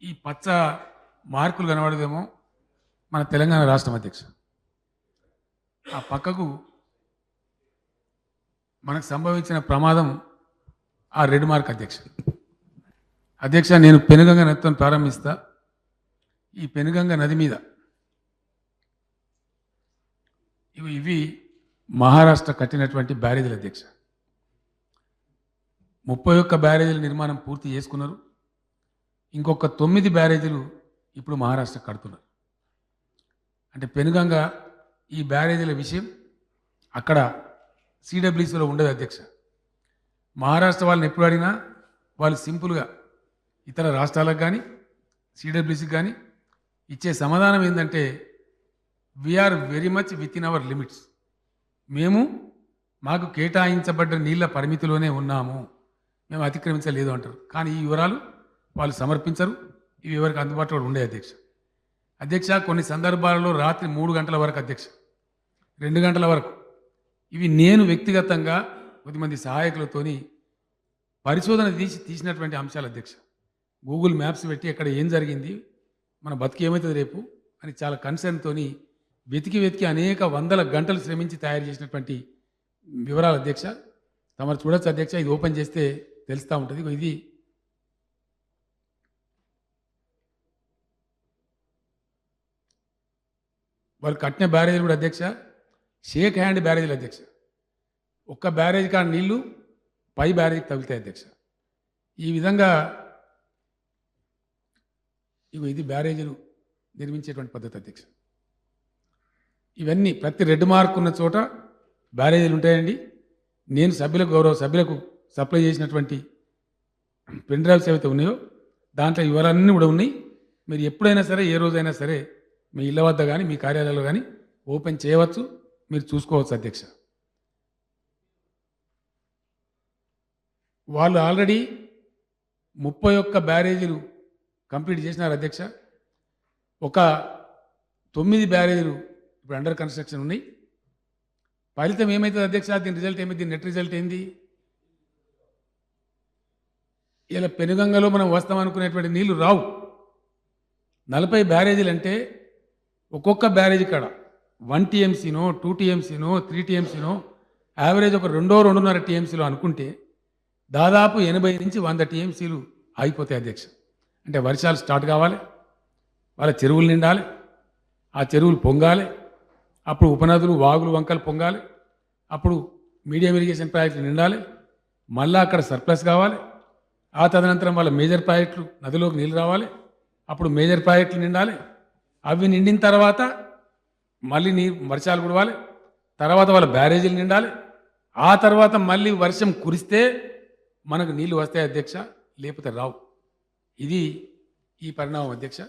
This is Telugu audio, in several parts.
ఈ పచ్చ మార్కులు కనబడదేమో మన తెలంగాణ రాష్ట్రం అధ్యక్ష. ఆ పక్కకు మనకు సంభవించిన ప్రమాదం ఆ రెడ్ మార్క్ అధ్యక్ష. అధ్యక్ష, నేను పెనుగంగ నదితో ప్రారంభిస్తా. ఈ పెనుగంగ నది మీద ఇవి మహారాష్ట్ర కట్టినటువంటి బ్యారేజీల అధ్యక్ష. 31 బ్యారేజీల నిర్మాణం పూర్తి చేసుకున్నారు. ఇంకొక 9 బ్యారేజీలు ఇప్పుడు మహారాష్ట్ర కడుతున్నారు. అంటే పెనుగంగ ఈ బ్యారేజీల విషయం అక్కడ సిడబ్ల్యూసీలో ఉండదు అధ్యక్ష. మహారాష్ట్ర వాళ్ళని ఎప్పుడు అడిగినా వాళ్ళు సింపుల్గా ఇతర రాష్ట్రాలకు కానీ సిడబ్ల్యూసీకి కానీ ఇచ్చే సమాధానం ఏంటంటే we are very much within our limits. మేము మాకు కేటాయించబడ్డ నీళ్ళ పరిమితిలోనే ఉన్నాము, మేము అతిక్రమించలేదు అంటారు. కానీ ఈ వివరాలు వాళ్ళు సమర్పించరు. ఇవి ఎవరికి అందుబాటులో ఉండే అధ్యక్ష. కొన్ని సందర్భాలలో రాత్రి 3 గంటల వరకు అధ్యక్ష, 2 గంటల వరకు ఇవి నేను వ్యక్తిగతంగా కొద్దిమంది సహాయకులతోని పరిశోధన తీసినటువంటి అంశాలు అధ్యక్ష. గూగుల్ మ్యాప్స్ పెట్టి అక్కడ ఏం జరిగింది, మన బతికి ఏమవుతుంది రేపు అని చాలా కన్సర్న్తోని వెతికి అనేక వందల గంటలు శ్రమించి తయారు చేసినటువంటి వివరాలు అధ్యక్ష. తమరు చూడొచ్చు అధ్యక్ష, ఇది ఓపెన్ చేస్తే తెలుస్తూ ఉంటుంది. ఇది వాళ్ళు కట్టిన బ్యారేజీలు కూడా అధ్యక్ష షేక్ హ్యాండ్ బ్యారేజీలు అధ్యక్ష. ఒక్క బ్యారేజ్ కాని నీళ్లు పై బ్యారేజీకి తగులుతాయి అధ్యక్ష. ఈ విధంగా ఇది బ్యారేజీలు నిర్మించేటువంటి పద్ధతి అధ్యక్ష. ఇవన్నీ ప్రతి రెడ్ మార్క్ ఉన్న చోట బ్యారేజీలు ఉంటాయండి. నేను గౌరవ సభ్యులకు సప్లై చేసినటువంటి పెన్ డ్రైవ్స్ ఏవైతే ఉన్నాయో దాంట్లో వివరాలన్నీ కూడా ఉన్నాయి. మీరు ఎప్పుడైనా సరే ఏ రోజైనా సరే మీ ఇళ్ళ వద్ద కానీ మీ కార్యాలయాల్లో కానీ ఓపెన్ చేయవచ్చు, మీరు చూసుకోవచ్చు అధ్యక్ష. వాళ్ళు ఆల్రెడీ 31 బ్యారేజీలు కంప్లీట్ చేసినారు అధ్యక్ష. ఒక 9 బ్యారేజీలు ఇప్పుడు అండర్ కన్స్ట్రక్షన్ ఉన్నాయి. ఫలితం ఏమవుతుంది అధ్యక్ష? దీని రిజల్ట్ ఏమైంది? నెట్ రిజల్ట్ ఏంది? ఇలా పెనుగంగలో మనం వస్తాం అనుకునేటువంటి నీళ్లు రావు. 40 బ్యారేజీలు అంటే ఒక్కొక్క బ్యారేజీ కాడ 1 టీఎంసీనో 2 టీఎంసీనో 3 టీఎంసీనో యావరేజ్ ఒక 2-2.5 టీఎంసీలో అనుకుంటే దాదాపు 80 నుంచి 100 టీఎంసీలు ఆగిపోతాయి అధ్యక్ష. అంటే వర్షాలు స్టార్ట్ కావాలి, వాళ్ళ చెరువులు నిండాలి, ఆ చెరువులు పొంగాలి, అప్పుడు ఉపనదులు వాగులు వంకలు పొంగాలి, అప్పుడు మీడియం ఇరిగేషన్ ప్రాజెక్టులు నిండాలి, మళ్ళీ అక్కడ సర్ప్లస్ కావాలి, ఆ తదనంతరం వాళ్ళ మేజర్ ప్రాజెక్టులు నదిలోకి నీళ్ళు రావాలి, అప్పుడు మేజర్ ప్రాజెక్టులు నిండాలి, అవి నిండిన తర్వాత మళ్ళీ వర్షాలు కురవాలి, తర్వాత వాళ్ళ బ్యారేజీలు నిండాలి, ఆ తర్వాత మళ్ళీ వర్షం కురిస్తే మనకు నీళ్లు వస్తాయి అధ్యక్ష, లేకపోతే రావు. ఇది ఈ పరిణామం అధ్యక్ష.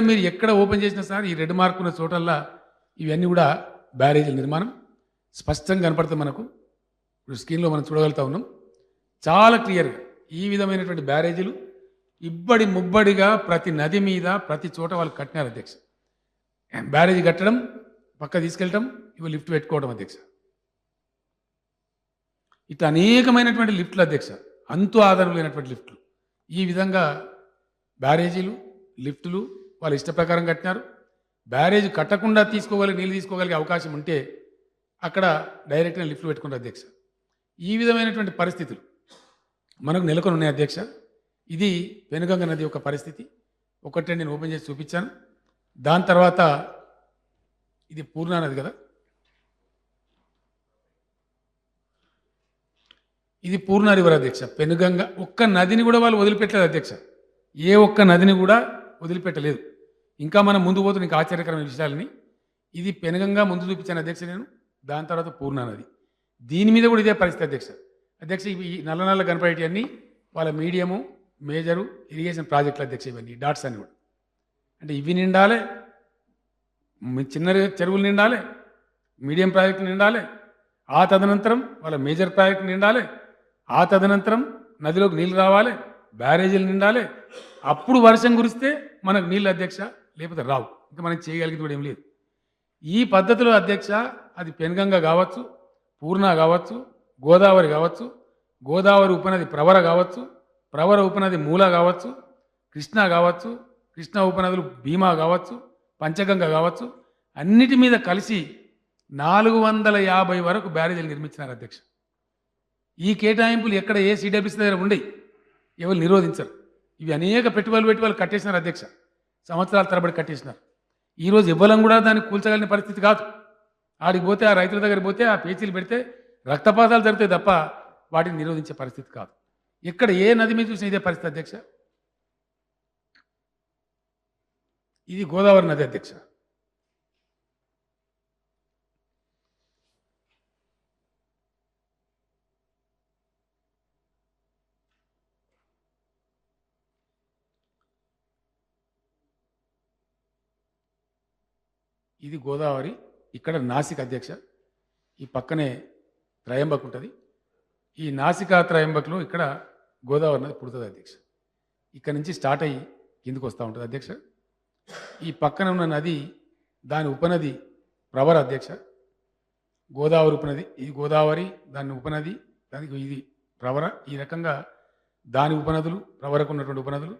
మీరు ఎక్కడ ఓపెన్ చేసినా సార్ ఈ రెడ్ మార్క్ ఉన్న చోటల్లా ఇవన్నీ కూడా బ్యారేజీల నిర్మాణం స్పష్టంగా కనపడుతుంది మనకు. ఇప్పుడు స్క్రీన్లో మనం చూడగలుగుతా ఉన్నాం చాలా క్లియర్గా. ఈ విధమైనటువంటి బ్యారేజీలు ఇబ్బడి ముబ్బడిగా ప్రతి నది మీద ప్రతి చోట వాళ్ళు కట్టినారు అధ్యక్ష. బ్యారేజీ కట్టడం, పక్క తీసుకెళ్ళటం, ఇవి లిఫ్ట్ పెట్టుకోవడం అధ్యక్ష. ఇట్లా అనేకమైనటువంటి లిఫ్ట్లు అధ్యక్ష, అంతు ఆధారం లేనటువంటి లిఫ్ట్లు. ఈ విధంగా బ్యారేజీలు లిఫ్టులు వాళ్ళ ఇష్ట ప్రకారం కట్టినారు. బ్యారేజ్ కట్టకుండా నీళ్ళు తీసుకోగలిగే అవకాశం ఉంటే అక్కడ డైరెక్ట్గా లిఫ్ట్లు పెట్టుకున్నారు అధ్యక్ష. ఈ విధమైనటువంటి పరిస్థితులు మనకు నెలకొని ఉన్నాయి అధ్యక్ష. ఇది పెనుగంగ నది యొక్క పరిస్థితి. ఒకటే నేను ఓపెన్ చేసి చూపించాను. దాని తర్వాత ఇది పూర్ణా నది కదా, ఇది పూర్ణా రివర్ అధ్యక్ష. పెనుగంగ ఒక్క నదిని కూడా వాళ్ళు వదిలిపెట్టలేదు అధ్యక్ష, ఏ ఒక్క నదిని కూడా వదిలిపెట్టలేదు. ఇంకా మనం ముందు పోతున్న ఇంకా ఆశ్చర్యకరమైన విషయాలని. ఇది పెనుగంగా ముందు చూపించాను అధ్యక్ష నేను, దాని తర్వాత పూర్ణా నది. దీని మీద కూడా ఇదే పరిస్థితి అధ్యక్ష. ఈ నల్ల కనపడేటి అన్నీ వాళ్ళ మీడియము మేజరు ఇరిగేషన్ ప్రాజెక్టులు అధ్యక్ష. ఇవన్నీ డాట్స్ అని కూడా అంటే ఇవి నిండాలి, చిన్న చెరువులు నిండాలి, మీడియం ప్రాజెక్టులు నిండాలి, ఆ తదనంతరం వాళ్ళ మేజర్ ప్రాజెక్టు నిండాలి, ఆ తదనంతరం నదిలోకి నీళ్ళు రావాలి, బ్యారేజీలు నిండాలి, అప్పుడు వర్షం కురిస్తే మనకు నీళ్ళు అధ్యక్ష, లేకపోతే రావు. ఇంకా మనం చేయగలిగింది కూడా ఏం లేదు. ఈ పద్ధతిలో అధ్యక్ష అది పెనుగంగ కావచ్చు, పూర్ణా కావచ్చు, గోదావరి కావచ్చు, గోదావరి ఉపనది ప్రవర కావచ్చు, ప్రవర ఉపనది మూల కావచ్చు, కృష్ణా కావచ్చు, కృష్ణా ఉపనదులు భీమా కావచ్చు, పంచగంగ కావచ్చు, అన్నిటి మీద కలిసి 450 వరకు బ్యారేజీలు నిర్మించినారు అధ్యక్ష. ఈ కేటాయింపులు ఎక్కడ ఏ సిడబ్ల్యూసీ దగ్గర ఉండయి, ఎవరు నిరోధించరు. ఇవి అనేక పెట్టుబడులు పెట్టి వాళ్ళు కట్టేసినారు అధ్యక్ష, సంవత్సరాల తరబడి కట్టేసినారు. ఈరోజు ఇవ్వలం కూడా దాన్ని కూల్చగలిగిన పరిస్థితి కాదు. ఆడికి పోతే ఆ రైతుల దగ్గర పోతే ఆ పేచీలు పెడితే రక్తపాతాలు జరుగుతాయి తప్ప వాటిని నిరోధించే పరిస్థితి కాదు. ఇక్కడ ఏ నది మీద చూసిన ఇదే పరిస్థితి అధ్యక్ష. ఇది గోదావరి నది అధ్యక్ష. ఇది గోదావరి, ఇక్కడ నాసిక్ అధ్యక్ష. ఈ పక్కనే త్రయంబక్ ఉంటుంది. ఈ నాసికా త్రయంబక్లో ఇక్కడ గోదావరి నది పుడుతుంది అధ్యక్ష. ఇక్కడ నుంచి స్టార్ట్ అయ్యి కిందికి వస్తూ ఉంటుంది అధ్యక్ష. ఈ పక్కన ఉన్న నది దాని ఉపనది ప్రవర అధ్యక్ష. గోదావరి ఉపనది, ఇది గోదావరి, దాని ఉపనది, దానికి ఇది ప్రవర. ఈ రకంగా దాని ఉపనదులు, ప్రవరకు ఉన్నటువంటి ఉపనదులు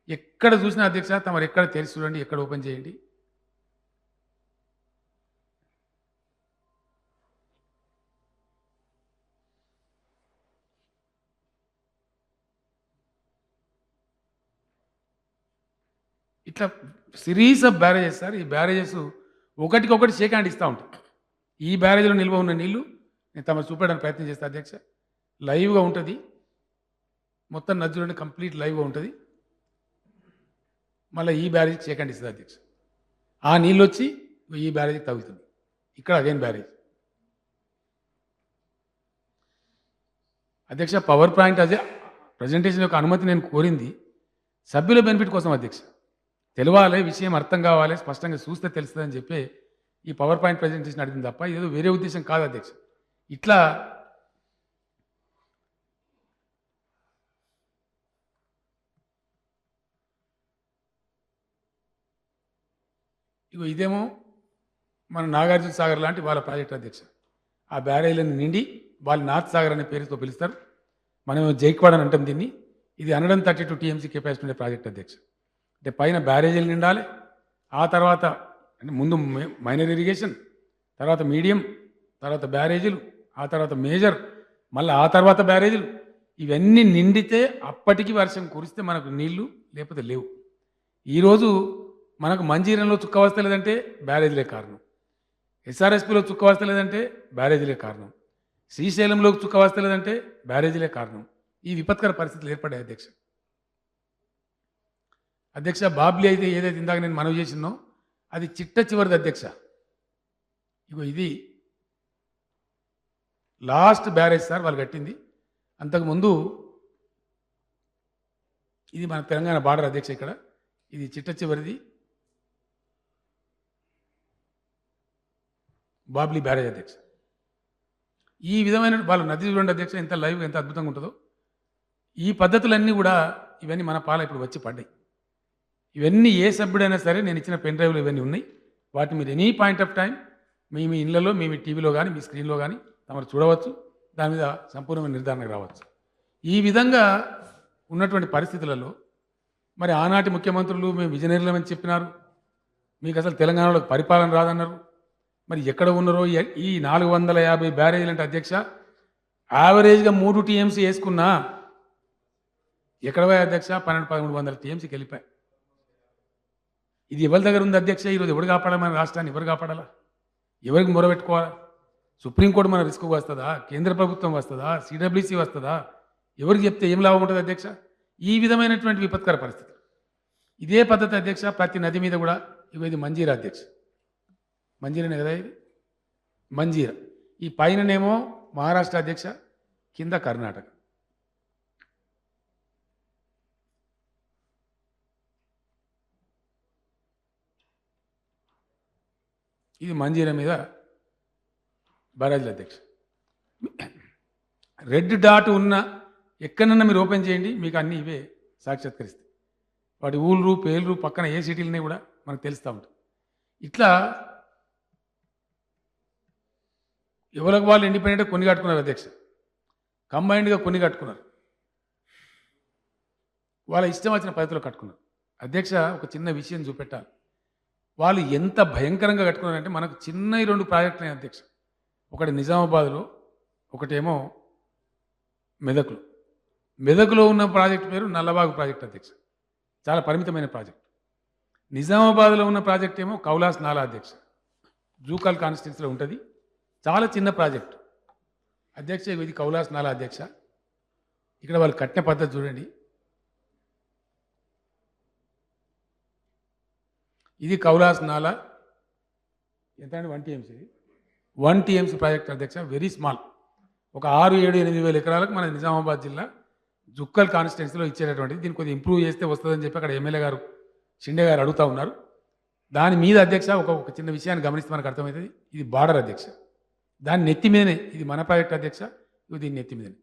ఎక్కడ చూసినా అధ్యక్ష, తమరు ఎక్కడ తెరిచి చూడండి, ఎక్కడ ఓపెన్ చేయండి, ఇట్లా సిరీస్ ఆఫ్ బ్యారేజెస్ సార్. ఈ బ్యారేజెస్ ఒకటికొకటి షేక్ హ్యాండ్ ఇస్తూ ఉంటాయి. ఈ బ్యారేజ్లో నిల్వ ఉన్న నీళ్లు నేను తమ చూపెట్టడానికి ప్రయత్నం చేస్తాను అధ్యక్ష. లైవ్గా ఉంటుంది, మొత్తం నది చూడండి, కంప్లీట్ లైవ్గా ఉంటుంది. మళ్ళీ ఈ బ్యారేజ్కి షేక్ హ్యాండ్ ఇస్తుంది అధ్యక్ష. ఆ నీళ్ళు వచ్చి ఈ బ్యారేజ్కి తగులుతుంది. ఇక్కడ అగైన్ బ్యారేజ్ అధ్యక్ష. పవర్ పాయింట్ అదే ప్రజెంటేషన్ యొక్క అనుమతి నేను కోరింది సభ్యుల బెనిఫిట్ కోసం అధ్యక్ష. తెలవాలి, విషయం అర్థం కావాలి, స్పష్టంగా చూస్తే తెలుస్తుందని చెప్పి ఈ పవర్ పాయింట్ ప్రజెంటేషన్ అడిగింది తప్ప ఏదో వేరే ఉద్దేశం కాదు అధ్యక్ష. ఇట్లా ఇదేమో మన నాగార్జున సాగర్ లాంటి వాళ్ళ ప్రాజెక్ట్ అధ్యక్ష. ఆ బ్యారేజ్లను నిండి వాళ్ళు నార్త్ సాగర్ అనే పేరుతో పిలుస్తారు, మనమేమో జైక్వాడ్ అని అంటాం దీన్ని. ఇది 132 టీఎంసీ కెపాసిటీ ఉండే ప్రాజెక్ట్ అధ్యక్ష. అంటే పైన బ్యారేజీలు నిండాలి, ఆ తర్వాత అంటే ముందు మైనర్ ఇరిగేషన్, తర్వాత మీడియం, తర్వాత బ్యారేజీలు, ఆ తర్వాత మేజర్, మళ్ళీ ఆ తర్వాత బ్యారేజీలు. ఇవన్నీ నిండితే అప్పటికి వర్షం కురిస్తే మనకు నీళ్లు, లేకపోతే లేవు. ఈరోజు మనకు మంజీరంలో చుక్క వస్తలేదంటే బ్యారేజీలే కారణం, ఎస్ఆర్ఎస్పిలో చుక్క వస్తలేదంటే బ్యారేజీలే కారణం, శ్రీశైలంలో చుక్క వస్తలేదంటే బ్యారేజీలే కారణం. ఈ విపత్కర పరిస్థితులు ఏర్పడాయి అధ్యక్ష. అధ్యక్ష బాబ్లీ అయితే ఏదైతే ఇందాక నేను మనవి చేసినో అది చిట్ట చివరిది అధ్యక్ష. ఇది లాస్ట్ బ్యారేజ్ సార్ వాళ్ళు కట్టింది. అంతకుముందు ఇది మన తెలంగాణ బార్డర్ అధ్యక్ష. ఇక్కడ ఇది చిట్ట చివరిది బాబ్లీ బ్యారేజ్ అధ్యక్ష. ఈ విధమైన వాళ్ళ నది చూడండి అధ్యక్ష, ఎంత లైవ్, ఎంత అద్భుతంగా ఉంటుందో. ఈ పద్ధతులన్నీ కూడా ఇవన్నీ మన పాల ఇప్పుడు వచ్చి పడ్డాయి. ఇవన్నీ ఏ సభ్యుడైనా సరే నేను ఇచ్చిన పెన్ డ్రైవ్లు ఇవన్నీ ఉన్నాయి. వాటిని మీరు ఎనీ పాయింట్ ఆఫ్ టైం మీ మీ ఇళ్లలో, మీ మీ టీవీలో కానీ, మీ స్క్రీన్లో కానీ తమరు చూడవచ్చు. దాని మీద సంపూర్ణమైన నిర్ధారణకు రావచ్చు. ఈ విధంగా ఉన్నటువంటి పరిస్థితులలో మరి ఆనాటి ముఖ్యమంత్రులు మేము విజనరీలమని చెప్పినారు, మీకు అసలు తెలంగాణలో పరిపాలన రాదన్నారు. మరి ఎక్కడ ఉన్నారో ఈ 450 బ్యారేజీలు అంటే అధ్యక్ష, యావరేజ్గా 3 టీఎంసీ వేసుకున్నా ఎక్కడ పోయా అధ్యక్ష, 1200-1300 టీఎంసీకి వెళ్ళిపోయాయి. ఇది ఎవరి దగ్గర ఉంది అధ్యక్ష? ఈరోజు ఎవరు కాపాడాలి మన రాష్ట్రాన్ని? ఎవరు కాపాడాలా? ఎవరికి మొరబెట్టుకోవాలా? సుప్రీంకోర్టు మన రిస్క్ వస్తుందా? కేంద్ర ప్రభుత్వం వస్తుందా? సిడబ్ల్యూసీ వస్తుందా? ఎవరికి చెప్తే ఏం లాభం ఉంటుంది అధ్యక్ష? ఈ విధమైనటువంటి విపత్కర పరిస్థితి. ఇదే పద్ధతి అధ్యక్ష ప్రతి నది మీద కూడా. ఇది మంజీరా అధ్యక్ష, మంజీరానే కదా ఇది, మంజీరా. ఈ పైననేమో మహారాష్ట్ర అధ్యక్ష, కింద కర్ణాటక. ఇది మంజీరా మీద బ్యారేజ్ల అధ్యక్ష. రెడ్ డాట్ ఉన్న ఎక్కడన్నా మీరు ఓపెన్ చేయండి, మీకు అన్నీ ఇవే సాక్షాత్కరిస్తాయి. వాటి ఊళ్ళు, పేర్లు, పక్కన ఏ సిటీలనే కూడా మనకు తెలుస్తూ ఉంటుంది. ఇట్లా ఎవరికి వాళ్ళు ఇండిపెండెంట్గా కొన్ని కట్టుకున్నారు అధ్యక్ష, కంబైన్డ్గా కొన్ని కట్టుకున్నారు. వాళ్ళ ఇష్టం వచ్చిన పద్ధతిలో కట్టుకున్నారు. అధ్యక్ష, ఒక చిన్న విషయం చూపెట్టాలి. వాళ్ళు ఎంత భయంకరంగా కట్టుకున్నారంటే మనకు చిన్న 2 ప్రాజెక్టులు అధ్యక్ష. ఒకటి నిజామాబాద్‌లో, ఒకటేమో మెదక్‌లో. మెదక్‌లో ఉన్న ప్రాజెక్ట్ పేరు నల్లబాగు ప్రాజెక్ట్ అధ్యక్ష. చాలా పరిమితమైన ప్రాజెక్ట్. నిజామాబాద్‌లో ఉన్న ప్రాజెక్ట్ ఏమో కౌలాస్ నాలా అధ్యక్ష. జూకాల్ కాన్స్టిట్యున్సీలో ఉంటుంది. చాలా చిన్న ప్రాజెక్ట్ అధ్యక్ష. ఇది కౌలాస్ నాలా అధ్యక్ష. ఇక్కడ వాళ్ళు కట్టిన పద్ధతి చూడండి. ఇది కౌలాస్ నాలా ఎంత అండి? 1 టీఎంసీ. 1 టీఎంసీ ప్రాజెక్ట్ అధ్యక్ష. Very small. ఒక 6, 7, 8 వేల ఎకరాలకు మన నిజామాబాద్ జిల్లా జుక్కల్ కాన్స్టిట్యున్సీలో ఇచ్చేటటువంటిది. దీన్ని కొద్దిగా ఇంప్రూవ్ చేస్తే వస్తుందని చెప్పి అక్కడ ఎమ్మెల్యే గారు షిండే గారు అడుగుతూ ఉన్నారు. దాని మీద అధ్యక్ష ఒక చిన్న విషయాన్ని గమనిస్తే మనకు అర్థమవుతుంది. ఇది బార్డర్ అధ్యక్ష. దాని నెత్తి మీదనే ఇది మన ప్రాజెక్ట్ అధ్యక్ష. ఇది దీని నెత్తి మీదనే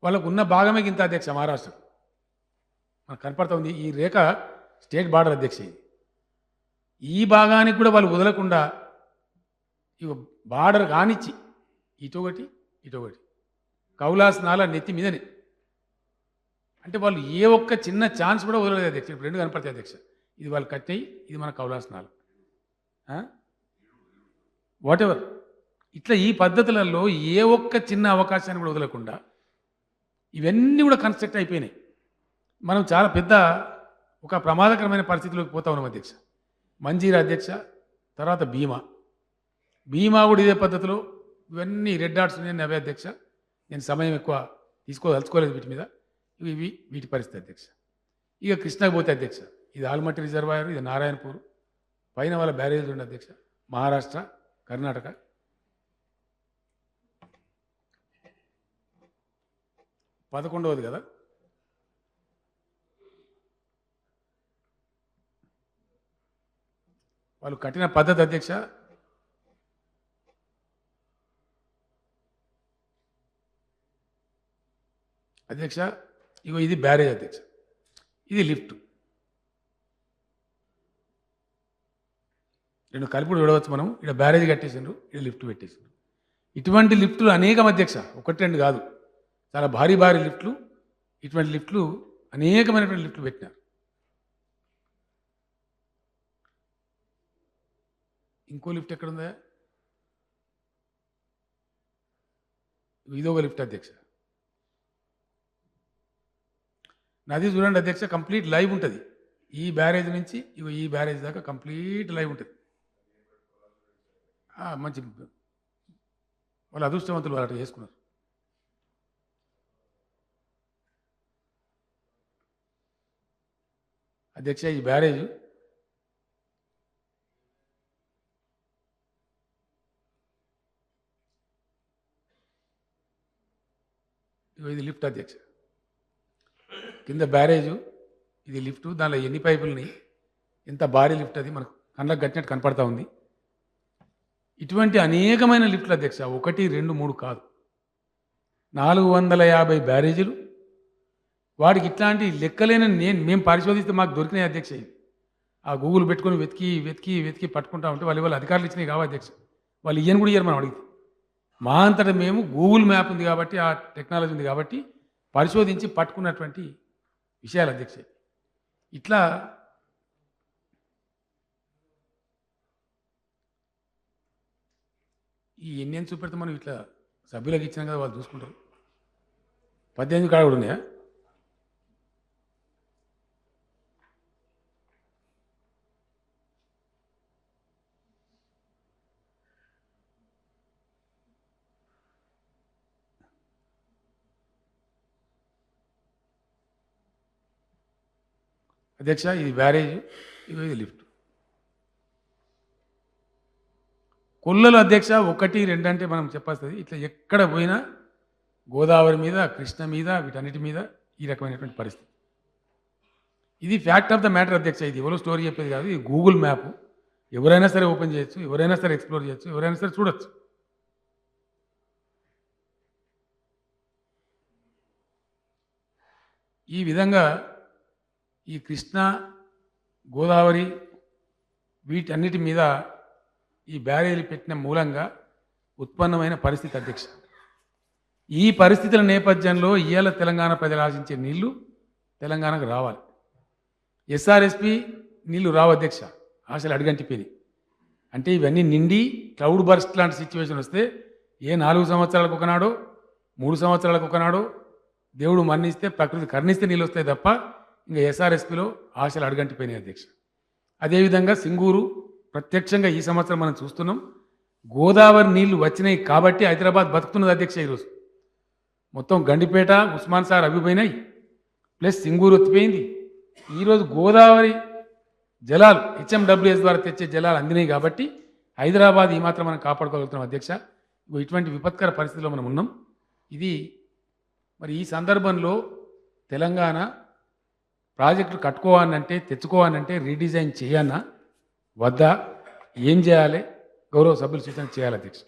వాళ్ళకు ఉన్న భాగమే ఇంత అధ్యక్ష. మహారాష్ట్ర మనకు కనపడుతుంది. ఈ రేఖ స్టేట్ బార్డర్ అధ్యక్ష. ఇది ఈ భాగానికి కూడా వాళ్ళు వదలకుండా ఇక బార్డర్ కానిచ్చి ఇటొకటి ఇటొకటి కౌలాస్ నాలా నెత్తి మీదనే. అంటే వాళ్ళు ఏ ఒక్క చిన్న ఛాన్స్ కూడా వదలలేదు అధ్యక్ష. ఇప్పుడు 2 కనపడతాయి అధ్యక్ష. ఇది వాళ్ళు కట్టాయి, ఇది మన కౌలాస్ నాలా. వాట్ ఎవర్ ఇట్లా ఈ పద్ధతులలో ఏ ఒక్క చిన్న అవకాశాన్ని కూడా వదలకుండా ఇవన్నీ కూడా కన్స్ట్రక్ట్ అయిపోయినాయి. మనం చాలా పెద్ద ఒక ప్రమాదకరమైన పరిస్థితిలోకి పోతా ఉన్నాం అధ్యక్ష. మంజీరా అధ్యక్ష, తర్వాత భీమా కూడా ఇదే పద్ధతిలో. ఇవన్నీ రెడ్ డాట్స్ ఉన్నాయి అవే అధ్యక్ష. నేను సమయం ఎక్కువ తలుచుకోలేదు వీటి మీద. వీటి పరిస్థితి అధ్యక్ష. ఇక కృష్ణకు పోతే అధ్యక్ష, ఇది ఆల్మట్టి రిజర్వాయర్, ఇది నారాయణపూర్, పైన వాళ్ళ బ్యారేజ్ ఉండే అధ్యక్ష. మహారాష్ట్ర, కర్ణాటక. పదకొండవది కదా. వాళ్ళు కట్టిన పద్ధతి అధ్యక్ష ఇగో ఇది బ్యారేజ్ అధ్యక్ష. ఇది లిఫ్ట్. 2 కలుపుడు విడవచ్చు మనం. ఇక్కడ బ్యారేజ్ కట్టేసిండ్రు, ఇక్కడ లిఫ్ట్ పెట్టేసిండ్రు. ఇటువంటి లిఫ్టులు అనేకం అధ్యక్ష. 1, 2 కాదు, చాలా భారీ లిఫ్ట్లు. ఇటువంటి లిఫ్ట్లు అనేకమైనటువంటి లిఫ్ట్లు పెట్టినారు. ఇంకో లిఫ్ట్ ఎక్కడుందా? ఇదొక లిఫ్ట్ అధ్యక్ష. నది చూడండి అధ్యక్ష, కంప్లీట్ లైవ్ ఉంటుంది. ఈ బ్యారేజ్ నుంచి ఈ బ్యారేజ్ దాకా కంప్లీట్ లైవ్ ఉంటుంది. మంచి వాళ్ళు అదృష్టవంతులు, వాళ్ళు అట్లా చేసుకున్నారు. అధ్యక్ష, ఈ బ్యారేజ్ ఇది లిఫ్ట్ అధ్యక్ష. కింద బ్యారేజు, ఇది లిఫ్ట్. దానిలో ఎన్ని పైపులని, ఎంత భారీ లిఫ్ట్ అది మనకు కళ్ళకు కట్టినట్టు కనపడతా ఉంది. ఇటువంటి అనేకమైన లిఫ్ట్లు అధ్యక్ష. 1, 2, 3 కాదు, 450 బ్యారేజీలు. వాడికి ఇట్లాంటి లెక్కలేని మేము పరిశోధిస్తే మాకు దొరికినాయి అధ్యక్ష. ఆ గూగుల్ పెట్టుకొని వెతికి వెతికి వెతికి పట్టుకుంటా ఉంటే వాళ్ళు అధికారులు ఇచ్చినాయి కావు అధ్యక్ష. వాళ్ళు ఇయ్యని కూడా ఇయ్యరు మనం అడిగితే. మా అంతటా మేము గూగుల్ మ్యాప్ ఉంది కాబట్టి, ఆ టెక్నాలజీ ఉంది కాబట్టి పరిశోధించి పట్టుకున్నటువంటి విషయాలు అధ్యక్ష. ఇట్లా ఈ ఎన్ని చూపెడితే మనం ఇట్లా సభ్యులకు ఇచ్చినాం కదా, వాళ్ళు చూసుకుంటారు. 18 కాడ కూడా ఉన్నాయా? అధ్యక్ష, ఇది బ్యారేజ్, ఇది లిఫ్ట్. కొల్లలు అధ్యక్ష 1, 2 అంటే మనం చెప్పేస్తుంది. ఇట్లా ఎక్కడ పోయినా గోదావరి మీద, కృష్ణ మీద, వీటన్నిటి మీద ఈ రకమైనటువంటి పరిస్థితి. ఇది ఫ్యాక్ట్ ఆఫ్ ద మ్యాటర్ అధ్యక్ష. ఇది ఎవరో స్టోరీ చెప్పేది కాదు. ఇది గూగుల్ మ్యాప్. ఎవరైనా సరే ఓపెన్ చేయొచ్చు, ఎవరైనా సరే ఎక్స్ప్లోర్ చేయొచ్చు, ఎవరైనా సరే చూడొచ్చు. ఈ విధంగా ఈ కృష్ణ, గోదావరి వీటన్నిటి మీద ఈ బ్యారేజీలు పెట్టిన మూలంగా ఉత్పన్నమైన పరిస్థితి అధ్యక్ష. ఈ పరిస్థితుల నేపథ్యంలో ఇవాళ తెలంగాణ ప్రజలు ఆశించే నీళ్లు తెలంగాణకు రావాలి. ఎస్ఆర్ఎస్పి నీళ్లు రావు అధ్యక్ష, ఆశలు అడుగంటిపోయి. అంటే ఇవన్నీ నిండి క్లౌడ్ బర్స్ట్ లాంటి సిచ్యువేషన్ వస్తే ఏ 4 సంవత్సరాలకు ఒకనాడో 3 సంవత్సరాలకు ఒకనాడో దేవుడు మన్నిస్తే ప్రకృతి కరుణిస్తే నీళ్ళు వస్తాయి తప్ప ఇంకా ఎస్ఆర్ఎస్పిలో ఆశలు అడుగంటిపోయినాయి అధ్యక్ష. అదేవిధంగా సింగూరు ప్రత్యక్షంగా ఈ సంవత్సరం మనం చూస్తున్నాం. గోదావరి నీళ్లు వచ్చినాయి కాబట్టి హైదరాబాద్ బతుకుతున్నది అధ్యక్ష. ఈరోజు మొత్తం గండిపేట ఉస్మాన్ సార్ అభిపోయినాయి, ప్లస్ సింగూరు ఎత్తిపోయింది. ఈరోజు గోదావరి జలాలు హెచ్ఎండబ్ల్యూఎస్ ద్వారా తెచ్చే జలాలు అందినాయి కాబట్టి హైదరాబాద్ ఈ మాత్రం మనం కాపాడుకోగలుగుతున్నాం అధ్యక్ష. ఇటువంటి విపత్కర పరిస్థితిలో మనం ఉన్నాం. ఇది మరి ఈ సందర్భంలో తెలంగాణ ప్రాజెక్టులు కట్టుకోవాలంటే తెచ్చుకోవాలంటే రీడిజైన్ చేయన్నా వద్దా, ఏం చేయాలి, గౌరవ సభ్యులు సూచన చేయాలి అధ్యక్ష.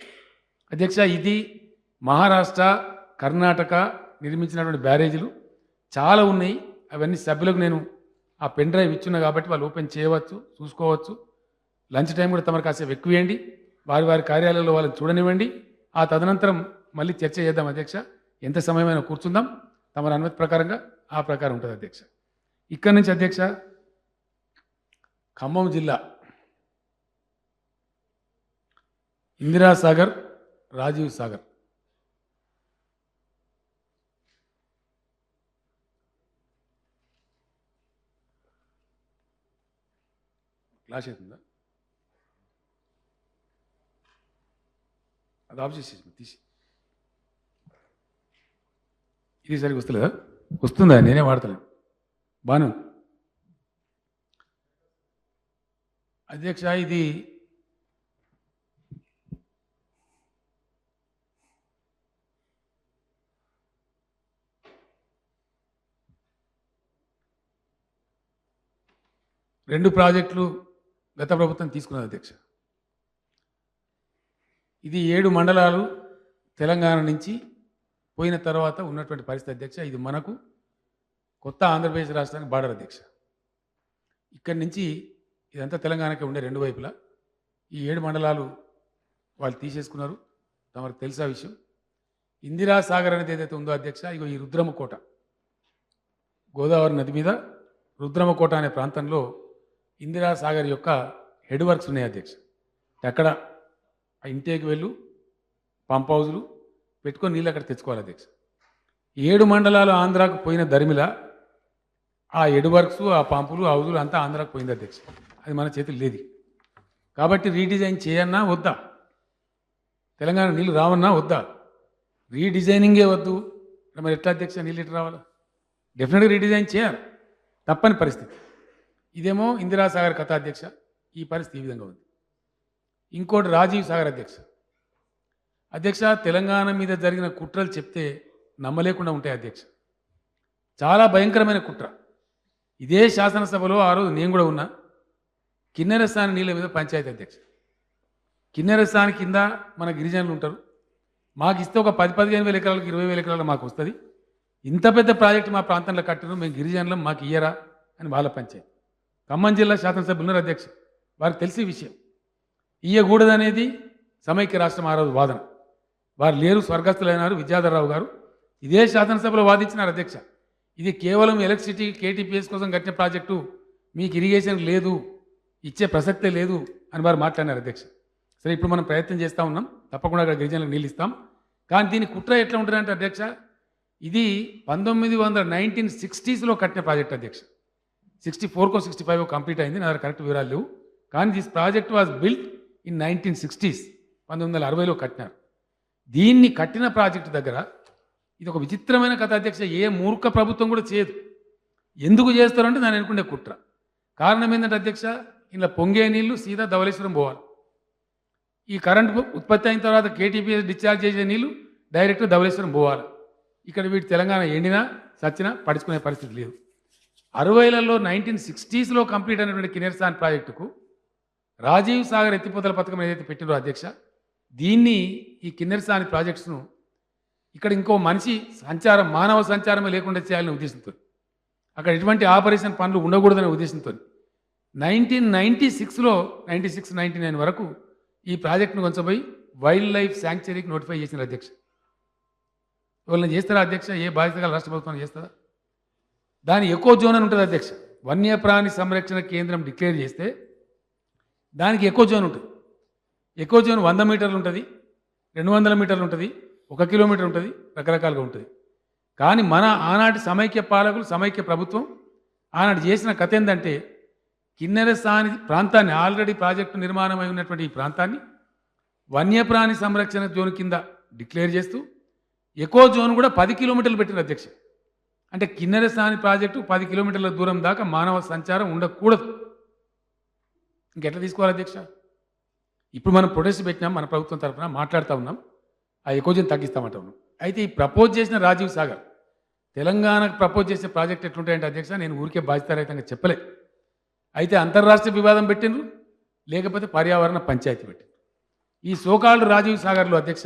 అధ్యక్ష, ఇది మహారాష్ట్ర కర్ణాటక నిర్మించినటువంటి బ్యారేజీలు చాలా ఉన్నాయి. అవన్నీ సభ్యులకు నేను ఆ పెన్ డ్రైవ్ ఇచ్చున్నా కాబట్టి వాళ్ళు ఓపెన్ చేయవచ్చు, చూసుకోవచ్చు. లంచ్ టైం కూడా తమరు కాసేపు ఎక్కువేయండి, వారి వారి కార్యాలయంలో వాళ్ళని చూడనివ్వండి. ఆ తదనంతరం మళ్ళీ చర్చ చేద్దాం అధ్యక్ష. ఎంత సమయమైనా కూర్చుందాం, తమరి అనుమతి ప్రకారంగా ఆ ప్రకారం ఉంటుంది అధ్యక్ష. ఇక్కడి నుంచి అధ్యక్ష ఖమ్మం జిల్లా ఇందిరాసాగర్, రాజీవ్ సాగర్ క్లాష్ అవుతుందా? అది ఆఫ్ చేసేసి తీసి. ఇది సరిగ్గా వస్తలేదా? వస్తుందా? నేనే వాడతలేను. బాను అధ్యక్ష, ఇది రెండు ప్రాజెక్టులు గత ప్రభుత్వం తీసుకున్నది అధ్యక్ష. ఇది 7 మండలాలు తెలంగాణ నుంచి పోయిన తర్వాత ఉన్నటువంటి పరిస్థితి అధ్యక్ష. ఇది మనకు కొత్త ఆంధ్రప్రదేశ్ రాష్ట్రానికి బార్డర్ అధ్యక్ష. ఇక్కడి నుంచి ఇదంతా తెలంగాణకే ఉండే రెండు వైపులా. ఈ 7 మండలాలు వాళ్ళు తీసేసుకున్నారు. తమకు తెలుసా విషయం. ఇందిరాసాగర్ అనేది ఏదైతే ఉందో అధ్యక్ష, ఇగో ఈ రుద్రమకోట, గోదావరి నది మీద రుద్రమకోట అనే ప్రాంతంలో ఇందిరాసాగర్ యొక్క హెడ్ వర్క్స్ ఉన్నాయి అధ్యక్ష. అక్కడ ఆ ఇంటేకి వెళ్ళు పంప్ హౌజులు పెట్టుకొని నీళ్ళు అక్కడ తెచ్చుకోవాలి అధ్యక్ష. 7 మండలాలు ఆంధ్రాకు పోయిన దరిమిల ఆ హెడ్ వర్క్స్, ఆ పంపులు, హౌజులు అంతా ఆంధ్రాకు పోయింది అధ్యక్ష. అది మన చేతులు లేదు. కాబట్టి రీడిజైన్ చేయన్నా వద్దా? తెలంగాణ నీళ్ళు రావన్నా వద్దా? రీడిజైనింగే వద్దు మరి ఎట్లా అధ్యక్ష? నీళ్ళు ఎట్లా రావాలా? డెఫినెట్గా రీడిజైన్ చేయాలి, తప్పని పరిస్థితి. ఇదేమో ఇందిరాసాగర్ కథ అధ్యక్ష. ఈ పరిస్థితి ఈ విధంగా ఉంది. ఇంకోటి రాజీవ్ సాగర్ అధ్యక్ష. అధ్యక్ష, తెలంగాణ మీద జరిగిన కుట్రలు చెప్తే నమ్మలేకుండా ఉంటాయి అధ్యక్ష. చాలా భయంకరమైన కుట్ర. ఇదే శాసనసభలో ఆ రోజు నేను కూడా ఉన్నా. కిన్నెరస్థాని నీళ్ళ మీద పంచాయతీ అధ్యక్ష. కిన్నెరస్థాని కింద మన గిరిజనులు ఉంటారు. మాకు ఇస్తే ఒక 10-15 వేల ఎకరాలకు 20 వేల ఎకరాలు మాకు వస్తుంది. ఇంత పెద్ద ప్రాజెక్టు మా ప్రాంతంలో కట్టిన మేము గిరిజనులం, మాకు ఇయ్యరా అని వాళ్ళ పంచాయతీ. ఖమ్మం జిల్లా శాసనసభ్యులు ఉన్నారు అధ్యక్ష, వారికి తెలిసే విషయం. ఇయ్యకూడదనేది సమైక్య రాష్ట్రం ఆ రోజు వాదన. వారు లేరు, స్వర్గస్థులైనారు. విద్యాధరరావు గారు ఇదే శాసనసభలో వాదించినారు అధ్యక్ష. ఇది కేవలం ఎలక్ట్రిసిటీ కేటీపీఎస్ కోసం కట్టిన ప్రాజెక్టు, మీకు ఇరిగేషన్ లేదు, ఇచ్చే ప్రసక్తే లేదు అని వారు మాట్లాడినారు అధ్యక్ష. సరే, ఇప్పుడు మనం ప్రయత్నం చేస్తూ ఉన్నాం, తప్పకుండా అక్కడ గిరిజనులకు నీళ్ళు ఇస్తాం. కానీ దీని కుట్ర ఎట్లా ఉంటుందంటే అధ్యక్ష, ఇది 1960s కట్టిన ప్రాజెక్ట్ అధ్యక్ష. 64కో 65కో కంప్లీట్ అయింది, నా దగ్గర కరెక్ట్ వివరాలు లేవు. కానీ this project was built in 1960s, 1960లో కట్టినారు. దీన్ని కట్టిన ప్రాజెక్టు దగ్గర ఇది ఒక విచిత్రమైన కథ అధ్యక్ష. ఏ మూర్ఖ ప్రభుత్వం కూడా చేయదు. ఎందుకు చేస్తారంటే దాన్ని అనుకునే కుట్ర. కారణం ఏంటంటే అధ్యక్ష, ఇలా పొంగే నీళ్లు సీదా ధవళేశ్వరం పోవాలి. ఈ కరెంటు ఉత్పత్తి అయిన తర్వాత కేటీపీఎస్ డిశ్చార్జ్ చేసే నీళ్లు డైరెక్ట్ ధవళేశ్వరం పోవాలి. ఇక్కడ వీటి తెలంగాణ ఎండినా సచ్చినా పడుచుకునే పరిస్థితి లేదు. 60లలో 1960sలో కంప్లీట్ అయినటువంటి కిన్నెరసాని ప్రాజెక్టుకు రాజీవ్ సాగర్ ఎత్తిపోతల పథకం ఏదైతే పెట్టినో అధ్యక్ష, దీన్ని ఈ కిన్నెరసాని ప్రాజెక్ట్స్ను ఇక్కడ ఇంకో మనిషి సంచారం, మానవ సంచారమే లేకుండా చేయాలనే ఉద్దేశంతో, అక్కడ ఎటువంటి ఆపరేషన్ పనులు ఉండకూడదనే ఉద్దేశంతో 1996లో 96-99 వరకు ఈ ప్రాజెక్టును కొంచెం వైల్డ్ లైఫ్ శాంక్చురీకి నోటిఫై చేసిన అధ్యక్ష. ఎవరైనా చేస్తారా అధ్యక్ష? ఏ బాధ్యత గల రాష్ట్ర ప్రభుత్వం చేస్తుందా? దాని ఎకో జోన్ అని ఉంటుంది అధ్యక్ష. వన్యప్రాణి సంరక్షణ కేంద్రం డిక్లేర్ చేస్తే దానికి ఎకో జోన్ ఉంటుంది. ఎకో జోన్ 100 మీటర్లు ఉంటుంది, 200 మీటర్లు ఉంటుంది, 1 కిలోమీటర్ ఉంటుంది, రకరకాలుగా ఉంటుంది. కానీ మన ఆనాటి సమైక్య పాలకులు, సమైక్య ప్రభుత్వం ఆనాడు చేసిన కథ ఏంటంటే కిన్నెరసాని ప్రాంతాన్ని, ఆల్రెడీ ప్రాజెక్టు నిర్మాణమై ఉన్నటువంటి ఈ ప్రాంతాన్ని వన్యప్రాణి సంరక్షణ జోన్ కింద డిక్లేర్ చేస్తూ ఎకో జోన్ కూడా 10 కిలోమీటర్లు పెట్టిన అధ్యక్ష. అంటే కిన్నెరసాని ప్రాజెక్టు 10 కిలోమీటర్ల దూరం దాకా మానవ సంచారం ఉండకూడదు. ఇంకెట్లా తీసుకోవాలి అధ్యక్ష? ఇప్పుడు మనం ప్రొటెస్ట్ పెట్టినాం, మన ప్రభుత్వం తరఫున మాట్లాడుతూ ఉన్నాం, ఆ ఎకో జోన్ తగ్గిస్తామంటా ఉన్నాం. అయితే ఈ ప్రపోజ్ చేసిన రాజీవ్ సాగర్ తెలంగాణకు ప్రపోజ్ చేసే ప్రాజెక్ట్ ఎట్లుంటాయంటే అధ్యక్ష, నేను ఊరికే బాధ్యతారహితంగా చెప్పలే. అయితే అంతర్రాష్ట్రీయ వివాదం పెట్టిండ్రు, లేకపోతే పర్యావరణ పంచాయతీ పెట్టిండ్రు. ఈ సోకాల్డ్ రాజీవ్ సాగర్లో అధ్యక్ష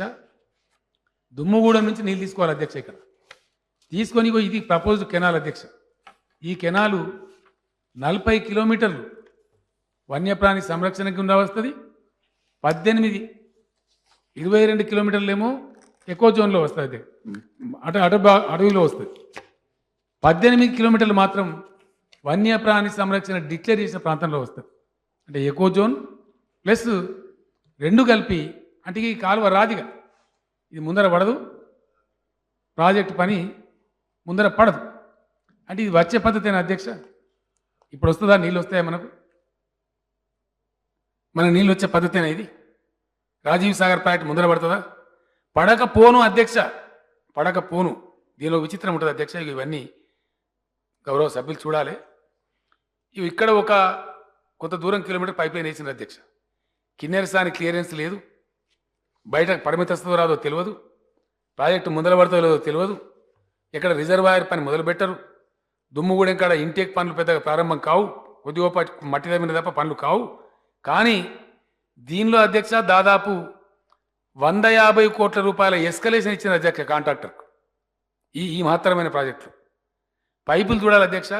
దుమ్ముగూడెం నుంచి నీళ్ళు తీసుకోవాలి అధ్యక్ష. ఇక్కడ తీసుకొని ఇది ప్రపోజ్డ్ కెనాల్ అధ్యక్ష. ఈ కెనాలు 40 కిలోమీటర్లు వన్యప్రాణి సంరక్షణ కింద వస్తుంది, 18, 22 కిలోమీటర్లు ఏమో ఎకో జోన్లో వస్తుంది, అడవిలో వస్తుంది. 18 కిలోమీటర్లు మాత్రం వన్యప్రాణి సంరక్షణ డిక్లేర్ చేసిన ప్రాంతంలో వస్తుంది. అంటే ఎకో జోన్ ప్లస్ 2 కలిపి, అంటే ఈ కాలువ రాదిగా, ఇది ముందర పడదు, ప్రాజెక్ట్ పని ముందర పడదు. అంటే ఇది వచ్చే పద్ధతేనా అధ్యక్ష? ఇప్పుడు వస్తుందా? నీళ్ళు వస్తాయా మనకు? మన నీళ్ళు వచ్చే పద్ధతేనా ఇది? రాజీవ్ సాగర్ ప్రాజెక్ట్ ముందర పడుతుందా? పడకపోను అధ్యక్ష, పడకపోను. దీనిలో విచిత్రం ఉంటుంది అధ్యక్ష. ఇవన్నీ గౌరవ సభ్యులు చూడాలి. ఇవి ఇక్కడ ఒక కొంత దూరం కిలోమీటర్ పైప్ లైన్ వేసింది అధ్యక్ష. కిన్నెరసాని క్లియరెన్స్ లేదు, బయట పరిమితస్తుందో రాదో తెలియదు, ప్రాజెక్టు ముందర పడుతుందో లేదో తెలియదు, ఎక్కడ రిజర్వాయర్ పని మొదలు పెట్టరు, దుమ్ముగూడెం కాడ ఇంటేక్ పనులు పెద్దగా ప్రారంభం కావు, కొద్దిగా మట్టి మీద తప్ప పనులు కావు. కానీ దీనిలో అధ్యక్ష దాదాపు 150 కోట్ల రూపాయల ఎస్కలేషన్ ఇచ్చిన అధ్యక్ష కాంట్రాక్టర్కు. ఈ మహత్తరమైన ప్రాజెక్టులు పైపులు చూడాలి అధ్యక్ష.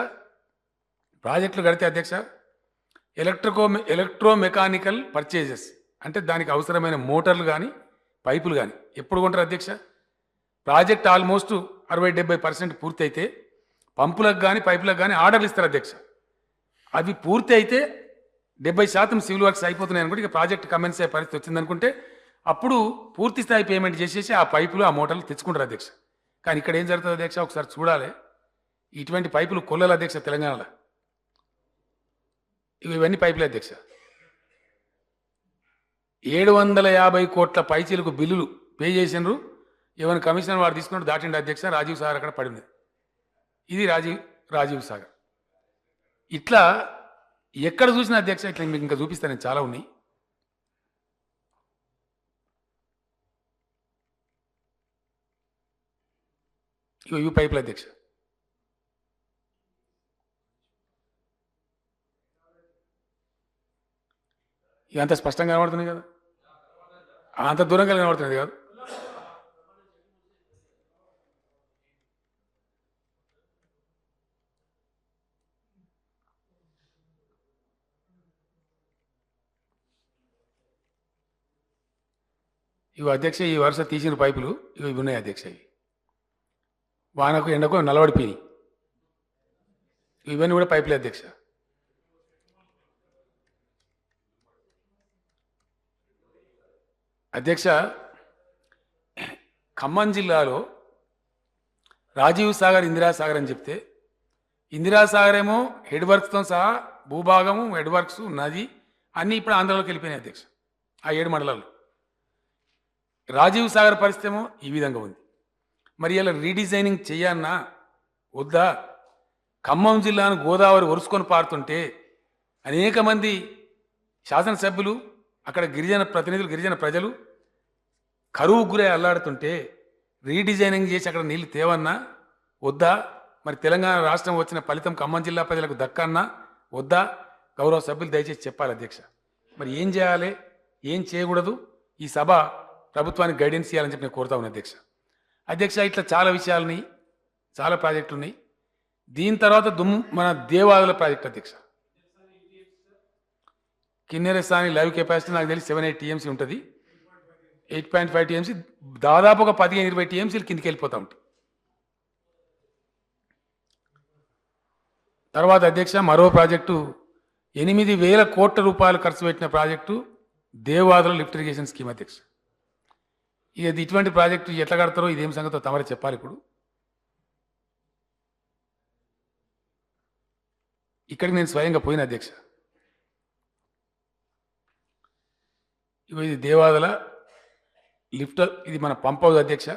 ప్రాజెక్టులు కడితే అధ్యక్ష ఎలక్ట్రోమెకానికల్ పర్చేజెస్, అంటే దానికి అవసరమైన మోటార్లు కానీ పైపులు కానీ ఎప్పుడు కొంటారు అధ్యక్ష? ప్రాజెక్ట్ ఆల్మోస్ట్ 60-70% పూర్తి అయితే పంపులకు కానీ పైపులకు కానీ ఆర్డర్లు ఇస్తారు అధ్యక్ష. అవి పూర్తి అయితే 70% సివిల్ వర్క్స్ అయిపోతున్నాయి అనుకుంటే ఇక ప్రాజెక్ట్ కమెన్స్ అయ్యే పరిస్థితి వచ్చిందనుకుంటే అప్పుడు పూర్తి స్థాయి పేమెంట్ చేసేసి ఆ పైపులు ఆ మోటార్లు తెచ్చుకుంటారు అధ్యక్ష. కానీ ఇక్కడ ఏం జరుగుతుంది అధ్యక్ష? ఒకసారి చూడాలి. ఇటువంటి పైపులు కొల్లలు అధ్యక్ష తెలంగాణలో. ఇవన్నీ పైపులే అధ్యక్ష. 750 కోట్ల పైచీలకు బిల్లులు పే చేసినారు. ఏమైనా కమిషనర్ వాడు తీసుకున్నట్టు దాటిండి అధ్యక్ష. రాజీవ్ సాగర్ అక్కడ పడింది. ఇది రాజీవ్ సాగర్. ఇట్లా ఎక్కడ చూసినా అధ్యక్ష, ఇట్లా మీకు ఇంకా చూపిస్తాను, నేను చాలా ఉన్నాయి. ఇవి పైపులు అధ్యక్ష. ఇక అంత స్పష్టంగా కనబడుతున్నాయి కదా, అంత దూరంగా కనబడుతున్నది కాదు. ఇవి అధ్యక్ష ఈ వరుస తీసిన పైపులు ఇవి ఉన్నాయి అధ్యక్ష. ఇవి వానకు ఎండకు నలబడిపోయినాయి. ఇవన్నీ కూడా పైపులే అధ్యక్ష. అధ్యక్ష ఖమ్మం జిల్లాలో రాజీవ్ సాగర్, ఇందిరాసాగర్ అని చెప్తే ఇందిరాసాగర్ ఏమో హెడ్ వర్క్స్తో సహా భూభాగము, హెడ్ వర్క్స్, నది అన్నీ ఇప్పుడు ఆంధ్రలోకి వెళ్ళిపోయినాయి అధ్యక్ష. ఆ 7 మండలాల్లో రాజీవ్ సాగర్ పరిస్థితి ఏమో ఈ విధంగా ఉంది. మరి ఇలా రీడిజైనింగ్ చేయన్నా వద్దా? ఖమ్మం జిల్లాను గోదావరి ఒరుసుకొని పారుతుంటే అనేక మంది శాసనసభ్యులు, అక్కడ గిరిజన ప్రతినిధులు, గిరిజన ప్రజలు కరువు గురై అల్లాడుతుంటే రీడిజైనింగ్ చేసి అక్కడ నీళ్లు తేవన్నా వద్దా? మరి తెలంగాణ రాష్ట్రం వచ్చిన ఫలితం ఖమ్మం జిల్లా ప్రజలకు దక్కన్నా వద్దా? గౌరవ సభ్యులు దయచేసి చెప్పాలి అధ్యక్ష. మరి ఏం చేయాలి, ఏం చేయకూడదు? ఈ సభ ప్రభుత్వానికి గైడెన్స్ ఇవ్వాలని చెప్పి నేను కోరుతా ఉన్నాను అధ్యక్ష. ఇట్లా చాలా విషయాలని, చాలా ప్రాజెక్టులు ఉన్నాయి. దీని తర్వాత మన దేవాదుల ప్రాజెక్టు అధ్యక్ష. కిన్నెరసాని లైవ్ కెపాసిటీ నాకు తెలిసి 7-8 TMC ఉంటుంది. 8.5 టీఎంసీ దాదాపు ఒక 15-20 టీఎంసీలు కిందికి వెళ్ళిపోతా ఉంటాయి. తర్వాత అధ్యక్ష మరో ప్రాజెక్టు 8,000 కోట్ల రూపాయలు ఖర్చు పెట్టిన project Devadula lift irrigation scheme అధ్యక్ష. ఇది ఇటువంటి ప్రాజెక్టు ఎట్లా కడతారో ఇదేం సంగతో తమరే చెప్పాలి. ఇప్పుడు ఇక్కడికి నేను స్వయంగా పోయిన అధ్యక్ష. ఇది దేవాదుల లిఫ్ట్, ఇది మన పంప్ హౌస్ అధ్యక్ష.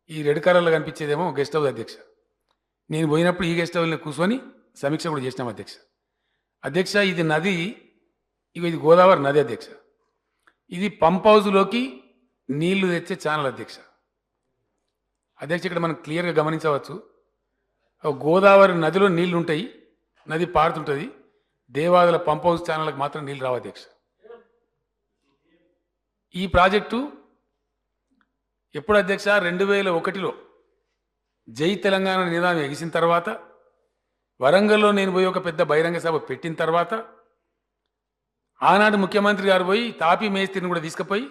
ఈ రెడ్ కలర్లో కనిపించేదేమో గెస్ట్ హౌస్ అధ్యక్ష. నేను పోయినప్పుడు ఈ గెస్ట్ హౌస్లో కూర్చొని సమీక్ష కూడా చేసినాం అధ్యక్ష. అధ్యక్ష ఇది నది, ఇది గోదావరి నది అధ్యక్ష. ఇది పంప్ హౌస్లోకి నీళ్లు తెచ్చే ఛానల్ అధ్యక్ష. అధ్యక్ష ఇక్కడ మనం క్లియర్గా గమనించవచ్చు, గోదావరి నదిలో నీళ్లు ఉంటాయి, నది పారుతుంటుంది. దేవాదుల పంప్ హౌస్ ఛానల్కి మాత్రం నీళ్ళు రావు అధ్యక్ష. ఈ ప్రాజెక్టు ఎప్పుడు అధ్యక్ష 2001లో జై తెలంగాణ నినాదం ఎగిసిన తర్వాత, వరంగల్లో నేను పోయి ఒక పెద్ద బహిరంగ సభ పెట్టిన తర్వాత, ఆనాడు ముఖ్యమంత్రి గారు పోయి తాపీ మేస్త్రిని కూడా తీసుకుపోయి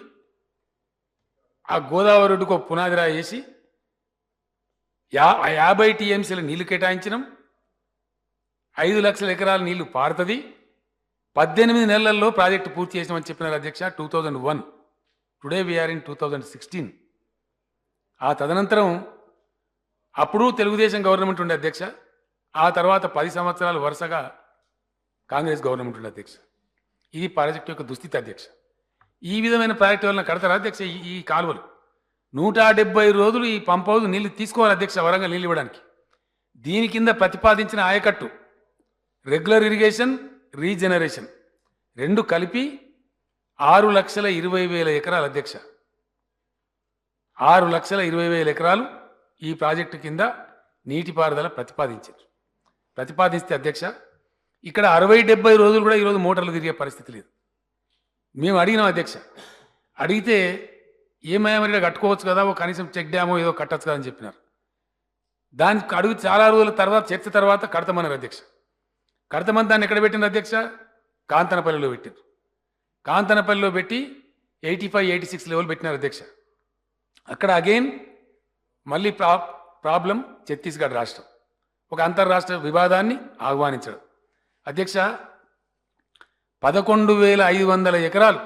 ఆ గోదావరి ఒడ్డుకు ఒక పునాది రాయి వేసి 50 టీఎంసీల నీళ్లు కేటాయించినాం. 5 లక్షల ఎకరాల నీళ్లు పారుతుంది. 18 నెలల్లో ప్రాజెక్టు పూర్తి చేసినామని చెప్పినారు అధ్యక్ష. 2001. Today we are in 2016. ఆ తదనంతరం అప్పుడు తెలుగుదేశం గవర్నమెంట్ ఉండే అధ్యక్ష. ఆ తర్వాత 10 సంవత్సరాలు వరుసగా కాంగ్రెస్ గవర్నమెంట్ ఉండే అధ్యక్ష. ఇది ప్రాజెక్టు యొక్క దుస్థితి అధ్యక్ష. ఈ విధమైన ప్రాజెక్టు వలన కడతారా అధ్యక్ష ఈ కాలువలు? 170 రోజులు ఈ పంప్ హౌస్ నీళ్లు తీసుకోవాలి అధ్యక్ష, వరంగల్ నీళ్ళు ఇవ్వడానికి. దీని కింద ప్రతిపాదించిన ఆయకట్టు రెగ్యులర్ ఇరిగేషన్, రీజనరేషన్ రెండు కలిపి 6,20,000 ఎకరాలు అధ్యక్ష. 6,20,000 ఎకరాలు ఈ ప్రాజెక్టు కింద నీటిపారుదల ప్రతిపాదిస్తే అధ్యక్ష, ఇక్కడ 60-70 రోజులు కూడా ఈరోజు మోటార్లు తిరిగే పరిస్థితి లేదు. మేము అడిగినాం అధ్యక్ష. అడిగితే ఏమయ్యా మరి కట్టుకోవచ్చు కదా, ఓ కనీసం చెక్ డ్యామో ఏదో కట్టచ్చు కదా అని చెప్పినారు. దానికి అడుగు చాలా రోజుల తర్వాత చర్చ తర్వాత కడతామన్నారు అధ్యక్ష. కడతామని దాన్ని ఎక్కడ పెట్టినారు అధ్యక్ష? కాంతనపల్లిలో పెట్టారు. కాంతనపల్లిలో పెట్టి 85-86 లెవెల్ పెట్టినారు అధ్యక్ష. అక్కడ అగైన్ మళ్ళీ ప్రాబ్లం ఛత్తీస్గఢ్ రాష్ట్రం, ఒక అంతర్రాష్ట్ర వివాదాన్ని ఆహ్వానించడం అధ్యక్ష. 11,500 ఎకరాలు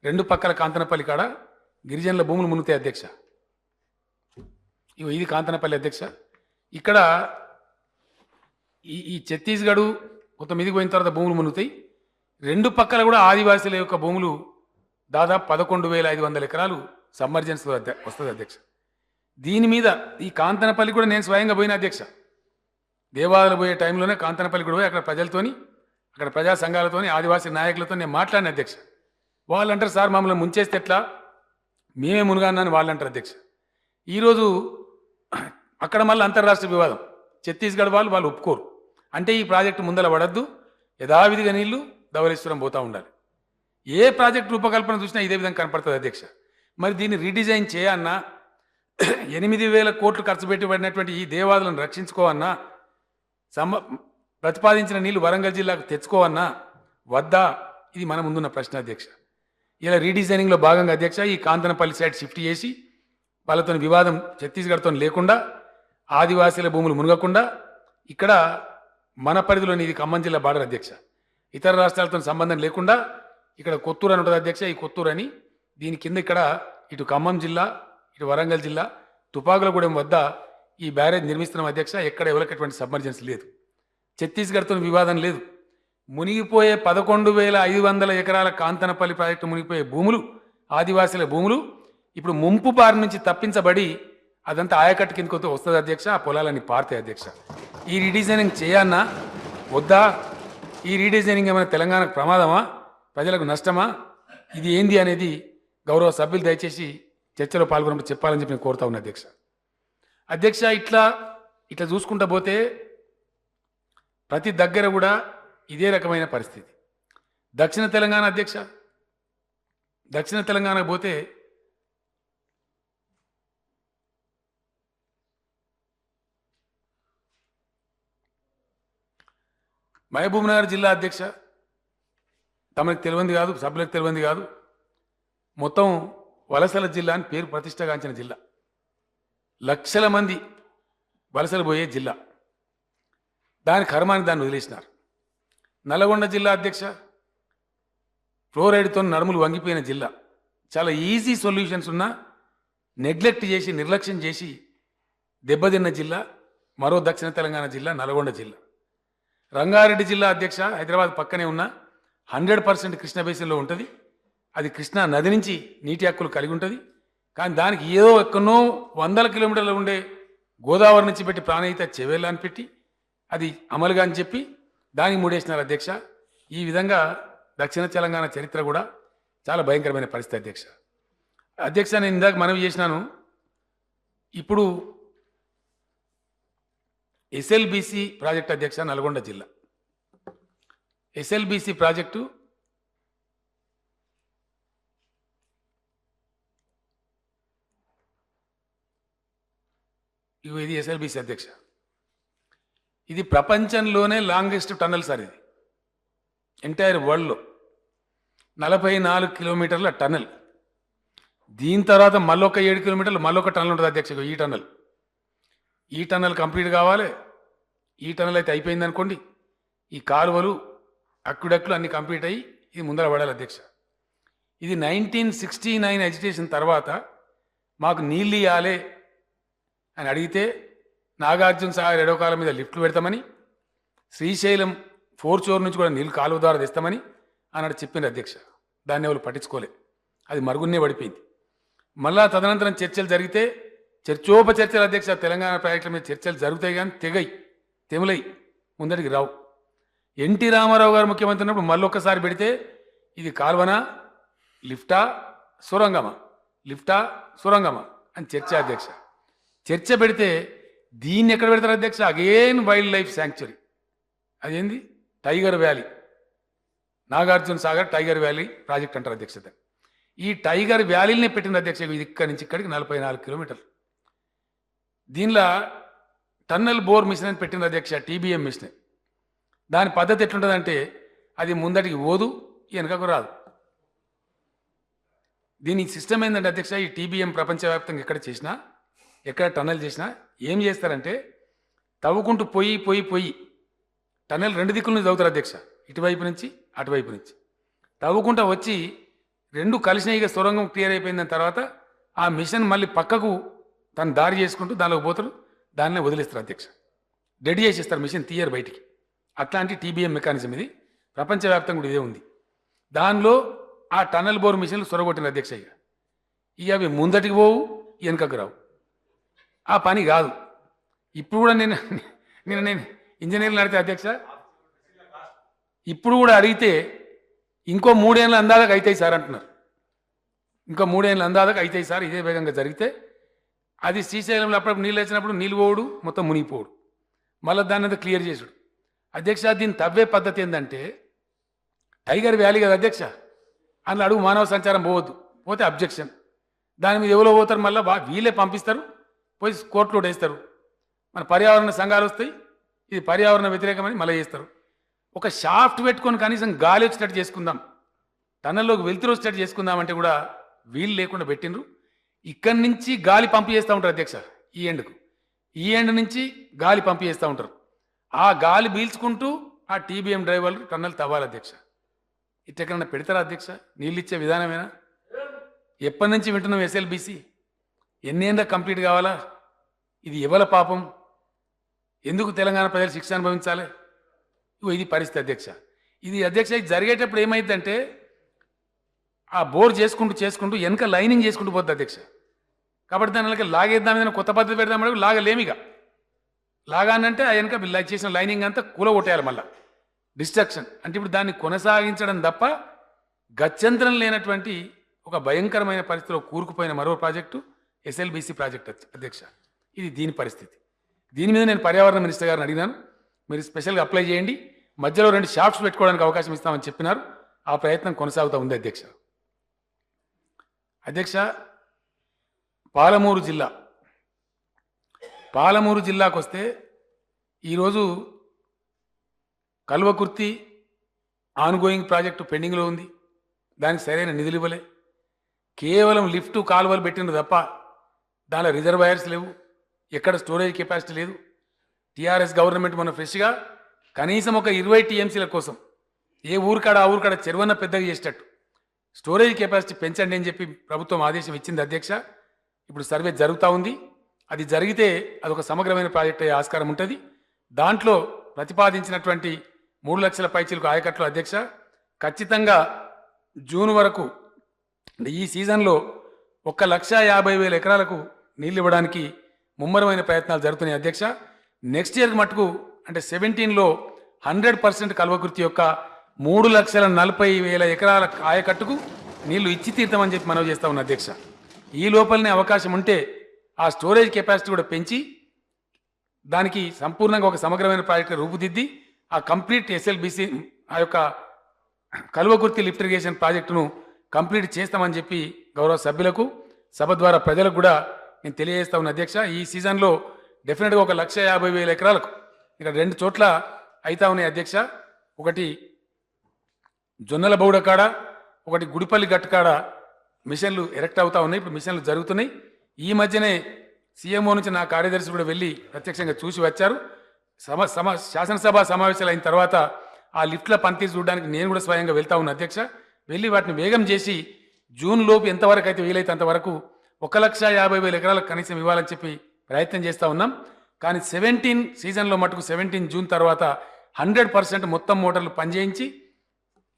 రెండు పక్కల కాంతనపల్లి కాడ గిరిజనుల భూములు మునుగుతాయి అధ్యక్ష. ఇది కాంతనపల్లి అధ్యక్ష. ఇక్కడ ఈ ఛత్తీస్గఢ్ మొత్తం మీదికి పోయిన తర్వాత భూములు మునుగుతాయి. రెండు పక్కల కూడా ఆదివాసీల యొక్క భూములు దాదాపు 11,500 ఎకరాలు సమ్మర్జెన్స్ వస్తుంది అధ్యక్ష. దీని మీద ఈ కాంతనపల్లి కూడా నేను స్వయంగా పోయిన అధ్యక్ష. దేవాలయాలు పోయే టైంలోనే కాంతనపల్లి కూడా పోయి అక్కడ ప్రజలతోని, అక్కడ ప్రజా సంఘాలతోని, ఆదివాసీ నాయకులతో నేను మాట్లాడిన అధ్యక్ష. వాళ్ళు అంటారు, సార్ మమ్మల్ని ముంచేస్తే ఎట్లా, మేమే మునుగానని వాళ్ళు అంటారు అధ్యక్ష. ఈరోజు అక్కడ మళ్ళీ అంతర్రాష్ట్ర వివాదం, ఛత్తీస్గఢ్ వాళ్ళు ఒప్పుకోరు. అంటే ఈ ప్రాజెక్టు ముందల పడద్దు, యథావిధిగా నీళ్లు ధవళేశ్వరం పోతూ ఉండాలి. ఏ ప్రాజెక్టు రూపకల్పన చూసినా ఇదే విధంగా కనపడుతుంది అధ్యక్ష. మరి దీన్ని రీడిజైన్ చేయన్నా, 8,000 కోట్లు ఖర్చు పెట్టబడినటువంటి ఈ దేవాదులను రక్షించుకోవన్నా, ప్రతిపాదించిన నీళ్లు వరంగల్ జిల్లాకు తెచ్చుకోవన్నా వద్దా? ఇది మన ముందున్న ప్రశ్న అధ్యక్ష. ఇలా రీడిజైనింగ్లో భాగంగా అధ్యక్ష ఈ కాంతనపల్లి సైడ్ షిఫ్ట్ చేసి వాళ్ళతో వివాదం ఛత్తీస్గఢ్తో లేకుండా, ఆదివాసీల భూములు మునగకుండా, ఇక్కడ మన పరిధిలోని ఇది ఖమ్మం జిల్లా బార్డర్ అధ్యక్ష, ఇతర రాష్ట్రాలతో సంబంధం లేకుండా ఇక్కడ కొత్తూరు అని ఉంటుంది అధ్యక్ష. ఈ కొత్తూరు అని దీని కింద ఇక్కడ ఇటు ఖమ్మం జిల్లా, ఇటు వరంగల్ జిల్లా, తుపాకులగూడెం వద్ద ఈ బ్యారేజ్ నిర్మిస్తున్నాం అధ్యక్ష. ఎక్కడ ఎవరికటువంటి సబ్మర్జెన్స్ లేదు, ఛత్తీస్గఢ్తో వివాదం లేదు. మునిగిపోయే 11,500 ఎకరాల కాంతనపల్లి ప్రాజెక్టు మునిగిపోయే భూములు ఆదివాసీల భూములు ఇప్పుడు ముంపు బారి నుంచి తప్పించబడి అదంతా ఆయకట్టు కిందకొస్తే వస్తుంది అధ్యక్ష. ఆ పొలాలన్నీ పారుతాయి అధ్యక్ష. ఈ రీడిజైనింగ్ చేయన్నా వద్దా? ఈ రీడిజైనింగ్ ఏమైనా తెలంగాణకు ప్రమాదమా, ప్రజలకు నష్టమా, ఇది ఏంది అనేది గౌరవ సభ్యులు దయచేసి చర్చలో పాల్గొన్నప్పుడు చెప్పాలని చెప్పి నేను కోరుతా ఉన్నా అధ్యక్ష. అధ్యక్ష ఇట్లా చూసుకుంటా పోతే ప్రతి దగ్గర కూడా ఇదే రకమైన పరిస్థితి. దక్షిణ తెలంగాణ అధ్యక్ష, దక్షిణ తెలంగాణకు పోతే మహబూబ్నగర్ జిల్లా అధ్యక్ష, తమకు తెలియంది కాదు, సభ్యులకు తెలియంది కాదు, మొత్తం వలసల జిల్లా అని పేరు ప్రతిష్టగాంచిన జిల్లా. లక్షల మంది వలసలు పోయే జిల్లా. దాని కర్మానికి దాన్ని వదిలేసినారు. నల్గొండ జిల్లా అధ్యక్ష, ఫ్లోరైడ్తో నడుములు వంగిపోయిన జిల్లా. చాలా ఈజీ సొల్యూషన్స్ ఉన్నా నెగ్లెక్ట్ చేసి నిర్లక్ష్యం చేసి దెబ్బతిన్న జిల్లా మరో దక్షిణ తెలంగాణ జిల్లా నల్గొండ జిల్లా. రంగారెడ్డి జిల్లా అధ్యక్ష, హైదరాబాద్ పక్కనే ఉన్న 100% కృష్ణ బేసిన్లో ఉంటుంది. అది కృష్ణా నది నుంచి నీటి హక్కులు కలిగి ఉంటుంది. కానీ దానికి ఏదో ఎక్కడో 100 కిలోమీటర్లు ఉండే గోదావరి నుంచి పెట్టి ప్రాణహిత చెవేళ్ళ అని పెట్టి అది అమలుగా అని చెప్పి దానికి మూడేసినారు అధ్యక్ష. ఈ విధంగా దక్షిణ తెలంగాణ చరిత్ర కూడా చాలా భయంకరమైన పరిస్థితి అధ్యక్ష. అధ్యక్ష, నేను ఇందాక మనవి చేసినాను. ఇప్పుడు ఎస్ఎల్బిసి ప్రాజెక్ట్ అధ్యక్ష, నల్గొండ జిల్లా ఎస్ఎల్బిసి ప్రాజెక్టు ఇది ఎస్ఎల్బిసి అధ్యక్ష. ఇది ప్రపంచంలోనే లాంగెస్ట్ టన్నల్ సార్. ఇది ఎంటైర్ వరల్డ్లో 44 కిలోమీటర్ల టన్నల్. దీని తర్వాత మళ్ళొక 7 కిలోమీటర్లు మళ్ళొక టన్నల్ ఉంటుంది అధ్యక్ష. ఈ టన్నల్ కంప్లీట్ కావాలి. ఈ టన్నల్ అయితే అయిపోయింది అనుకోండి, ఈ కాలువలు అక్కుడక్కులు అన్ని కంప్లీట్ అయ్యి ఇది ముందర పడాలి అధ్యక్ష. ఇది 1969 ఎజిటేషన్ తర్వాత మాకు నీళ్ళు ఇవ్వాలి అని అడిగితే నాగార్జున సాగర్ ఎడవకాల మీద లిఫ్ట్లు పెడతామని, శ్రీశైలం ఫోర్చోర్ నుంచి కూడా నీళ్ళు కాలువ ద్వారా తెస్తామని అన్నాడు చెప్పింది అధ్యక్ష. దాన్ని ఎవరు పట్టించుకోలే, అది మరుగున్నే పడిపోయింది. మళ్ళా తదనంతరం చర్చలు జరిగితే చర్చోపచర్చలు అధ్యక్ష. తెలంగాణ ప్రాజెక్టుల మీద చర్చలు జరుగుతాయి కానీ తెములై ముందటికి రావు. ఎన్టీ రామారావు గారు ముఖ్యమంత్రి ఉన్నప్పుడు మళ్ళొక్కసారి పెడితే ఇది కాల్వనా లిఫ్టా సొరంగమా అని చర్చ అధ్యక్ష. చర్చ పెడితే దీన్ని ఎక్కడ పెడతారు అధ్యక్ష? Again wild life sanctuary. అదేంది? Tiger valley, Nagarjuna Sagar tiger valley project అంటారు అధ్యక్ష. ఈ టైగర్ వ్యాలీని పెట్టిన అధ్యక్ష. ఇది ఇక్కడి నుంచి ఇక్కడికి 44 కిలోమీటర్లు. దీనిలో టన్నల్ బోర్ మిషన్ అని పెట్టిన అధ్యక్ష, టీబీఎం మిషన్. దాని పద్ధతి ఎట్లుంటుందంటే అది ముందటికి పోదు, వెనకకు రాదు. దీని సిస్టమ్ ఏంటంటే అధ్యక్ష, ఈ టీబీఎం ప్రపంచవ్యాప్తంగా ఎక్కడ టన్నల్ చేసినా ఏం చేస్తారంటే తవ్వుకుంటూ పోయి టన్నల్ 2 దిక్కుల నుంచి తవ్వుతారు అధ్యక్ష. ఇటువైపు నుంచి అటువైపు నుంచి తవ్వుకుంటూ వచ్చి 2 కలిసినాయిగా సొరంగం క్లియర్ అయిపోయిన తర్వాత ఆ మిషన్ మళ్ళీ పక్కకు తను దారి చేసుకుంటూ దానిలోకి పోతారు, దాన్నే వదిలేస్తారు అధ్యక్ష. డెడ్ చేసేస్తారు, మిషన్ తీయరు బయటికి. అట్లాంటి టీబీఎం మెకానిజం ఇది. ప్రపంచవ్యాప్తంగా కూడా ఇదే ఉంది. దానిలో ఆ టన్నల్ బోర్ మిషన్లు సొరగొట్టిన అధ్యక్ష. ఇక అవి ముందటికి పోవు, వెనుకకు రావు. ఆ పని కాదు. ఇప్పుడు కూడా నేను ఇంజనీర్లు అడిగితే అధ్యక్ష, ఇప్పుడు కూడా అడిగితే ఇంకో 3 ఏళ్ళ అందాలకు అవుతాయి సార్ అంటున్నారు. ఇంకో 3 ఏళ్ళ అందాలకు అవుతాయి సార్ ఇదే వేగంగా జరిగితే. అది శ్రీశైలంలో అప్పుడప్పుడు నీళ్ళు వచ్చినప్పుడు నీళ్ళు పోవుడు, మొత్తం మునిగిపోవుడు, మళ్ళీ దాన్ని అంతా క్లియర్ చేసుడు అధ్యక్ష. దీన్ని తవ్వే పద్ధతి ఏంటంటే టైగర్ వ్యాలీ కదా అధ్యక్ష, అందులో అడుగు మానవ సంచారం పోవద్దు, పోతే అబ్జెక్షన్. దాని మీద ఎవరో పోతారు, మళ్ళీ వీళ్ళే పంపిస్తారు, పోయి కోర్టులో వేస్తారు. మన పర్యావరణ సంఘాలు వస్తాయి, ఇది పర్యావరణ వ్యతిరేకమని మళ్ళీ చేస్తారు. ఒక షాఫ్ట్ పెట్టుకొని కనీసం గాలి వచ్చేటట్టు చేసుకుందాం, టన్నల్లోకి వెళ్తురు వచ్చేటట్టు చేసుకుందాం అంటే కూడా వీళ్ళు లేకుండా పెట్టినరు. ఇక్కడి నుంచి గాలి పంపి చేస్తూ ఉంటారు అధ్యక్ష. ఈ ఎండ్ నుంచి గాలి పంపి చేస్తూ ఉంటారు. ఆ గాలి పీల్చుకుంటూ ఆ టీబీఎం డ్రైవర్లు టన్నల్ తవ్వాలి అధ్యక్ష. ఇట్టెక్కడన్నా పెడతారా అధ్యక్ష? నీళ్ళు ఇచ్చే విధానమేనా? ఎప్పటి నుంచి వింటున్నాం ఎస్ఎల్బిసి? ఎన్నేళ్ళ కంప్లీట్ కావాలా? ఇది ఎవల పాపం? ఎందుకు తెలంగాణ ప్రజలు శిక్ష అనుభవించాలి? ఇది పరిస్థితి అధ్యక్ష. ఇది అధ్యక్ష జరిగేటప్పుడు ఏమైందంటే ఆ బోర్ చేసుకుంటూ వెనక లైనింగ్ చేసుకుంటూ పోద్ది అధ్యక్ష. కాబట్టి దాని లాగేద్దామని కొత్త పద్ధతి పెడదామని లాగలేమిగా. లాగానంటే ఆ వెనక చేసిన లైనింగ్ అంతా కూలగొట్టేయాలి, మళ్ళీ డిస్ట్రక్షన్. అంటే ఇప్పుడు దాన్ని కొనసాగించడం తప్ప గత్యంతరం లేనటువంటి ఒక భయంకరమైన పరిస్థితిలో కూరుకుపోయిన మరో ప్రాజెక్టు ఎస్ఎల్బిసి ప్రాజెక్ట్ అధ్యక్ష. ఇది దీని పరిస్థితి. దీని మీద నేను పర్యావరణ మినిస్టర్ గారిని అడిగినాను, మీరు స్పెషల్గా అప్లై చేయండి, మధ్యలో 2 షాఫ్ట్స్ పెట్టుకోవడానికి అవకాశం ఇస్తామని చెప్పినారు. ఆ ప్రయత్నం కొనసాగుతూ ఉంది అధ్యక్ష. అధ్యక్ష, పాలమూరు జిల్లాకు వస్తే ఈరోజు కల్వకుర్తి ఆన్గోయింగ్ ప్రాజెక్టు పెండింగ్లో ఉంది. దానికి సరైన నిధులు ఇవ్వలే. కేవలం లిఫ్ట్ కాలువలు పెట్టిండ్రు తప్ప దానిలో రిజర్వాయర్స్ లేవు, ఎక్కడ స్టోరేజ్ కెపాసిటీ లేదు. టీఆర్ఎస్ గవర్నమెంట్ మన ఫ్రెష్గా కనీసం ఒక 20 టీఎంసీల కోసం ఏ ఊరికాడ ఆ ఊరికాడ చెరువన్న పెద్దగా చేసేటట్టు స్టోరేజ్ కెపాసిటీ పెంచండి అని చెప్పి ప్రభుత్వం ఆదేశం ఇచ్చింది అధ్యక్ష. ఇప్పుడు సర్వే జరుగుతూ ఉంది. అది జరిగితే అదొక సమగ్రమైన ప్రాజెక్ట్ అయ్యే ఆస్కారం ఉంటుంది. దాంట్లో ప్రతిపాదించినటువంటి 3 లక్షల పైచీలకు ఆయకట్లు అధ్యక్ష ఖచ్చితంగా జూన్ వరకు ఈ సీజన్లో 1,50,000 ఎకరాలకు నీళ్ళు ఇవ్వడానికి ముమ్మరమైన ప్రయత్నాలు జరుగుతున్నాయి అధ్యక్ష. నెక్స్ట్ ఇయర్కి మటుకు అంటే 17లో 100% కల్వకుర్తి యొక్క 3,40,000 ఎకరాల ఆయకట్టుకు నీళ్లు ఇచ్చి తీర్థమని చెప్పి మనవి చేస్తా ఉన్న అధ్యక్ష. ఈ లోపలనే అవకాశం ఉంటే ఆ స్టోరేజ్ కెపాసిటీ కూడా పెంచి దానికి సంపూర్ణంగా ఒక సమగ్రమైన ప్రాజెక్టు రూపుదిద్ది ఆ కంప్లీట్ ఎస్ఎల్బిసి ఆ యొక్క కల్వకుర్తి లిఫ్ట్ ఇరిగేషన్ ప్రాజెక్టును కంప్లీట్ చేస్తామని చెప్పి గౌరవ సభ్యులకు సభ ద్వారా ప్రజలకు కూడా నేను తెలియజేస్తా ఉన్న అధ్యక్ష. ఈ సీజన్లో డెఫినెట్గా 1,50,000 ఎకరాలకు ఇక్కడ 2 చోట్ల అయితా ఉన్నాయి అధ్యక్ష. ఒకటి జొన్నల బౌడ కాడ, ఒకటి గుడిపల్లి గట్టు కాడ మిషన్లు ఎరెక్ట్ అవుతా ఉన్నాయి. ఇప్పుడు మిషన్లు జరుగుతున్నాయి. ఈ మధ్యనే సీఎంఓ నుంచి నా కార్యదర్శి కూడా వెళ్ళి ప్రత్యక్షంగా చూసి వచ్చారు. శాసనసభ సమావేశాలు అయిన తర్వాత ఆ లిఫ్ట్ల పనితీరు చూడడానికి నేను కూడా స్వయంగా వెళ్తా ఉన్న అధ్యక్ష. వెళ్ళి వాటిని వేగం చేసి జూన్ లోపు ఎంతవరకు అయితే వీలైతే అంతవరకు 1,50,000 ఎకరాలకు కనీసం ఇవ్వాలని చెప్పి ప్రయత్నం చేస్తూ ఉన్నాం. కానీ 17 సీజన్లో మటుకు 17 జూన్ తర్వాత 100% మొత్తం మోటార్లు పనిచేయించి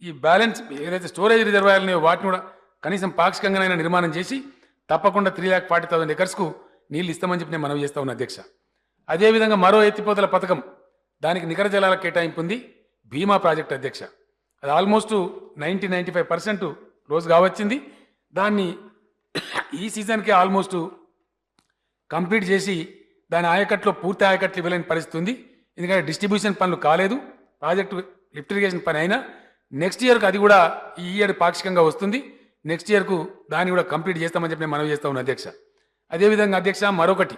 ఈ బ్యాలెన్స్ ఏదైతే స్టోరేజ్ రిజర్వాయర్లు వాటిని కూడా కనీసం పాక్షికంగానైనా నిర్మాణం చేసి తప్పకుండా 3,40,000 ఎకర్స్కు నీళ్ళు ఇస్తామని చెప్పి నేను మనవి చేస్తా ఉన్నా అధ్యక్ష. అదేవిధంగా మరో ఎత్తిపోతల పథకం దానికి నికర జలాల కేటాయింపు ఉంది, భీమా ప్రాజెక్ట్ అధ్యక్ష. అది ఆల్మోస్ట్ 90-95% రోజు కావచ్చింది. దాన్ని ఈ సీజన్కే ఆల్మోస్ట్ కంప్లీట్ చేసి దాని ఆయకట్లో పూర్తి ఆయకట్లు ఇవ్వలేని పరిస్థితి ఉంది. ఎందుకంటే డిస్ట్రిబ్యూషన్ పనులు కాలేదు, ప్రాజెక్టు లిఫ్ట్ ఇరిగేషన్ పని అయినా నెక్స్ట్ ఇయర్కు అది కూడా ఈ ఇయర్ పాక్షికంగా వస్తుంది. నెక్స్ట్ ఇయర్కు దాన్ని కూడా కంప్లీట్ చేస్తామని చెప్పి నేను మనవి చేస్తా ఉన్నాను అధ్యక్ష. అదేవిధంగా అధ్యక్ష మరొకటి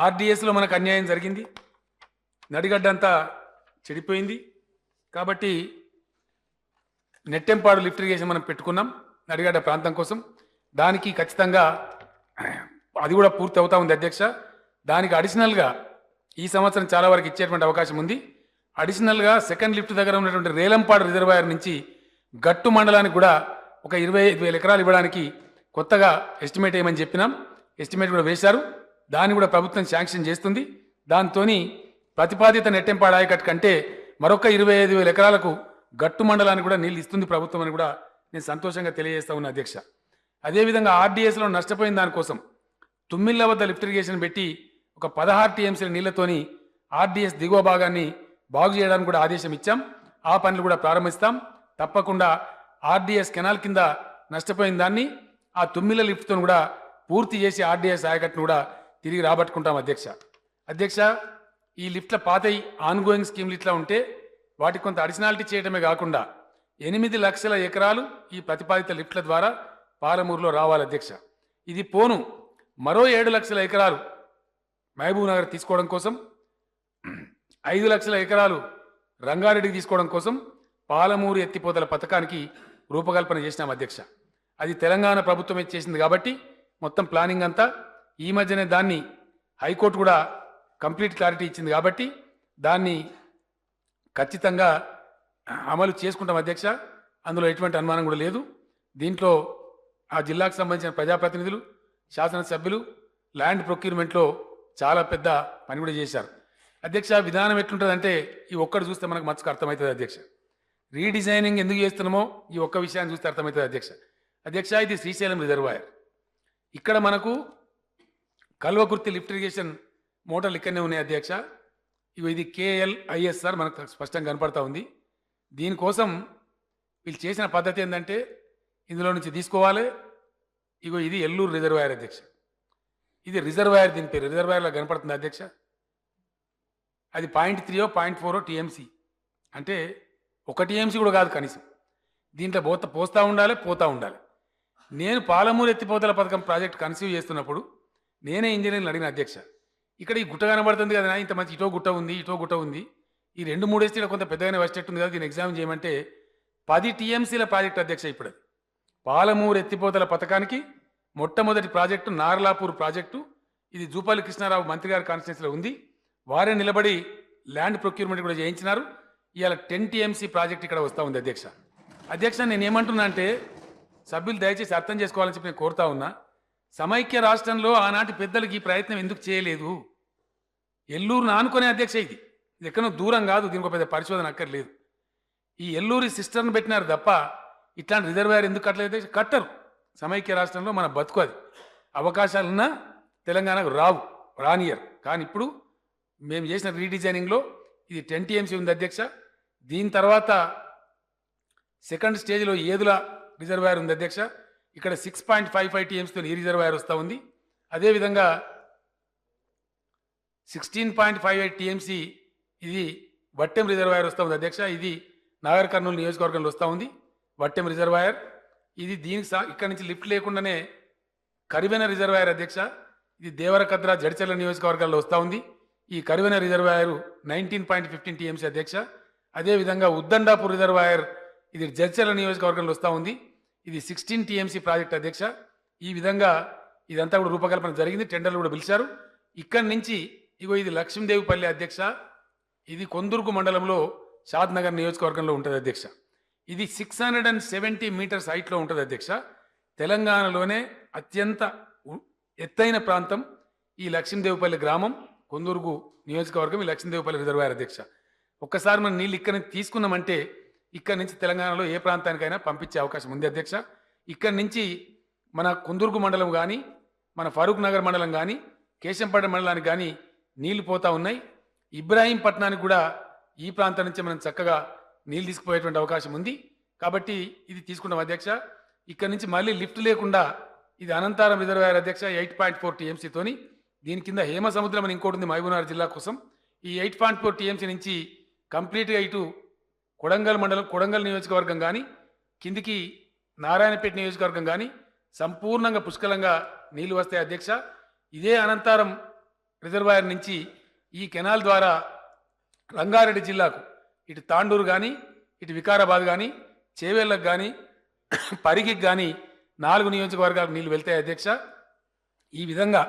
ఆర్డీఎస్లో మనకు అన్యాయం జరిగింది, నడిగడ్డ అంతా చెడిపోయింది. కాబట్టి నెట్టెంపాడు లిఫ్ట్ ఇరిగేషన్ మనం పెట్టుకున్నాం నడిగడ్డ ప్రాంతం కోసం. దానికి ఖచ్చితంగా అది కూడా పూర్తి అవుతా ఉంది అధ్యక్ష. దానికి అడిషనల్గా ఈ సంవత్సరం చాలా వరకు ఇచ్చేటువంటి అవకాశం ఉంది. అడిషనల్గా సెకండ్ లిఫ్ట్ దగ్గర ఉన్నటువంటి రేలంపాడు రిజర్వాయర్ నుంచి గట్టు మండలానికి కూడా ఒక 25,000 ఎకరాలు ఇవ్వడానికి కొత్తగా ఎస్టిమేట్ వేయమని చెప్పినాం. ఎస్టిమేట్ కూడా వేశారు. దాన్ని కూడా ప్రభుత్వం శాంక్షన్ చేస్తుంది. దాంతో ప్రతిపాదిత నెట్టెంపాడు ఆయకట్టు కంటే మరొక 25,000 ఎకరాలకు గట్టు మండలానికి కూడా నీళ్ళు ఇస్తుంది ప్రభుత్వం అని కూడా నేను సంతోషంగా తెలియజేస్తా ఉన్నా అధ్యక్ష. అదేవిధంగా ఆర్డీఎస్లో నష్టపోయిన దానికోసం తుమ్మిళ్ళ వద్ద లిఫ్ట్ ఇరిగేషన్ పెట్టి ఒక 16 టీఎంసీల నీళ్లతోని ఆర్డీఎస్ దిగువ భాగాన్ని బాగు చేయడానికి కూడా ఆదేశం ఇచ్చాం. ఆ పనులు కూడా ప్రారంభిస్తాం. తప్పకుండా ఆర్డీఎస్ కెనాల్ కింద నష్టపోయిన దాన్ని ఆ తుమ్మిళ్ళ లిఫ్ట్తో కూడా పూర్తి చేసి ఆర్డీఎస్ ఆయకట్టును కూడా తిరిగి రాబట్టుకుంటాం అధ్యక్ష. అధ్యక్ష ఈ లిఫ్ట్ల పాతయి ఆన్గోయింగ్ స్కీమ్లు ఇట్లా ఉంటే వాటికి కొంత అడిషనాలిటీ చేయడమే కాకుండా 8 లక్షల ఎకరాలు ఈ ప్రతిపాదిత లిఫ్ట్ల ద్వారా పాలమూరులో రావాలి అధ్యక్ష. ఇది పోను మరో 7 లక్షల ఎకరాలు మహబూబ్ నగర్ తీసుకోవడం కోసం, 5 లక్షల ఎకరాలు రంగారెడ్డికి తీసుకోవడం కోసం పాలమూరు ఎత్తిపోతల పథకానికి రూపకల్పన చేసినాం అధ్యక్ష. అది తెలంగాణ ప్రభుత్వమే చేసింది కాబట్టి మొత్తం ప్లానింగ్ అంతా ఈ మధ్యనే దాన్ని హైకోర్టు కూడా కంప్లీట్ క్లారిటీ ఇచ్చింది కాబట్టి దాన్ని ఖచ్చితంగా అమలు చేసుకుంటాం అధ్యక్ష. అందులో ఎటువంటి అనుమానం కూడా లేదు. దీంట్లో ఆ జిల్లాకు సంబంధించిన ప్రజాప్రతినిధులు, శాసనసభ్యులు ల్యాండ్ ప్రొక్యూర్మెంట్లో చాలా పెద్ద పని కూడా చేశారు అధ్యక్ష. విధానం ఎట్లుంటుందంటే ఈ ఒక్కటి చూస్తే మనకు మచ్చకు అర్థమవుతుంది అధ్యక్ష. రీడిజైనింగ్ ఎందుకు చేస్తున్నామో ఈ ఒక్క విషయాన్ని చూస్తే అర్థమవుతుంది అధ్యక్ష. అధ్యక్ష ఇది శ్రీశైలం రిజర్వాయర్. ఇక్కడ మనకు కల్వకుర్తి లిఫ్ట్ ఇరిగేషన్ మోటార్లు ఇక్కడనే ఉన్నాయి అధ్యక్ష. ఇది KLISR మనకు స్పష్టంగా కనపడతా ఉంది. దీనికోసం వీళ్ళు చేసిన పద్ధతి ఏంటంటే ఇందులో నుంచి తీసుకోవాలి. ఇది ఎల్లూరు రిజర్వాయర్ అధ్యక్ష. ఇది రిజర్వాయర్, దీని పేరు రిజర్వాయర్లో కనపడుతుంది అధ్యక్ష. అది 0.3 0.4 టీఎంసీ, అంటే 1 టీఎంసీ కూడా కాదు కనీసం. దీంట్లో పోస్తూ ఉండాలి. నేను పాలమూరు ఎత్తిపోతల పథకం ప్రాజెక్ట్ కన్సీవ్ చేస్తున్నప్పుడు నేనే ఇంజనీర్ని అడిగిన అధ్యక్ష, ఇక్కడ ఈ గుట్ట కనబడుతుంది కదా, ఇంత మంచి ఇటో గుట్ట ఉంది ఈ 2-3 వేస్తే కొంత పెద్దగానే వచ్చేట్టుంది కదా, దీన్ని ఎగ్జామ్ చేయమంటే 10 టీఎంసీల ప్రాజెక్టు అధ్యక్ష. ఇప్పుడు పాలమూరు ఎత్తిపోతల పథకానికి మొట్టమొదటి ప్రాజెక్టు నార్లాపూర్ ప్రాజెక్టు. ఇది జూపల్లి కృష్ణారావు మంత్రి గారి కాన్స్టిట్యూన్సీలో ఉంది. వారే నిలబడి ల్యాండ్ ప్రొక్యూర్మెంట్ కూడా చేయించినారు. ఇవాళ 10 టీఎంసీ ప్రాజెక్ట్ ఇక్కడ వస్తూ ఉంది అధ్యక్ష. అధ్యక్ష, నేను ఏమంటున్నా అంటే సభ్యులు దయచేసి అర్థం చేసుకోవాలని చెప్పి నేను కోరుతా ఉన్నా. సమైక్య రాష్ట్రంలో ఆనాటి పెద్దలకు ఈ ప్రయత్నం ఎందుకు చేయలేదు? ఎల్లూరును ఆనుకునే అధ్యక్ష. ఇది ఎక్కడో దూరం కాదు, దీనికి ఒక పెద్ద పరిశోధన అక్కర్లేదు. ఈ ఎల్లూరి సిస్టర్ను పెట్టినారు తప్ప ఇట్లాంటి రిజర్వాయర్ ఎందుకు కట్టలేదు? కట్టరు. సమైక్య రాష్ట్రంలో మన బతుకు అది. అవకాశాలున్నా తెలంగాణకు రానియర్. కానీ ఇప్పుడు మేము చేసిన రీడిజైనింగ్లో ఇది 10 టీఎంసీ ఉంది అధ్యక్ష. దీని తర్వాత సెకండ్ స్టేజ్లో ఏదుల రిజర్వాయర్ ఉంది అధ్యక్ష. ఇక్కడ 6.55 టీఎంసీతో ఈ రిజర్వాయర్ వస్తూ ఉంది. అదేవిధంగా 16.58 టీఎంసీ ఇది వట్టెం రిజర్వాయర్ వస్తూ ఉంది అధ్యక్ష. ఇది నాగర్ కర్నూలు నియోజకవర్గంలో వస్తూ ఉంది వట్టెం రిజర్వాయర్. ఇది దీనికి ఇక్కడ నుంచి లిఫ్ట్ లేకుండానే కరివెన రిజర్వాయర్ అధ్యక్ష. ఇది దేవరకద్ర జడిచర్ల నియోజకవర్గాల్లో వస్తూ ఉంది. ఈ కరివెన రిజర్వాయర్ 19.15 టీఎంసీ అధ్యక్ష. అదేవిధంగా ఉద్దండాపూర్ రిజర్వాయర్ ఇది జడ్చర్ల నియోజకవర్గంలో వస్తూ ఉంది. ఇది 16 టీఎంసీ ప్రాజెక్ట్ అధ్యక్ష. ఈ విధంగా ఇదంతా కూడా రూపకల్పన జరిగింది. టెండర్లు కూడా పిలిచారు. ఇక్కడి నుంచి ఇది లక్ష్మీదేవిపల్లి అధ్యక్ష. ఇది కొందుర్గు మండలంలో షాద్ నగర్ నియోజకవర్గంలో ఉంటుంది అధ్యక్ష. ఇది 670 మీటర్స్ హైట్లో ఉంటుంది అధ్యక్ష. తెలంగాణలోనే అత్యంత ఎత్తైన ప్రాంతం ఈ లక్ష్మీదేవిపల్లి గ్రామం, కొందుర్గు నియోజకవర్గం, ఈ లక్ష్మీదేవిపల్లి రిజర్వాయర్ అధ్యక్ష. ఒక్కసారి మనం నీళ్ళు ఇక్కడి నుంచి తీసుకున్నామంటే ఇక్కడి నుంచి తెలంగాణలో ఏ ప్రాంతానికైనా పంపించే అవకాశం ఉంది అధ్యక్ష. ఇక్కడి నుంచి మన కొందుర్గు మండలం కానీ, మన ఫరూక్ నగర్ మండలం కానీ, కేశంపేట మండలానికి కానీ నీళ్లు పోతా ఉన్నాయి. ఇబ్రాహీంపట్నానికి కూడా ఈ ప్రాంతం నుంచి మనం చక్కగా నీళ్ళు తీసుకుపోయేటువంటి అవకాశం ఉంది. కాబట్టి ఇది తీసుకుంటాం అధ్యక్ష. ఇక్కడ నుంచి మళ్ళీ లిఫ్ట్ లేకుండా ఇది అనంతారం రిజర్వాయర్ అధ్యక్ష 8.4 టీఎంసీతోని. దీని కింద హేమ సముద్రం అని ఇంకోటి ఉంది మహబూబ్నగర్ జిల్లా కోసం. ఈ 8.4 టీఎంసీ నుంచి కంప్లీట్గా ఇటు కొడంగల్ మండలం, కొడంగల్ నియోజకవర్గం కానీ, కిందికి నారాయణపేట నియోజకవర్గం కానీ సంపూర్ణంగా పుష్కలంగా నీళ్లు వస్తాయి అధ్యక్ష. ఇదే అనంతారం రిజర్వాయర్ నుంచి ఈ కెనాల్ ద్వారా రంగారెడ్డి జిల్లాకు ఇటు తాండూరు కానీ, ఇటు వికారాబాద్ కానీ, చేవేళ్ళకు కానీ, పరిగికి కానీ 4 నియోజకవర్గాలకు నీళ్లు వెళ్తాయి అధ్యక్ష. ఈ విధంగా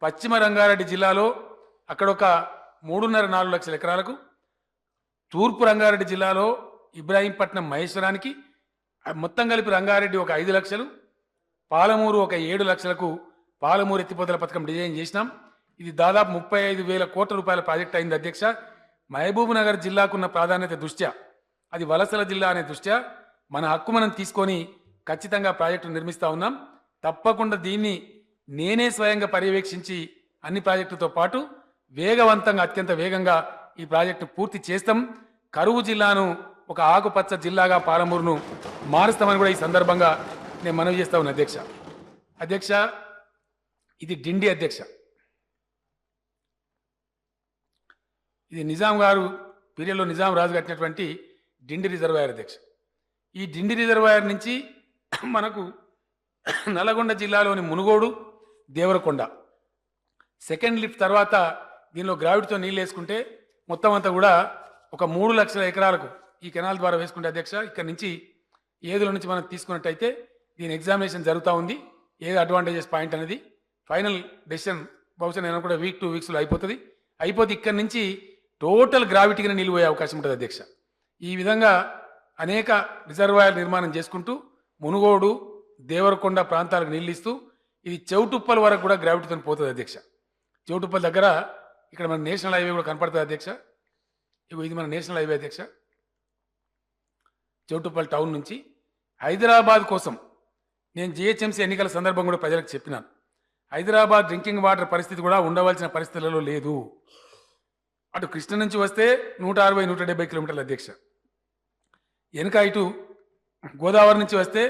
పశ్చిమ రంగారెడ్డి జిల్లాలో అక్కడ ఒక 3.5-4 లక్షల ఎకరాలకు, తూర్పు రంగారెడ్డి జిల్లాలో ఇబ్రాహీంపట్నం మహేశ్వరానికి మొత్తం కలిపి రంగారెడ్డి ఒక 5 లక్షలు, పాలమూరు ఒక 7 లక్షలకు పాలమూరు ఎత్తిపోతల పథకం డిజైన్ చేసినాం. ఇది దాదాపు 35,000 కోట్ల రూపాయల ప్రాజెక్ట్ అయింది అధ్యక్ష. మహబూబ్ నగర్ జిల్లాకున్న ప్రాధాన్యత దృష్ట్యా, అది వలసల జిల్లా అనే దృష్ట్యా మన హక్కు మనం తీసుకొని ఖచ్చితంగా ప్రాజెక్టు నిర్మిస్తూ ఉన్నాం. తప్పకుండా దీన్ని నేనే స్వయంగా పర్యవేక్షించి అన్ని ప్రాజెక్టులతో పాటు వేగవంతంగా, అత్యంత వేగంగా ఈ ప్రాజెక్టు పూర్తి చేస్తాం. కరువు జిల్లాను ఒక ఆకుపచ్చ జిల్లాగా పాలమూరును మారుస్తామని కూడా ఈ సందర్భంగా నేను మనవి చేస్తా ఉన్నా అధ్యక్ష. అధ్యక్ష, ఇది డిండి అధ్యక్ష. ఇది నిజాం గారు పీరియడ్లో నిజాం రాజు కట్టినటువంటి డిండి రిజర్వాయర్ అధ్యక్ష. ఈ డిండి రిజర్వాయర్ నుంచి మనకు నల్గొండ జిల్లాలోని మునుగోడు, దేవరకొండ సెకండ్ లిఫ్ట్ తర్వాత దీనిలో గ్రావిటీతో నీళ్ళు వేసుకుంటే మొత్తం అంతా కూడా ఒక 3 లక్షల ఎకరాలకు ఈ కెనాల్ ద్వారా వేసుకుంటే అధ్యక్ష. ఇక్కడ నుంచి ఏదుల నుంచి మనం తీసుకున్నట్టయితే దీని ఎగ్జామినేషన్ జరుగుతూ ఉంది. ఏది అడ్వాంటేజెస్ పాయింట్ అనేది ఫైనల్ డెసిషన్ బహుశా నేను కూడా 1-2 వీక్స్లో అయిపోతుంది. ఇక్కడ నుంచి టోటల్ గ్రావిటీగా నీళ్ళు పోయే అవకాశం ఉంటుంది అధ్యక్ష. ఈ విధంగా అనేక రిజర్వాయర్ నిర్మాణం చేసుకుంటూ మునుగోడు, దేవరకొండ ప్రాంతాలకు నీళ్ళు ఇస్తూ ఇది చెవుటుప్పల వరకు కూడా గ్రావిటీతో పోతుంది అధ్యక్ష. చెవుటుప్పల దగ్గర ఇక్కడ మన నేషనల్ హైవే కూడా కనపడుతుంది అధ్యక్ష. ఇది మన నేషనల్ హైవే అధ్యక్ష. చెవుటుప్పల్ టౌన్ నుంచి హైదరాబాద్ కోసం నేను జిహెచ్ఎంసీ ఎన్నికల సందర్భం కూడా ప్రజలకు చెప్పినాను. హైదరాబాద్ డ్రింకింగ్ వాటర్ పరిస్థితి కూడా ఉండవలసిన పరిస్థితులలో లేదు. అటు కృష్ణ నుంచి వస్తే 160-170 కిలోమీటర్ల అధ్యక్ష. వెనుక ఇటు గోదావరి నుంచి వస్తే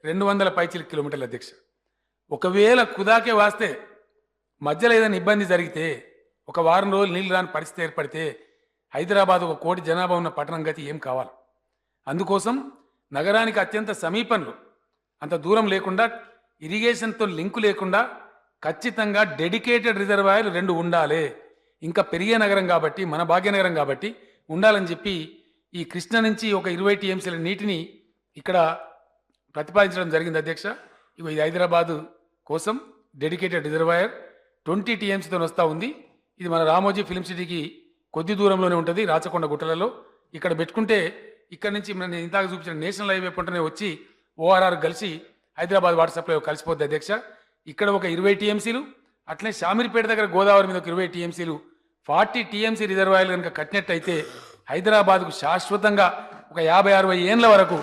200 పైచిల కిలోమీటర్ల అధ్యక్ష. ఒకవేళ కుదాకే వాస్తే మధ్యలో ఏదైనా ఇబ్బంది జరిగితే, ఒక వారం రోజులు నీళ్ళు రాని పరిస్థితి ఏర్పడితే హైదరాబాద్ 1 కోటి జనాభా ఉన్న పట్టణం గతి ఏం కావాలి? అందుకోసం నగరానికి అత్యంత సమీపంలో, అంత దూరం లేకుండా, ఇరిగేషన్తో లింకు లేకుండా ఖచ్చితంగా డెడికేటెడ్ రిజర్వాయర్లు 2 ఉండాలి. ఇంకా పెరిగే నగరం కాబట్టి, మన భాగ్యనగరం కాబట్టి ఉండాలని చెప్పి ఈ కృష్ణ నుంచి ఒక 20 టీఎంసీల నీటిని ఇక్కడ ప్రతిపాదించడం జరిగింది అధ్యక్ష. ఇది హైదరాబాదు కోసం డెడికేటెడ్ రిజర్వాయర్ 20 టీఎంసీతో వస్తూ ఉంది. ఇది మన రామోజీ ఫిల్మ్ సిటీకి కొద్ది దూరంలోనే ఉంటుంది, రాచకొండ గుట్టలలో. ఇక్కడ పెట్టుకుంటే ఇక్కడ నుంచి నేను ఇందాక చూపించిన నేషనల్ హైవే పంటనే వచ్చి ఓఆర్ఆర్ కలిసి హైదరాబాద్ వాటర్ సప్లై కలిసిపోద్ది అధ్యక్ష. ఇక్కడ ఒక 20 టీఎంసీలు, అట్లనే షామీర్పేట దగ్గర గోదావరి మీద ఒక 20 టీఎంసీలు, 40 టీఎంసీ రిజర్వాయర్లు కనుక కట్టినట్టయితే హైదరాబాద్కు శాశ్వతంగా ఒక 50-60 ఏళ్ళ వరకు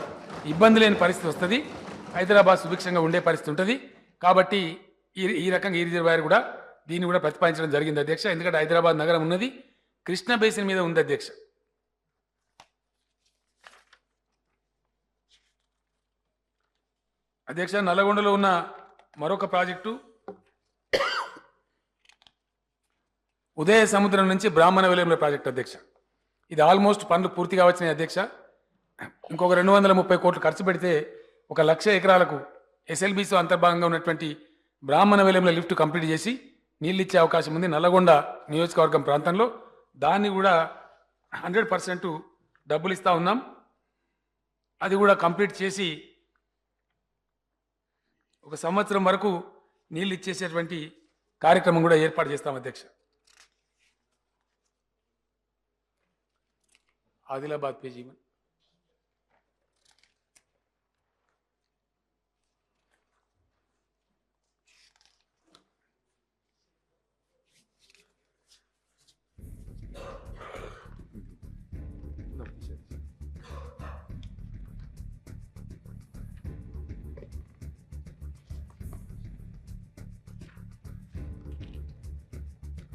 ఇబ్బంది లేని పరిస్థితి వస్తుంది. హైదరాబాద్ సుభిక్షంగా ఉండే పరిస్థితి ఉంటుంది. కాబట్టి ఈ రకంగా ఈ రిజర్వాయర్ కూడా దీన్ని కూడా ప్రతిపాదించడం జరిగింది అధ్యక్ష. ఎందుకంటే హైదరాబాద్ నగరం ఉన్నది కృష్ణ బేసిన్ మీద ఉంది అధ్యక్ష. అధ్యక్ష, నల్లగొండలో ఉన్న మరొక ప్రాజెక్టు ఉదయ సముద్రం నుంచి బ్రాహ్మణ విలయంలో ప్రాజెక్టు అధ్యక్ష. ఇది ఆల్మోస్ట్ పనులు పూర్తిగా వచ్చినాయి అధ్యక్ష. ఇంకొక 230 కోట్లు ఖర్చు పెడితే 1,00,000 ఎకరాలకు ఎస్ఎల్బీసీ అంతర్భాగంగా ఉన్నటువంటి బ్రాహ్మణ విలయంలో లిఫ్ట్ కంప్లీట్ చేసి నీళ్ళు ఇచ్చే అవకాశం ఉంది నల్లగొండ నియోజకవర్గం ప్రాంతంలో. దాన్ని కూడా 100% డబ్బులు ఇస్తూ ఉన్నాం. అది కూడా కంప్లీట్ చేసి 1 సంవత్సరం వరకు నీళ్ళు ఇచ్చేసేటువంటి కార్యక్రమం కూడా ఏర్పాటు చేస్తాం అధ్యక్ష. ఆదిలాబాద్ పేజీ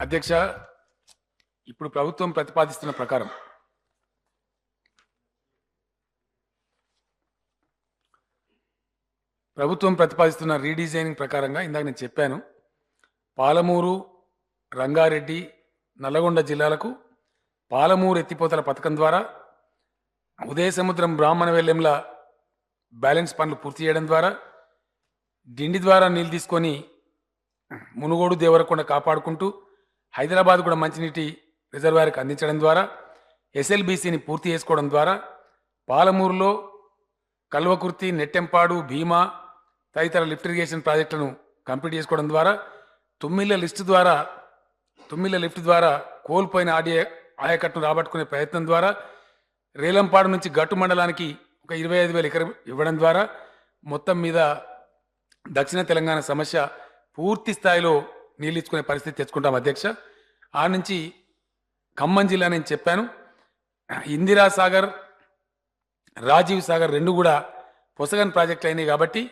అధ్యక్ష, ఇప్పుడు ప్రభుత్వం ప్రతిపాదిస్తున్న ప్రకారం రీడిజైనింగ్ ప్రకారంగా ఇందాక నేను చెప్పాను, పాలమూరు, రంగారెడ్డి, నల్లగొండ జిల్లాలకు పాలమూరు ఎత్తిపోతల పథకం ద్వారా ఉదయ సముద్రం బ్రాహ్మణ వెల్లెంల బ్యాలెన్స్ పనులు పూర్తి చేయడం ద్వారా డిండి ద్వారా నీళ్ళు తీసుకొని మునుగోడు, దేవరకొండ కాపాడుకుంటూ హైదరాబాద్ కూడా మంచినీటి రిజర్వాయర్కి అందించడం ద్వారా ఎస్ఎల్బీసీని పూర్తి చేసుకోవడం ద్వారా పాలమూరులో కల్వకుర్తి, నెట్టెంపాడు, భీమా తదితర లిఫ్ట్ ఇరిగేషన్ ప్రాజెక్టులను కంప్లీట్ చేసుకోవడం ద్వారా తుమ్మిళ్ళ లిఫ్ట్ ద్వారా కోల్పోయిన ఆయకట్టును రాబట్టుకునే ప్రయత్నం ద్వారా రేలంపాడు నుంచి గట్టు మండలానికి ఒక 25,000 ఎకరం ఇవ్వడం ద్వారా మొత్తం మీద దక్షిణ తెలంగాణ సమస్య పూర్తి స్థాయిలో నీళ్ళు ఇచ్చుకునే పరిస్థితి తెచ్చుకుంటాం అధ్యక్ష. ఆ నుంచి ఖమ్మం జిల్లా నేను చెప్పాను, ఇందిరా సాగర్, రాజీవ్ సాగర్ రెండు కూడా పొసగన్ ప్రాజెక్టులు అయినాయి. కాబట్టి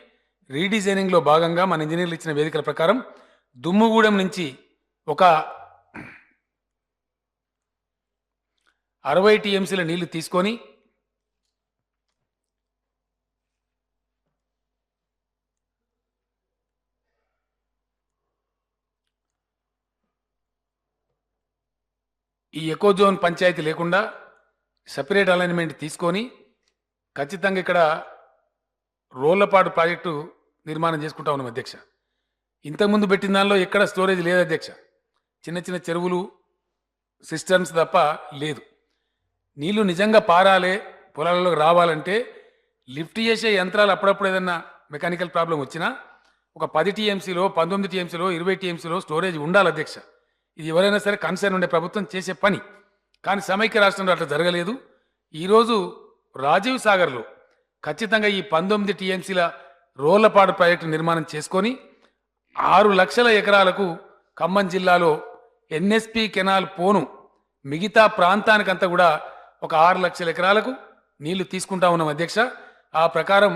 రీడిజైనింగ్లో భాగంగా మన ఇంజనీర్లు ఇచ్చిన వేదికల ప్రకారం దుమ్ముగూడెం నుంచి ఒక 60 టీఎంసీల నీళ్లు తీసుకొని ఈ ఎకోజోన్ పంచాయతీ లేకుండా సపరేట్ అలైన్మెంట్ తీసుకొని ఖచ్చితంగా ఇక్కడ రోళ్లపాడు ప్రాజెక్టు నిర్మాణం చేసుకుంటా ఉన్నాం అధ్యక్ష. ఇంతకుముందు పెట్టిన దానిలో ఎక్కడ స్టోరేజ్ లేదు అధ్యక్ష. చిన్న చిన్న చెరువులు, సిస్టమ్స్ తప్ప లేదు. నీళ్లు నిజంగా పారాలే, పొలాలలో రావాలంటే లిఫ్ట్ చేసే యంత్రాలు అప్పుడప్పుడు ఏదన్నా మెకానికల్ ప్రాబ్లం వచ్చినా ఒక 10 టీఎంసీలో, 19 టీఎంసీలో, 20 టీఎంసీలో స్టోరేజ్ ఉండాలి అధ్యక్ష. ఇది ఎవరైనా సరే కన్సర్న్ ఉండే ప్రభుత్వం చేసే పని. కానీ సమైక్య రాష్ట్రంలో అట్లా జరగలేదు. ఈరోజు రాజీవ్ సాగర్లో ఖచ్చితంగా ఈ 19 టీఎంసీల రోళ్లపాడు ప్రాజెక్టు నిర్మాణం చేసుకొని 6 లక్షల ఎకరాలకు ఖమ్మం జిల్లాలో ఎన్ఎస్పి కెనాల్ పోను మిగతా ప్రాంతానికంతా కూడా ఒక 6 లక్షల ఎకరాలకు నీళ్లు తీసుకుంటా ఉన్నాం అధ్యక్ష. ఆ ప్రకారం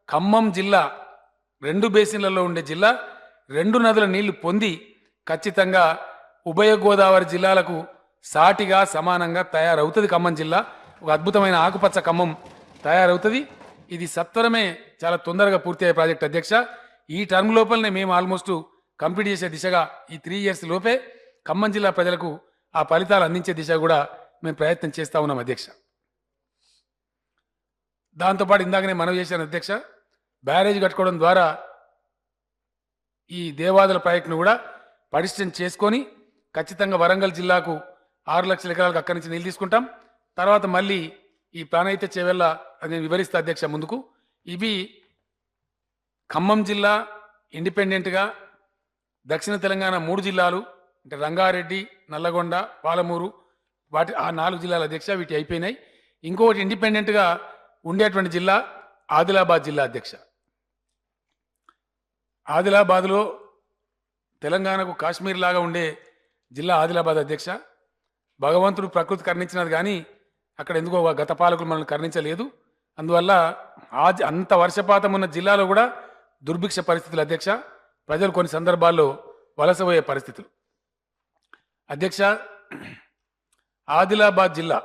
ఖమ్మం జిల్లా 2 బేసిన్లలో ఉండే జిల్లా, 2 నదుల నీళ్లు పొంది ఖచ్చితంగా ఉభయ గోదావరి జిల్లాలకు సాటిగా సమానంగా తయారవుతుంది. ఖమ్మం జిల్లా ఒక అద్భుతమైన ఆకుపచ్చ ఖమ్మం తయారవుతుంది. ఇది సత్వరమే చాలా తొందరగా పూర్తి అయ్యే ప్రాజెక్ట్ అధ్యక్ష. ఈ టర్మ్ లోపలనే మేము ఆల్మోస్ట్ కంప్లీట్ చేసే దిశగా ఈ 3 ఇయర్స్ లోపే ఖమ్మం జిల్లా ప్రజలకు ఆ ఫలితాలు అందించే దిశ కూడా మేము ప్రయత్నం చేస్తూ ఉన్నాం అధ్యక్ష. దాంతోపాటు ఇందాకనే మనవి చేశాను అధ్యక్ష, బ్యారేజ్ కట్టుకోవడం ద్వారా ఈ దేవాదుల ప్రాజెక్టును కూడా పటిష్టం చేసుకొని ఖచ్చితంగా వరంగల్ జిల్లాకు 6 లక్షల ఎకరాలకు అక్కడి నుంచి నీళ్ళు తీసుకుంటాం. తర్వాత మళ్ళీ ఈ ప్రాణహిత చేవెళ్ళ అది నేను వివరిస్తా అధ్యక్ష ముందుకు. ఇవి ఖమ్మం జిల్లా ఇండిపెండెంట్గా దక్షిణ తెలంగాణ 3 జిల్లాలు అంటే రంగారెడ్డి, నల్లగొండ, పాలమూరు వాటి ఆ 4 జిల్లాల అధ్యక్ష వీటి అయిపోయినాయి. ఇంకొకటి ఇండిపెండెంట్గా ఉండేటువంటి జిల్లా ఆదిలాబాద్ జిల్లా అధ్యక్ష. ఆదిలాబాద్లో తెలంగాణకు కాశ్మీర్ లాగా ఉండే జిల్లా ఆదిలాబాద్ అధ్యక్ష. భగవంతుడు ప్రకృతి కరుణించినది కానీ అక్కడ ఎందుకో గత పాలకులు మనల్ని కరుణించలేదు. అందువల్ల అంత వర్షపాతం ఉన్న జిల్లాలో కూడా దుర్భిక్ష పరిస్థితులు అధ్యక్ష. ప్రజలు కొన్ని సందర్భాల్లో వలసపోయే పరిస్థితులు అధ్యక్ష. ఆదిలాబాద్ జిల్లా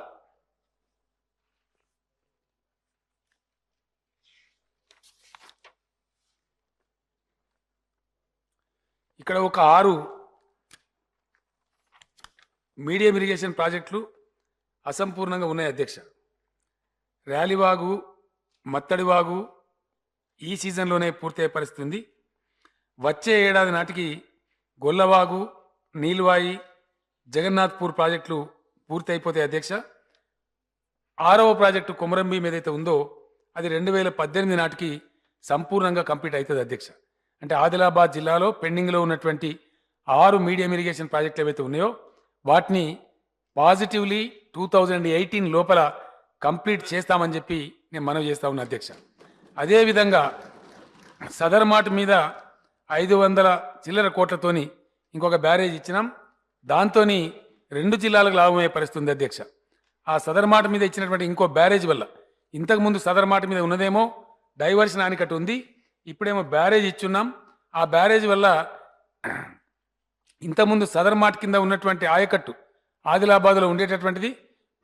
ఇక్కడ ఒక 6 మీడియం ఇరిగేషన్ ప్రాజెక్టులు అసంపూర్ణంగా ఉన్నాయి అధ్యక్ష. ర్యాలీవాగు, మత్తడివాగు ఈ సీజన్లోనే పూర్తయ్యే పరిస్థితి ఉంది. వచ్చే ఏడాది నాటికి గొల్లవాగు, నీల్వాయి, జగన్నాథ్పూర్ ప్రాజెక్టులు పూర్తి అయిపోతాయి అధ్యక్ష. 6వ ప్రాజెక్టు కొమరంభీం ఏదైతే ఉందో అది 2018 నాటికి సంపూర్ణంగా కంప్లీట్ అవుతుంది అధ్యక్ష. అంటే ఆదిలాబాద్ జిల్లాలో పెండింగ్లో ఉన్నటువంటి 6 మీడియం ఇరిగేషన్ ప్రాజెక్టులు ఏవైతే ఉన్నాయో వాటిని పాజిటివ్లీ 2018 లోపల కంప్లీట్ చేస్తామని చెప్పి నేను మనవి చేస్తా ఉన్నా అధ్యక్ష. అదేవిధంగా సదర్ మార్ట్ మీద 500 చిల్లర కోట్లతోని ఇంకొక బ్యారేజ్ ఇచ్చినాం. దాంతో 2 జిల్లాలకు లాభమయ్యే పరిస్థితి ఉంది అధ్యక్ష. ఆ సదర్ మార్ట్ మీద ఇచ్చినటువంటి ఇంకో బ్యారేజ్ వల్ల ఇంతకుముందు సదర్ మార్ట్ మీద ఉన్నదేమో డైవర్షన్ ఆనికట్టు ఉంది, ఇప్పుడేమో బ్యారేజ్ ఇచ్చున్నాం. ఆ బ్యారేజ్ వల్ల ఇంతకుముందు సదర్ మార్ట్ కింద ఉన్నటువంటి ఆయకట్టు ఆదిలాబాద్లో ఉండేటటువంటిది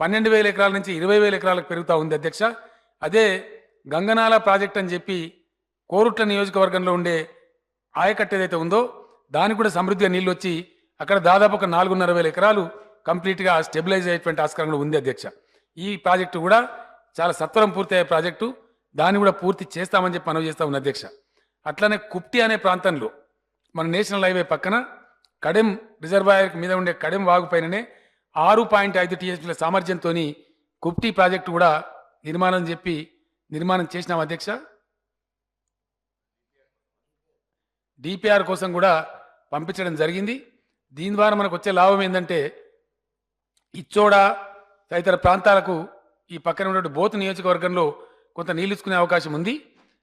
12,000 ఎకరాల నుంచి 20,000 ఎకరాలకు పెరుగుతూ ఉంది అధ్యక్ష. అదే గంగనాల ప్రాజెక్ట్ అని చెప్పి కోరుట్ల నియోజకవర్గంలో ఉండే ఆయకట్టు ఏదైతే ఉందో దానికి కూడా సమృద్ధిగా నీళ్ళు వచ్చి అక్కడ దాదాపు ఒక 4,500 ఎకరాలు కంప్లీట్గా స్టెబిలైజ్ అయ్యేటువంటి ఆస్కారం ఉంది అధ్యక్ష. ఈ ప్రాజెక్టు కూడా చాలా సత్వరం పూర్తయ్యే ప్రాజెక్టు, దాన్ని కూడా పూర్తి చేస్తామని చెప్పి మనవి చేస్తా ఉన్న అధ్యక్ష. అట్లనే కుప్టి అనే ప్రాంతంలో మన నేషనల్ హైవే పక్కన కడెం రిజర్వాయర్ మీద ఉండే కడెం వాగు పైననే 6.5 TSPల సామర్థ్యంతో కుప్టి ప్రాజెక్టు కూడా నిర్మాణం చేసినాం అధ్యక్ష. డిపిఆర్ కోసం కూడా పంపించడం జరిగింది. దీని ద్వారా మనకు వచ్చే లాభం ఏంటంటే ఇచ్చోడ తదితర ప్రాంతాలకు ఈ పక్కన ఉన్నటువంటి బోతు నియోజకవర్గంలో కొంత నీళ్ళు ఇచ్చుకునే అవకాశం ఉంది,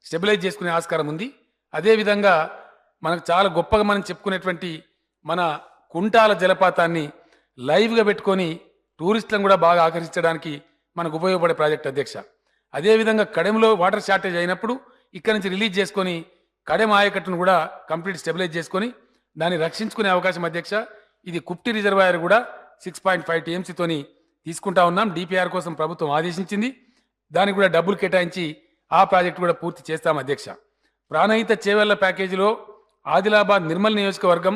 స్టెబిలైజ్ చేసుకునే ఆస్కారం ఉంది. అదేవిధంగా మనకు చాలా గొప్పగా మనం చెప్పుకునేటువంటి మన కుంటాల జలపాతాన్ని లైవ్గా పెట్టుకొని టూరిస్టులను కూడా బాగా ఆకర్షించడానికి మనకు ఉపయోగపడే ప్రాజెక్ట్ అధ్యక్ష. అదేవిధంగా కడెంలో వాటర్ షార్టేజ్ అయినప్పుడు ఇక్కడి నుంచి రిలీజ్ చేసుకొని కడెం ఆయకట్టును కూడా కంప్లీట్ స్టెబిలైజ్ చేసుకొని దాన్ని రక్షించుకునే అవకాశం అధ్యక్ష. ఇది కుప్టి రిజర్వాయర్ కూడా 6.5 TMCతోని తీసుకుంటా ఉన్నాం. డిపిఆర్ కోసం ప్రభుత్వం ఆదేశించింది, దానికి కూడా డబ్బులు కేటాయించి ఆ ప్రాజెక్టు కూడా పూర్తి చేస్తాం అధ్యక్ష. ప్రాణహిత చేవెళ్ల ప్యాకేజీలో ఆదిలాబాద్ నిర్మల్ నియోజకవర్గం,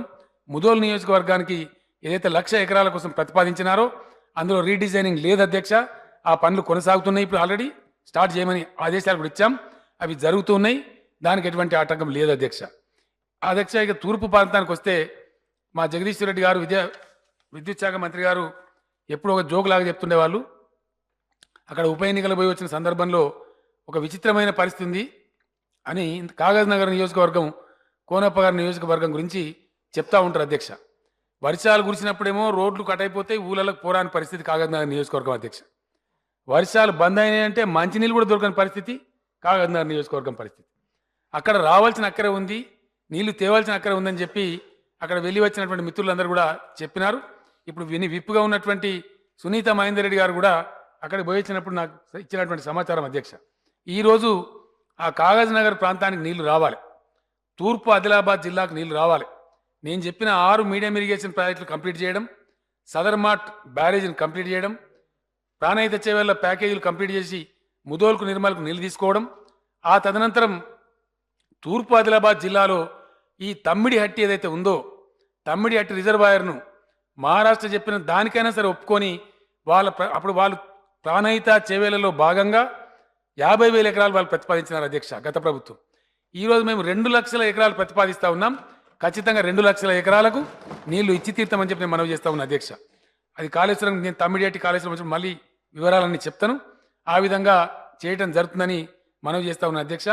ముదోల్ నియోజకవర్గానికి ఏదైతే 1,00,000 ఎకరాల కోసం ప్రతిపాదించినారో అందులో రీడిజైనింగ్ లేదు అధ్యక్ష. ఆ పనులు కొనసాగుతున్నాయి. ఇప్పుడు ఆల్రెడీ స్టార్ట్ చేయమని ఆదేశాలు కూడా ఇచ్చాం, అవి జరుగుతున్నాయి, దానికి ఎటువంటి ఆటంకం లేదు అధ్యక్ష. అధ్యక్ష ఇక తూర్పు ప్రాంతానికి వస్తే మా జగదీశ్వర్ రెడ్డి గారు విద్యుత్ శాఖ మంత్రి గారు ఎప్పుడు ఒక జోక్ లాగా చెప్తుండేవాళ్ళు. అక్కడ ఉప ఎన్నికలు పోయి వచ్చిన సందర్భంలో ఒక విచిత్రమైన పరిస్థితి ఉంది అని కాగజ్ నగర్ నియోజకవర్గం, కోనప్ప గారి నియోజకవర్గం గురించి చెప్తా ఉంటారు అధ్యక్ష. వర్షాలు కురిసినప్పుడేమో రోడ్లు కట్ అయిపోతాయి, ఊళ్ళకు పోరాని పరిస్థితి కాగజ్ నగర్ నియోజకవర్గం అధ్యక్ష. వర్షాలు బంద్ అయినాయంటే మంచినీళ్ళు కూడా దొరకని పరిస్థితి కాగజ్ నగర్ నియోజకవర్గం పరిస్థితి. అక్కడ రావాల్సిన అక్కరే ఉంది, నీళ్లు తేవాల్సిన అక్కరే ఉందని చెప్పి అక్కడ వెళ్ళి వచ్చినటువంటి మిత్రులందరూ కూడా చెప్పినారు. ఇప్పుడు విప్పుగా ఉన్నటువంటి సునీత మహేందర్ రెడ్డి గారు కూడా అక్కడికి పోయి వచ్చినప్పుడు నాకు ఇచ్చినటువంటి సమాచారం అధ్యక్ష. ఈరోజు ఆ కాగజ్ నగర్ ప్రాంతానికి నీళ్లు రావాలి, తూర్పు ఆదిలాబాద్ జిల్లాకు నీళ్లు రావాలి. నేను చెప్పిన 6 మీడియం ఇరిగేషన్ ప్రాజెక్టులు కంప్లీట్ చేయడం, సదర్ మార్ట్ బ్యారేజీని కంప్లీట్ చేయడం, ప్రాణహిత చేవెళ్ల ప్యాకేజీలు కంప్లీట్ చేసి ముదోల్కు నిర్మల్కు నీళ్లు తీసుకోవడం, ఆ తదనంతరం తూర్పు ఆదిలాబాద్ జిల్లాలో ఈ తమ్మిడిహట్టి ఏదైతే ఉందో తమ్మిడిహట్టి రిజర్వాయర్ను మహారాష్ట్ర చెప్పిన దానికైనా సరే ఒప్పుకొని అప్పుడు వాళ్ళు ప్రాణహిత చేవేళ్లలో భాగంగా 50,000 ఎకరాలు వాళ్ళు ప్రతిపాదించినారు అధ్యక్ష గత ప్రభుత్వం. ఈరోజు మేము 2 లక్షల ఎకరాలు ప్రతిపాదిస్తూ ఉన్నాం. ఖచ్చితంగా 2 లక్షల ఎకరాలకు నీళ్లు ఇచ్చి తీర్థమని చెప్పి నేను మనవి చేస్తా ఉన్నా అధ్యక్ష. అది కాళేశ్వరం, నేను తమ్మిడిహట్టి కాళేశ్వరం వచ్చి మళ్ళీ వివరాలన్నీ చెప్తాను. ఆ విధంగా చేయటం జరుగుతుందని మనవి చేస్తా ఉన్న అధ్యక్ష.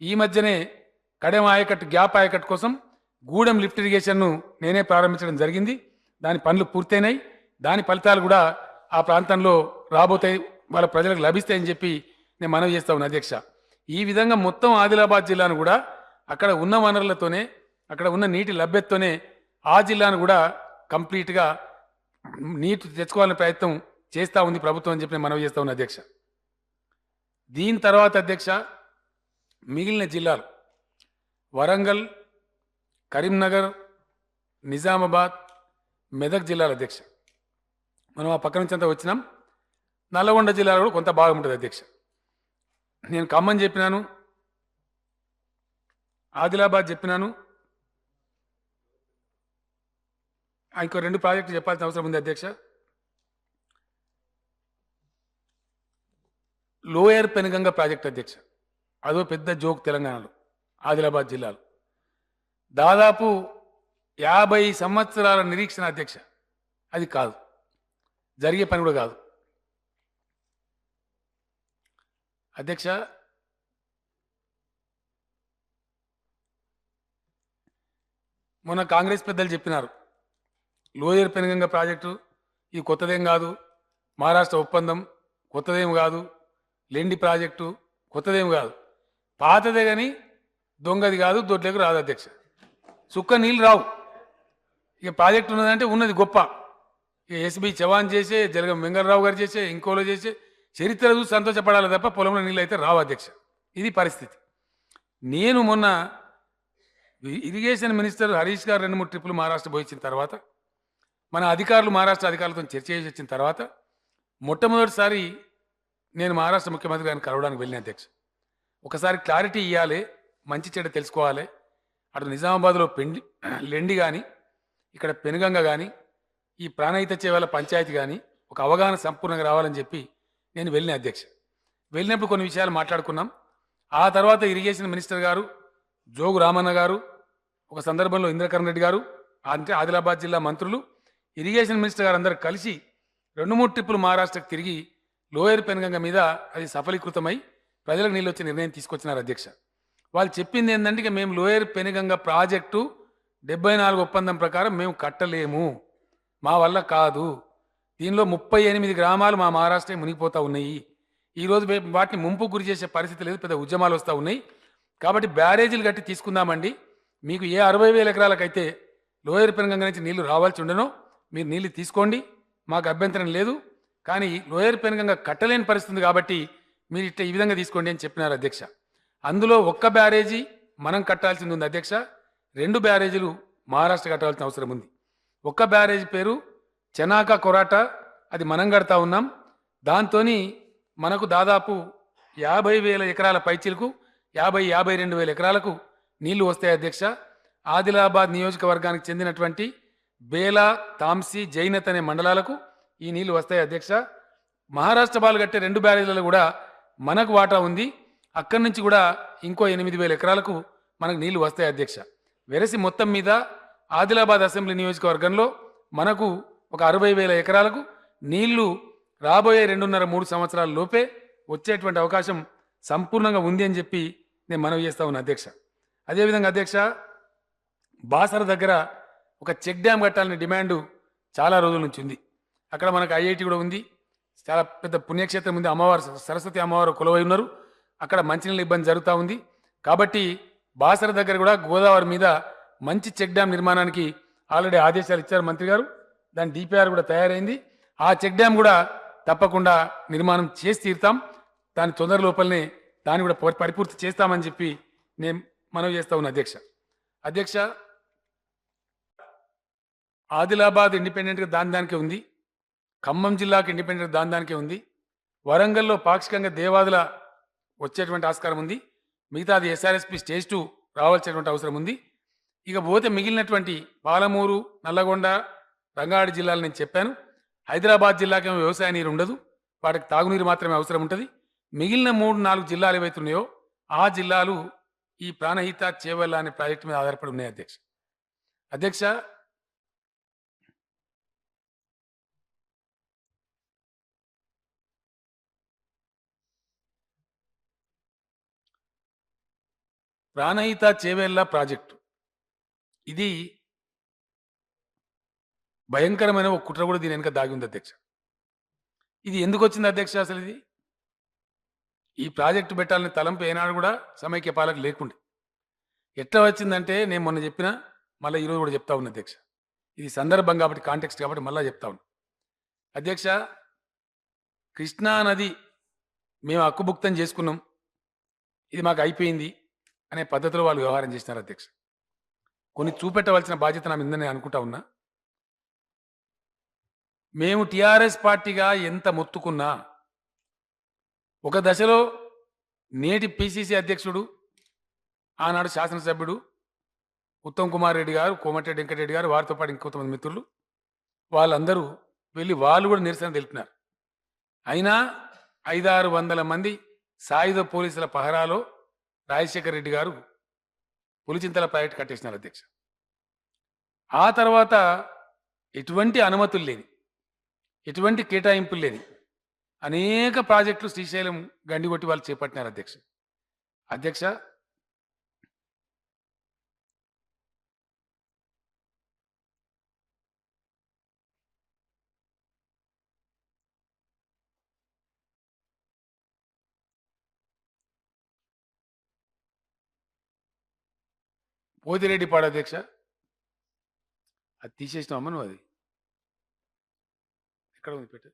ఈ మధ్యనే కడెం ఆయకట్టు గ్యాప్ ఆయకట్టు కోసం గూడెం లిఫ్ట్ ఇరిగేషన్ను నేనే ప్రారంభించడం జరిగింది. దాని పనులు పూర్తయినాయి. దాని ఫలితాలు కూడా ఆ ప్రాంతంలో రాబోతాయి, వాళ్ళ ప్రజలకు లభిస్తాయని చెప్పి నేను మనవి చేస్తా ఉన్నా అధ్యక్ష. ఈ విధంగా మొత్తం ఆదిలాబాద్ జిల్లాను కూడా అక్కడ ఉన్న వనరులతోనే, అక్కడ ఉన్న నీటి లభ్యతతోనే ఆ జిల్లాను కూడా కంప్లీట్గా నీటి తెచ్చుకోవాలనే ప్రయత్నం చేస్తూ ఉంది ప్రభుత్వం అని చెప్పి నేను మనవి చేస్తా ఉన్నా అధ్యక్ష. దీని తర్వాత అధ్యక్ష మిగిలిన జిల్లాలు వరంగల్, కరీంనగర్, నిజామాబాద్, మెదక్ జిల్లాల అధ్యక్ష. మనం ఆ పక్క నుంచి అంతా వచ్చినాం. నల్లగొండ జిల్లాలో కూడా కొంత భాగం ఉంటుంది అధ్యక్ష. నేను ఖమ్మం చెప్పినాను, ఆదిలాబాద్ చెప్పినాను, ఇంకో 2 ప్రాజెక్టులు చెప్పాల్సిన అవసరం ఉంది అధ్యక్ష. లోయర్ పెనుగంగ ప్రాజెక్ట్ అధ్యక్ష, అదో పెద్ద జోక్ తెలంగాణలో, ఆదిలాబాద్ జిల్లాలో దాదాపు 50 సంవత్సరాల నిరీక్షణ అధ్యక్ష. అది కాదు, జరిగే పని కూడా కాదు అధ్యక్ష. మొన్న కాంగ్రెస్ పెద్దలు చెప్పినారు లోయర్ పెనుగంగ ప్రాజెక్టు ఇది కొత్తదేం కాదు, మహారాష్ట్ర ఒప్పందం కొత్తదేం కాదు, లెండి ప్రాజెక్టు కొత్తదేం కాదు, పాతదే కానీ దొంగది కాదు, దొడ్లకు రాదు అధ్యక్ష. సుక్క నీళ్ళు రావు. ఇక ప్రాజెక్టు ఉన్నదంటే ఉన్నది గొప్ప. ఇక ఎస్బి చవాన్ చేసే, జలగం వెంగళరావు గారు చేసే, ఇంకోలో చేసే చరిత్ర చూసి సంతోషపడాలి తప్ప పొలంలో నీళ్ళు అయితే రావు అధ్యక్ష. ఇది పరిస్థితి. నేను మొన్న ఇరిగేషన్ మినిస్టర్ హరీష్ గారు 2-3 ట్రిప్పులు మహారాష్ట్ర పోయి వచ్చిన తర్వాత, మన అధికారులు మహారాష్ట్ర అధికారులతో చర్చ చేసి వచ్చిన తర్వాత మొట్టమొదటిసారి నేను మహారాష్ట్ర ముఖ్యమంత్రి గారిని కలవడానికి వెళ్ళిన అధ్యక్ష. ఒకసారి క్లారిటీ ఇవ్వాలి, మంచి చెడ్డ తెలుసుకోవాలి. అటు నిజామాబాద్లో లెండి కానీ, ఇక్కడ పెనుగంగ కానీ, ఈ ప్రాణహిత చేవల పంచాయతీ కానీ ఒక అవగాహన సంపూర్ణంగా రావాలని చెప్పి నేను వెళ్ళిన అధ్యక్ష. వెళ్ళినప్పుడు కొన్ని విషయాలు మాట్లాడుకున్నాం. ఆ తర్వాత ఇరిగేషన్ మినిస్టర్ గారు జోగు రామన్న గారు, ఒక సందర్భంలో ఇంద్రకరణ్ రెడ్డి గారు, అంటే ఆదిలాబాద్ జిల్లా మంత్రులు, ఇరిగేషన్ మినిస్టర్ గారు అందరూ కలిసి 2-3 ట్రిప్పులు మహారాష్ట్రకు తిరిగి లోయర్ పెనుగంగ మీద అది సఫలీకృతమై ప్రజలకు నీళ్ళు వచ్చే నిర్ణయం తీసుకొచ్చినారు అధ్యక్ష. వాళ్ళు చెప్పింది ఏంటంటే, ఇక మేము లోయర్ పెనుగంగ ప్రాజెక్టు 74 ఒప్పందం ప్రకారం మేము కట్టలేము, మా వల్ల కాదు, దీనిలో 38 గ్రామాలు మా మహారాష్ట్ర మునిగిపోతూ ఉన్నాయి, ఈరోజు వాటిని ముంపు గురి చేసే పరిస్థితి లేదు, పెద్ద ఉద్యమాలు వస్తూ ఉన్నాయి, కాబట్టి బ్యారేజీలు కట్టి తీసుకుందామండి, మీకు ఏ 60,000 ఎకరాలకైతే లోయర్ పెనుగంగ నుంచి నీళ్లు రావాల్సి ఉండనో మీరు నీళ్ళు తీసుకోండి, మాకు అభ్యంతరం లేదు, కానీ లోయర్ పెనుగంగ కట్టలేని పరిస్థితి కాబట్టి మీరు ఇట్లా ఈ విధంగా తీసుకోండి అని చెప్పినారు అధ్యక్ష. అందులో ఒక్క బ్యారేజీ మనం కట్టాల్సింది ఉంది అధ్యక్ష, 2 బ్యారేజీలు మహారాష్ట్ర కట్టాల్సిన అవసరం ఉంది. ఒక్క బ్యారేజీ పేరు చెనాక కొరాట, అది మనం కడతా ఉన్నాం. దాంతో మనకు దాదాపు 50,000 ఎకరాల పైచీలకు 52,000 ఎకరాలకు నీళ్లు వస్తాయి అధ్యక్ష. ఆదిలాబాద్ నియోజకవర్గానికి చెందినటువంటి బేలా, తాంసీ, జైనత్ అనే మండలాలకు ఈ నీళ్లు వస్తాయి అధ్యక్ష. మహారాష్ట్ర బాలు కట్టే 2 బ్యారేజీలలో కూడా మనకు వాటా ఉంది. అక్కడి నుంచి కూడా ఇంకో 8,000 ఎకరాలకు మనకు నీళ్లు వస్తాయి అధ్యక్ష. వెరసి మొత్తం మీద ఆదిలాబాద్ అసెంబ్లీ నియోజకవర్గంలో మనకు ఒక 60,000 ఎకరాలకు నీళ్లు రాబోయే 2.5-3 సంవత్సరాల లోపే వచ్చేటువంటి అవకాశం సంపూర్ణంగా ఉంది అని చెప్పి నేను మనవి చేస్తా ఉన్నా అధ్యక్ష. అదేవిధంగా అధ్యక్ష, బాసర దగ్గర ఒక చెక్ డ్యామ్ కట్టాలనే డిమాండ్ చాలా రోజుల నుంచి ఉంది. అక్కడ మనకు ఐఐటి కూడా ఉంది, చాలా పెద్ద పుణ్యక్షేత్రం ఉంది, అమ్మవారు సరస్వతి అమ్మవారు కొలువై ఉన్నారు, అక్కడ మంచినీళ్ళ ఇబ్బంది జరుగుతూ ఉంది. కాబట్టి బాసర దగ్గర కూడా గోదావరి మీద మంచి చెక్ డ్యామ్ నిర్మాణానికి ఆల్రెడీ ఆదేశాలు ఇచ్చారు మంత్రి గారు. దాని డిపిఆర్ కూడా తయారైంది. ఆ చెక్ డ్యామ్ కూడా తప్పకుండా నిర్మాణం చేసి తీరుతాం. దాని తొందర లోపలనే దాన్ని కూడా పరిపూర్తి చేస్తామని చెప్పి నేను మనవి చేస్తా ఉన్నా అధ్యక్ష. అధ్యక్ష, ఆదిలాబాద్ ఇండిపెండెంట్గా దానికే ఉంది, ఖమ్మం జిల్లాకు ఇండిపెండెంట్ దానికే ఉంది, వరంగల్లో పాక్షికంగా దేవాదుల వచ్చేటువంటి ఆస్కారం ఉంది, మిగతా అది ఎస్ఆర్ఎస్పి స్టేజ్ 2 రావాల్సినటువంటి అవసరం ఉంది. ఇక పోతే మిగిలినటువంటి పాలమూరు, నల్లగొండ, రంగారెడ్డి జిల్లాలు నేను చెప్పాను. హైదరాబాద్ జిల్లాకేమో వ్యవసాయ నీరు ఉండదు, వాటికి తాగునీరు మాత్రమే అవసరం ఉంటుంది. మిగిలిన 3-4 జిల్లాలు ఏవైతున్నాయో ఆ జిల్లాలు ఈ ప్రాణహిత చేవల్ల అనే ప్రాజెక్టు మీద ఆధారపడి ఉన్నాయి అధ్యక్ష. అధ్యక్ష, ప్రాణహిత చేవెళ్ళ ప్రాజెక్టు ఇది భయంకరమైన ఒక కుట్ర కూడా దీని వెనుక దాగి ఉంది అధ్యక్ష. ఇది ఎందుకు వచ్చింది అధ్యక్ష? అసలు ఇది ఈ ప్రాజెక్టు పెట్టాలని తలంపు ఏనాడు కూడా సమైక్య పాలక లేకుండే. ఎట్లా వచ్చిందంటే నేను మొన్న చెప్పిన, మళ్ళీ ఈరోజు కూడా చెప్తా ఉన్నా అధ్యక్ష. ఇది సందర్భం కాబట్టి, కాంటెక్స్ట్ కాబట్టి మళ్ళీ చెప్తా ఉన్నా అధ్యక్ష. కృష్ణా నది మేము హక్కుభుక్తం చేసుకున్నాం, ఇది మాకు అయిపోయింది అనే పద్ధతిలో వాళ్ళు వ్యవహారం చేసినారు అధ్యక్ష. కొన్ని చూపెట్టవలసిన బాధ్యత నా మీదనే అనుకుంటా ఉన్నా. మేము టీఆర్ఎస్ పార్టీగా ఎంత మొత్తుకున్నా, ఒక దశలో నేటి పిసిసి అధ్యక్షుడు, ఆనాడు శాసనసభ్యుడు ఉత్తమ్ కుమార్ రెడ్డి గారు, కోమటిరెడ్డి వెంకటరెడ్డి గారు, వారితో పాటు ఇంకొంతమంది మిత్రులు వాళ్ళందరూ వెళ్ళి వాళ్ళు కూడా నిరసన తెలిపినారు. అయినా 500-600 మంది సాయుధ పోలీసుల పహరాలో రాజశేఖర రెడ్డి గారు పులిచింతల ప్రాజెక్టు కట్టేసినారు అధ్యక్ష. ఆ తర్వాత ఎటువంటి అనుమతులు లేని, ఎటువంటి కేటాయింపులు లేని అనేక ప్రాజెక్టులు శ్రీశైలం గండిగొట్టి వాళ్ళు చేపట్టినారు అధ్యక్ష. అధ్యక్ష, పోతిరెడ్డిపాడు అధ్యక్ష, అది తీసేసినావమ్మా నువ్వు, అది ఎక్కడ ఉంది పెట్టు.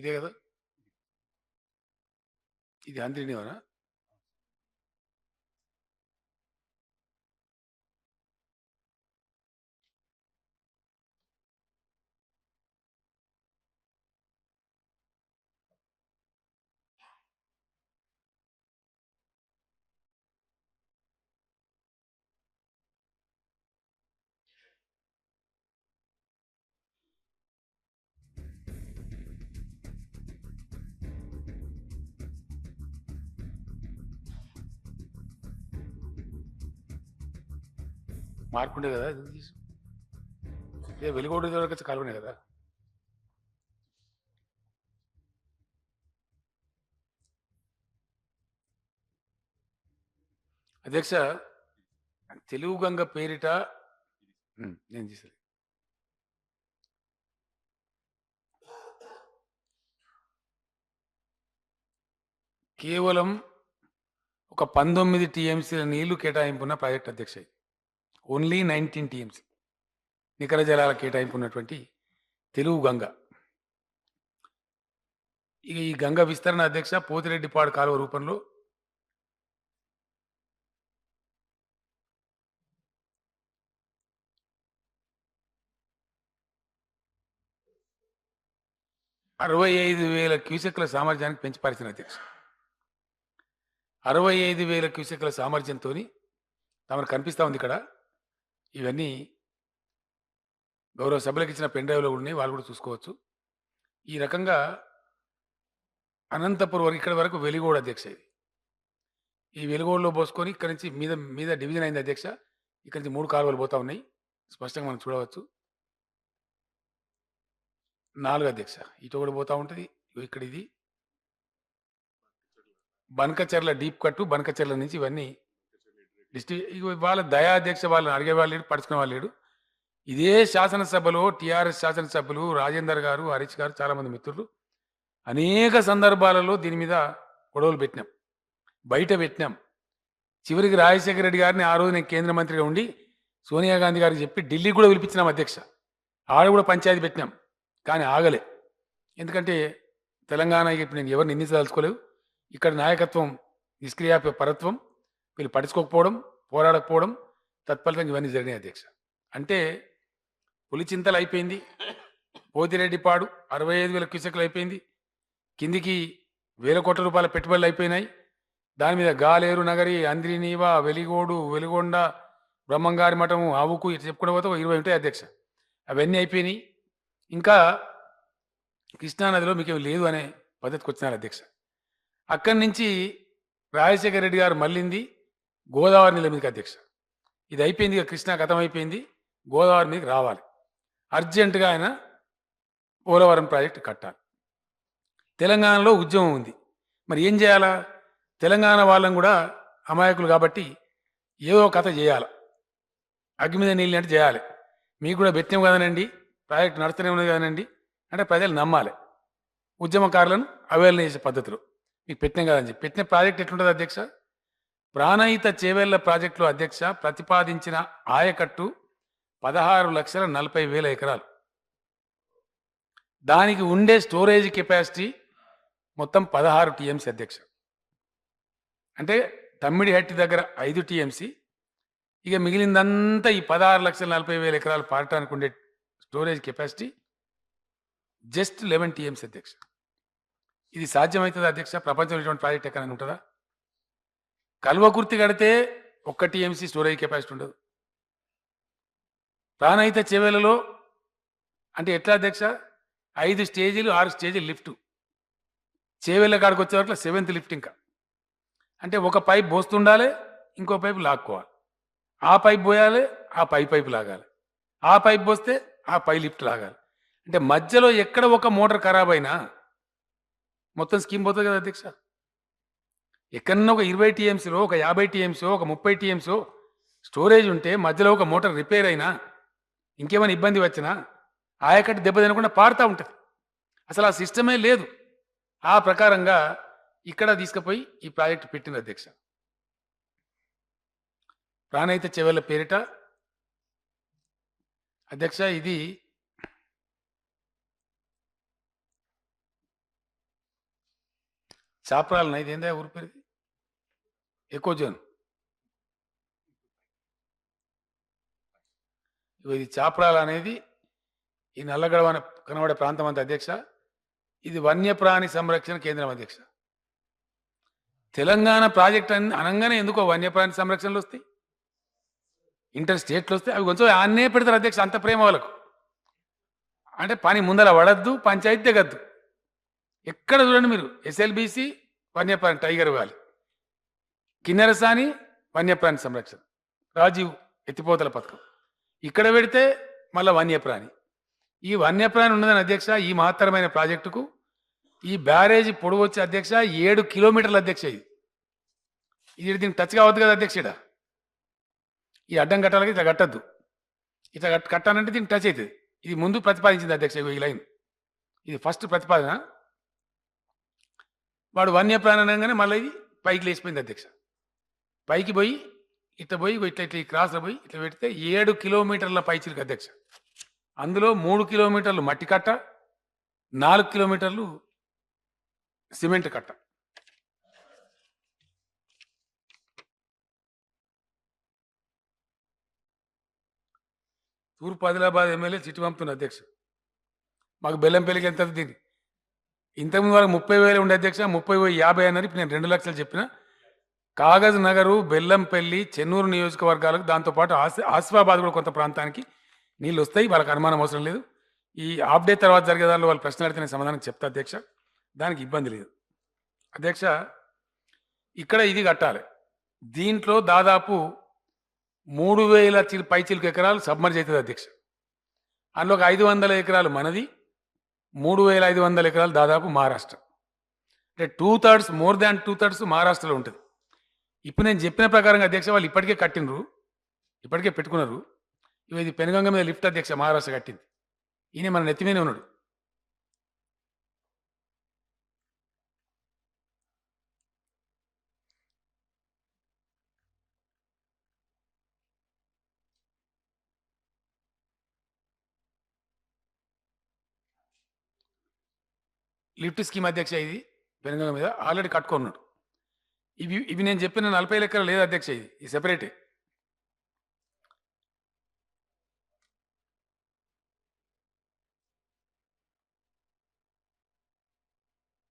ఇదే కదా, ఇది అంత్రినివనా? మార్కుండే కదా, ఇది తీసు. ఇదే వెలుగోడు దొరకచ్చు కలవనే కదా. అధ్యక్ష, తెలుగు గంగ పేరిట నేను చేసేది కేవలం ఒక 19 టీఎంసీల నీళ్లు కేటాయింపున్న ప్రాజెక్ట్ అధ్యక్ష. ఓన్లీ 19 టీఎంసీ నికర జలాల కేటాయింపు ఉన్నటువంటి తెలుగు గంగ. ఇక ఈ గంగ విస్తరణ అధ్యక్ష పోతిరెడ్డిపాడు కాలువ రూపంలో క్యూసెక్ల సామర్థ్యానికి పెంచి పారించిన అధ్యక్ష. 65,000 క్యూసెక్ల సామర్థ్యంతో తమకు కనిపిస్తూ ఉంది ఇక్కడ. ఇవన్నీ గౌరవ సభలకు ఇచ్చిన పెన్ డ్రైవ్లో ఉన్నాయి, వాళ్ళు కూడా చూసుకోవచ్చు. ఈ రకంగా అనంతపురం వరకు, ఇక్కడ వరకు వెలిగోడు అధ్యక్ష. ఇది ఈ వెలుగోడులో పోసుకొని ఇక్కడ నుంచి మీద మీద డివిజన్ అయింది అధ్యక్ష. ఇక్కడ నుంచి 3 కాలువలు పోతా ఉన్నాయి, స్పష్టంగా మనం చూడవచ్చు. 4 అధ్యక్ష, ఇటు కూడా పోతా ఉంటుంది. ఇక్కడ ఇది బనకచెర్ల డీప్ కట్టు, బనకచెర్ల నుంచి ఇవన్నీ డిస్ట్రిక్ట్. వాళ్ళ దయా అధ్యక్ష, వాళ్ళని అడిగే వాళ్ళు లేడు, పడుచుకునే వాళ్ళు లేడు. ఇదే శాసనసభలో టీఆర్ఎస్ శాసనసభ్యులు రాజేందర్ గారు, హరీష్ గారు, చాలామంది మిత్రులు అనేక సందర్భాలలో దీని మీద గొడవలు పెట్టినాం, బయట పెట్టినాం. చివరికి రాజశేఖర రెడ్డి గారిని ఆ రోజు నేను కేంద్ర మంత్రిగా ఉండి సోనియా గాంధీ గారికి చెప్పి ఢిల్లీకి కూడా పిలిపించినాం అధ్యక్ష. ఆడ కూడా పంచాయతీ పెట్టినాం, కానీ ఆగలే. ఎందుకంటే తెలంగాణ ఇప్పుడు నేను ఎవరిని నిందించదలుచుకోలేవు. ఇక్కడ నాయకత్వం నిష్క్రియ పరత్వం, వీళ్ళు పట్టించుకోకపోవడం, పోరాడకపోవడం, తత్ఫలితంగా ఇవన్నీ జరిగినాయి అధ్యక్ష. అంటే పులిచింతలు అయిపోయింది, పోతిరెడ్డిపాడు 65,000 క్యూసెక్లు అయిపోయింది, కిందికి 1,000 కోట్ల రూపాయల పెట్టుబడులు అయిపోయినాయి. దాని మీద గాలేరు నగరి, అంద్రినీవా, వెలిగోడు, వెలుగొండ, బ్రహ్మంగారి మఠము, ఆవుకు ఇటు చెప్పుకుంటూ పోతే 20 ఉంటాయి అధ్యక్ష. అవన్నీ అయిపోయినాయి. ఇంకా కృష్ణానదిలో మీకేం లేదు అనే పద్ధతికి వచ్చినారు అధ్యక్ష. అక్కడి నుంచి రాజశేఖర రెడ్డి గారు మళ్ళింది గోదావరి నీళ్ళ మీదకి అధ్యక్ష. ఇది అయిపోయింది, ఇక కృష్ణా గతం అయిపోయింది, గోదావరి మీదకి రావాలి. అర్జెంటుగా ఆయన పోలవరం ప్రాజెక్టు కట్టాలి. తెలంగాణలో ఉద్యమం ఉంది, మరి ఏం చేయాలా? తెలంగాణ వాళ్ళని కూడా అమాయకులు కాబట్టి ఏదో కథ చేయాలి, అగ్గి మీద నీళ్ళు అంటే చేయాలి. మీకు కూడా పెట్టినాం కదనండి, ప్రాజెక్టు నడుస్తూనే ఉన్నది కదనండి అంటే ప్రజలు నమ్మాలి. ఉద్యమకారులను అవేళన చేసే పద్ధతిలో మీకు పెట్టినాం కదని చెప్పి పెట్టిన ప్రాజెక్ట్ ఎట్లుంటుంది అధ్యక్ష? ప్రాణహిత చేవేళ్ల ప్రాజెక్టులో అధ్యక్ష ప్రతిపాదించిన ఆయకట్టు 16,40,000 ఎకరాలు. దానికి ఉండే స్టోరేజ్ కెపాసిటీ మొత్తం 16 టీఎంసీ అధ్యక్ష. అంటే తమ్మిడిహట్టి దగ్గర 5 టీఎంసీ, ఇక మిగిలిందంతా ఈ 16,40,000 ఎకరాలు పారటానికి ఉండే స్టోరేజ్ కెపాసిటీ జస్ట్ 11 టీఎంసీ అధ్యక్ష. ఇది సాధ్యమవుతుంది అధ్యక్ష? ప్రపంచంలో ఇటువంటి ప్రాజెక్ట్ ఎక్కడైనా ఉంటుందా? కల్వకుర్తి కడితే 1 టీఎంసీ స్టోరేజ్ కెపాసిటీ ఉండదు. ప్రాణహిత చేవేలలో అంటే ఎట్లా అధ్యక్ష? 5 స్టేజీలు 6 స్టేజీలు లిఫ్ట్, చేవేళ్ళ కాడికి వచ్చే వరకు 7th లిఫ్ట్. ఇంకా అంటే ఒక పైప్ పోస్తుండాలి, ఇంకో పైపు లాక్కోవాలి, ఆ పైప్ పోయాలి, ఆ పైపు లాగాలి, ఆ పైప్ పోస్తే ఆ పై లిఫ్ట్ లాగాలి. అంటే మధ్యలో ఎక్కడ ఒక మోటార్ ఖరాబ్ అయినా మొత్తం స్కీమ్ పోతుంది కదా అధ్యక్ష. ఎక్కడన్నా ఒక 20 టీఎంసీలో, ఒక 50 టీఎంసీలో, ఒక 30 టీఎంసీలో స్టోరేజ్ ఉంటే మధ్యలో ఒక మోటార్ రిపేర్ అయినా, ఇంకేమైనా ఇబ్బంది వచ్చినా ఆయకట్టు దెబ్బ తినకుండా పారుతూ ఉంటుంది. అసలు ఆ సిస్టమే లేదు. ఆ ప్రకారంగా ఇక్కడ తీసుకుపోయి ఈ ప్రాజెక్టు పెట్టింది అధ్యక్ష. ప్రాణహిత చేవేళ్ల పేరిట అధ్యక్ష ఇది చాప్రాలన, ఇది ఏందా ఊరి పేరు? ఎక్కువ జోన్. ఇది చాప్రాల అనేది ఈ నల్లగడవ కనబడే ప్రాంతం అంతా అధ్యక్ష. ఇది వన్యప్రాణి సంరక్షణ కేంద్రం అధ్యక్ష. తెలంగాణ ప్రాజెక్ట్ అనగానే ఎందుకో వన్యప్రాణి సంరక్షణలు వస్తాయి, ఇంటర్ స్టేట్లు వస్తాయి, అవి కొంచెం ఆన్నే పెడతారు అధ్యక్ష. అంత ప్రేమ వాళ్ళకు. అంటే పని ముందర పడద్దు, పంచాయతీ దిగద్దు. ఎక్కడ చూడండి మీరు, ఎస్ఎల్బిసి వన్యప్రాణి టైగర్ వ్యాలీ, కిన్నెరసాని వన్యప్రాణి సంరక్షణ, రాజీవ్ ఎత్తిపోతల పథకం, ఇక్కడ పెడితే మళ్ళీ వన్యప్రాణి. ఈ వన్యప్రాణి ఉన్నదని అధ్యక్ష ఈ మహత్తరమైన ప్రాజెక్టుకు ఈ బ్యారేజీ పొడవు వచ్చే అధ్యక్ష 7 కిలోమీటర్ల అధ్యక్ష. ఇది దీనికి టచ్ కావద్దు కదా అధ్యక్ష. ఈ అడ్డం కట్టాలకి ఇట్లా కట్టద్దు, ఇట్లా కట్టాలంటే దీనికి టచ్ అవుతుంది. ఇది ముందు ప్రతిపాదించింది అధ్యక్ష ఈ లైన్, ఇది ఫస్ట్ ప్రతిపాదన. వాడు వన్యప్రాణి అనగానే మళ్ళీ ఇది పైకి లేచిపోయింది అధ్యక్ష. పైకి పోయి ఇట్లా పోయి ఇట్లా ఇట్లా ఈ క్రాస్లో పోయి ఇట్లా పెడితే 7 కిలోమీటర్ల పైచిలకు అధ్యక్ష. అందులో 3 కిలోమీటర్లు మట్టి కట్ట, 4 కిలోమీటర్లు సిమెంట్ కట్ట. తూర్పు ఆదిలాబాద్ ఎమ్మెల్యే చిట్టి పంపుతున్న అధ్యక్ష. మాకు బెల్లంపల్లికి ఎంత దీన్ని ఇంతకుముందు వరకు 30,000 ఉండే అధ్యక్ష, 30,050 అన్నారు. ఇప్పుడు నేను 2 లక్షలు చెప్పిన. కాగజ్ నగరు, బెల్లంపల్లి, చెన్నూరు నియోజకవర్గాలకు, దాంతోపాటు ఆసిఫాబాద్ కూడా కొంత ప్రాంతానికి నీళ్ళు వస్తాయి. వాళ్ళకి అనుమానం అవసరం లేదు. ఈ హాఫ్ డే తర్వాత జరిగేదాల్లో వాళ్ళు ప్రశ్న అడిగితే సమాధానం చెప్తా అధ్యక్ష, దానికి ఇబ్బంది లేదు అధ్యక్ష. ఇక్కడ ఇది కట్టాలి. దీంట్లో దాదాపు 3,000 పైచిలకు ఎకరాలు సబ్మర్జ్ అవుతుంది అధ్యక్ష. అందులో ఒక 500 ఎకరాలు మనది, 3,500 ఎకరాలు దాదాపు మహారాష్ట్ర. అంటే 2/3, మోర్ దాన్ 2/3 మహారాష్ట్రలో ఉంటుంది. ఇప్పుడు నేను చెప్పిన ప్రకారంగా అధ్యక్ష వాళ్ళు ఇప్పటికే కట్టినరు, ఇప్పటికే పెట్టుకున్నారు. ఇది పెనుగంగ మీద లిఫ్ట్ అధ్యక్ష, మహారాష్ట్ర కట్టింది. ఈయన మన నెత్తి మీదనే ఉన్నాడు. లిఫ్ట్ స్కీమ్ అధ్యక్ష ఇది పెనుగంగ మీద ఆల్రెడీ కట్టుకున్నాడు. ఇవి నేను చెప్పిన 40 ఎకరాలు లేదు అధ్యక్ష, ఇది సెపరేటే.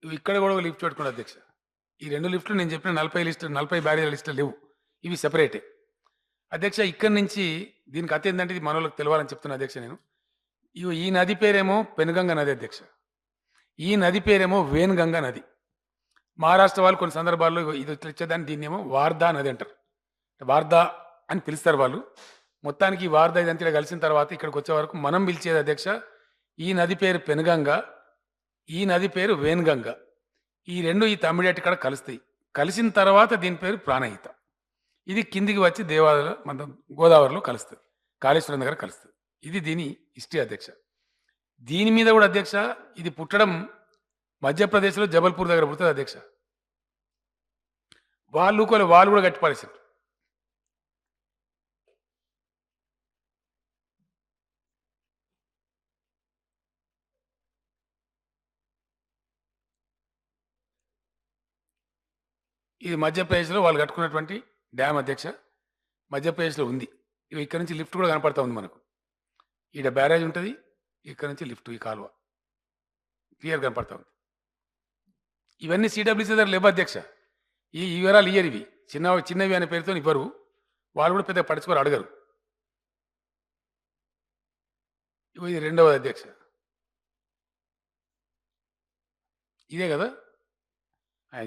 ఇవి ఇక్కడ కూడా ఒక లిఫ్ట్ పెట్టుకున్నాడు అధ్యక్ష. ఈ 2 లిఫ్ట్లు నేను చెప్పిన 40 బ్యారేజ్ లిస్టులు లేవు, ఇవి సెపరేటే అధ్యక్ష. ఇక్కడి నుంచి దీనికి అతి ఏంటంటే ఇది మనోళ్ళకి తెలవాలని చెప్తున్నా అధ్యక్ష నేను. ఈ నది పేరేమో పెనుగంగ నది అధ్యక్ష. ఈ నది పేరేమో వేన్గంగా నది. మహారాష్ట్ర వాళ్ళు కొన్ని సందర్భాల్లో ఇది వచ్చేదాన్ని దీన్నేమో వార్దా నది అంటారు. వార్దా అని పిలుస్తారు వాళ్ళు. మొత్తానికి ఈ వార్దా ఇదంతా ఇలా కలిసిన తర్వాత ఇక్కడికి వచ్చే వరకు మనం పిలిచేది అధ్యక్ష ఈ నది పేరు పెనుగంగ, ఈ నది పేరు వేన్గంగ. ఈ రెండు ఈ తమిళటి కాడ కలుస్తాయి. కలిసిన తర్వాత దీని పేరు ప్రాణహిత. ఇది కిందికి వచ్చి దేవాలయ మన గోదావరిలో కలుస్తుంది, కాళేశ్వరం దగ్గర కలుస్తుంది. ఇది దీని హిస్టరీ అధ్యక్ష. దీని మీద కూడా అధ్యక్ష ఇది పుట్టడం మధ్యప్రదేశ్లో జబల్పూర్ దగ్గర పుడుతుంది అధ్యక్ష. వాళ్ళు కూడా గట్టిపడేసారు. ఇది మధ్యప్రదేశ్లో వాళ్ళు కట్టుకున్నటువంటి డ్యామ్ అధ్యక్ష. మధ్యప్రదేశ్లో ఉంది. ఇక్కడ నుంచి లిఫ్ట్ కూడా కనపడతా ఉంది మనకు. ఈడ బ్యారేజ్ ఉంటుంది, ఇక్కడ నుంచి లిఫ్ట్ ఈ కాలువ క్లియర్ కనపడతా ఉంది. ఇవన్నీ సిడబ్ల్యూసీ దగ్గర లేవు అధ్యక్ష. ఈ వివరాలు ఇయ్యరు. ఇవి చిన్నవి అనే పేరుతో ఇవ్వరు. వాళ్ళు కూడా పెద్ద పడుచుకోరు, అడగరు. ఇది రెండవది అధ్యక్ష. ఇదే కదా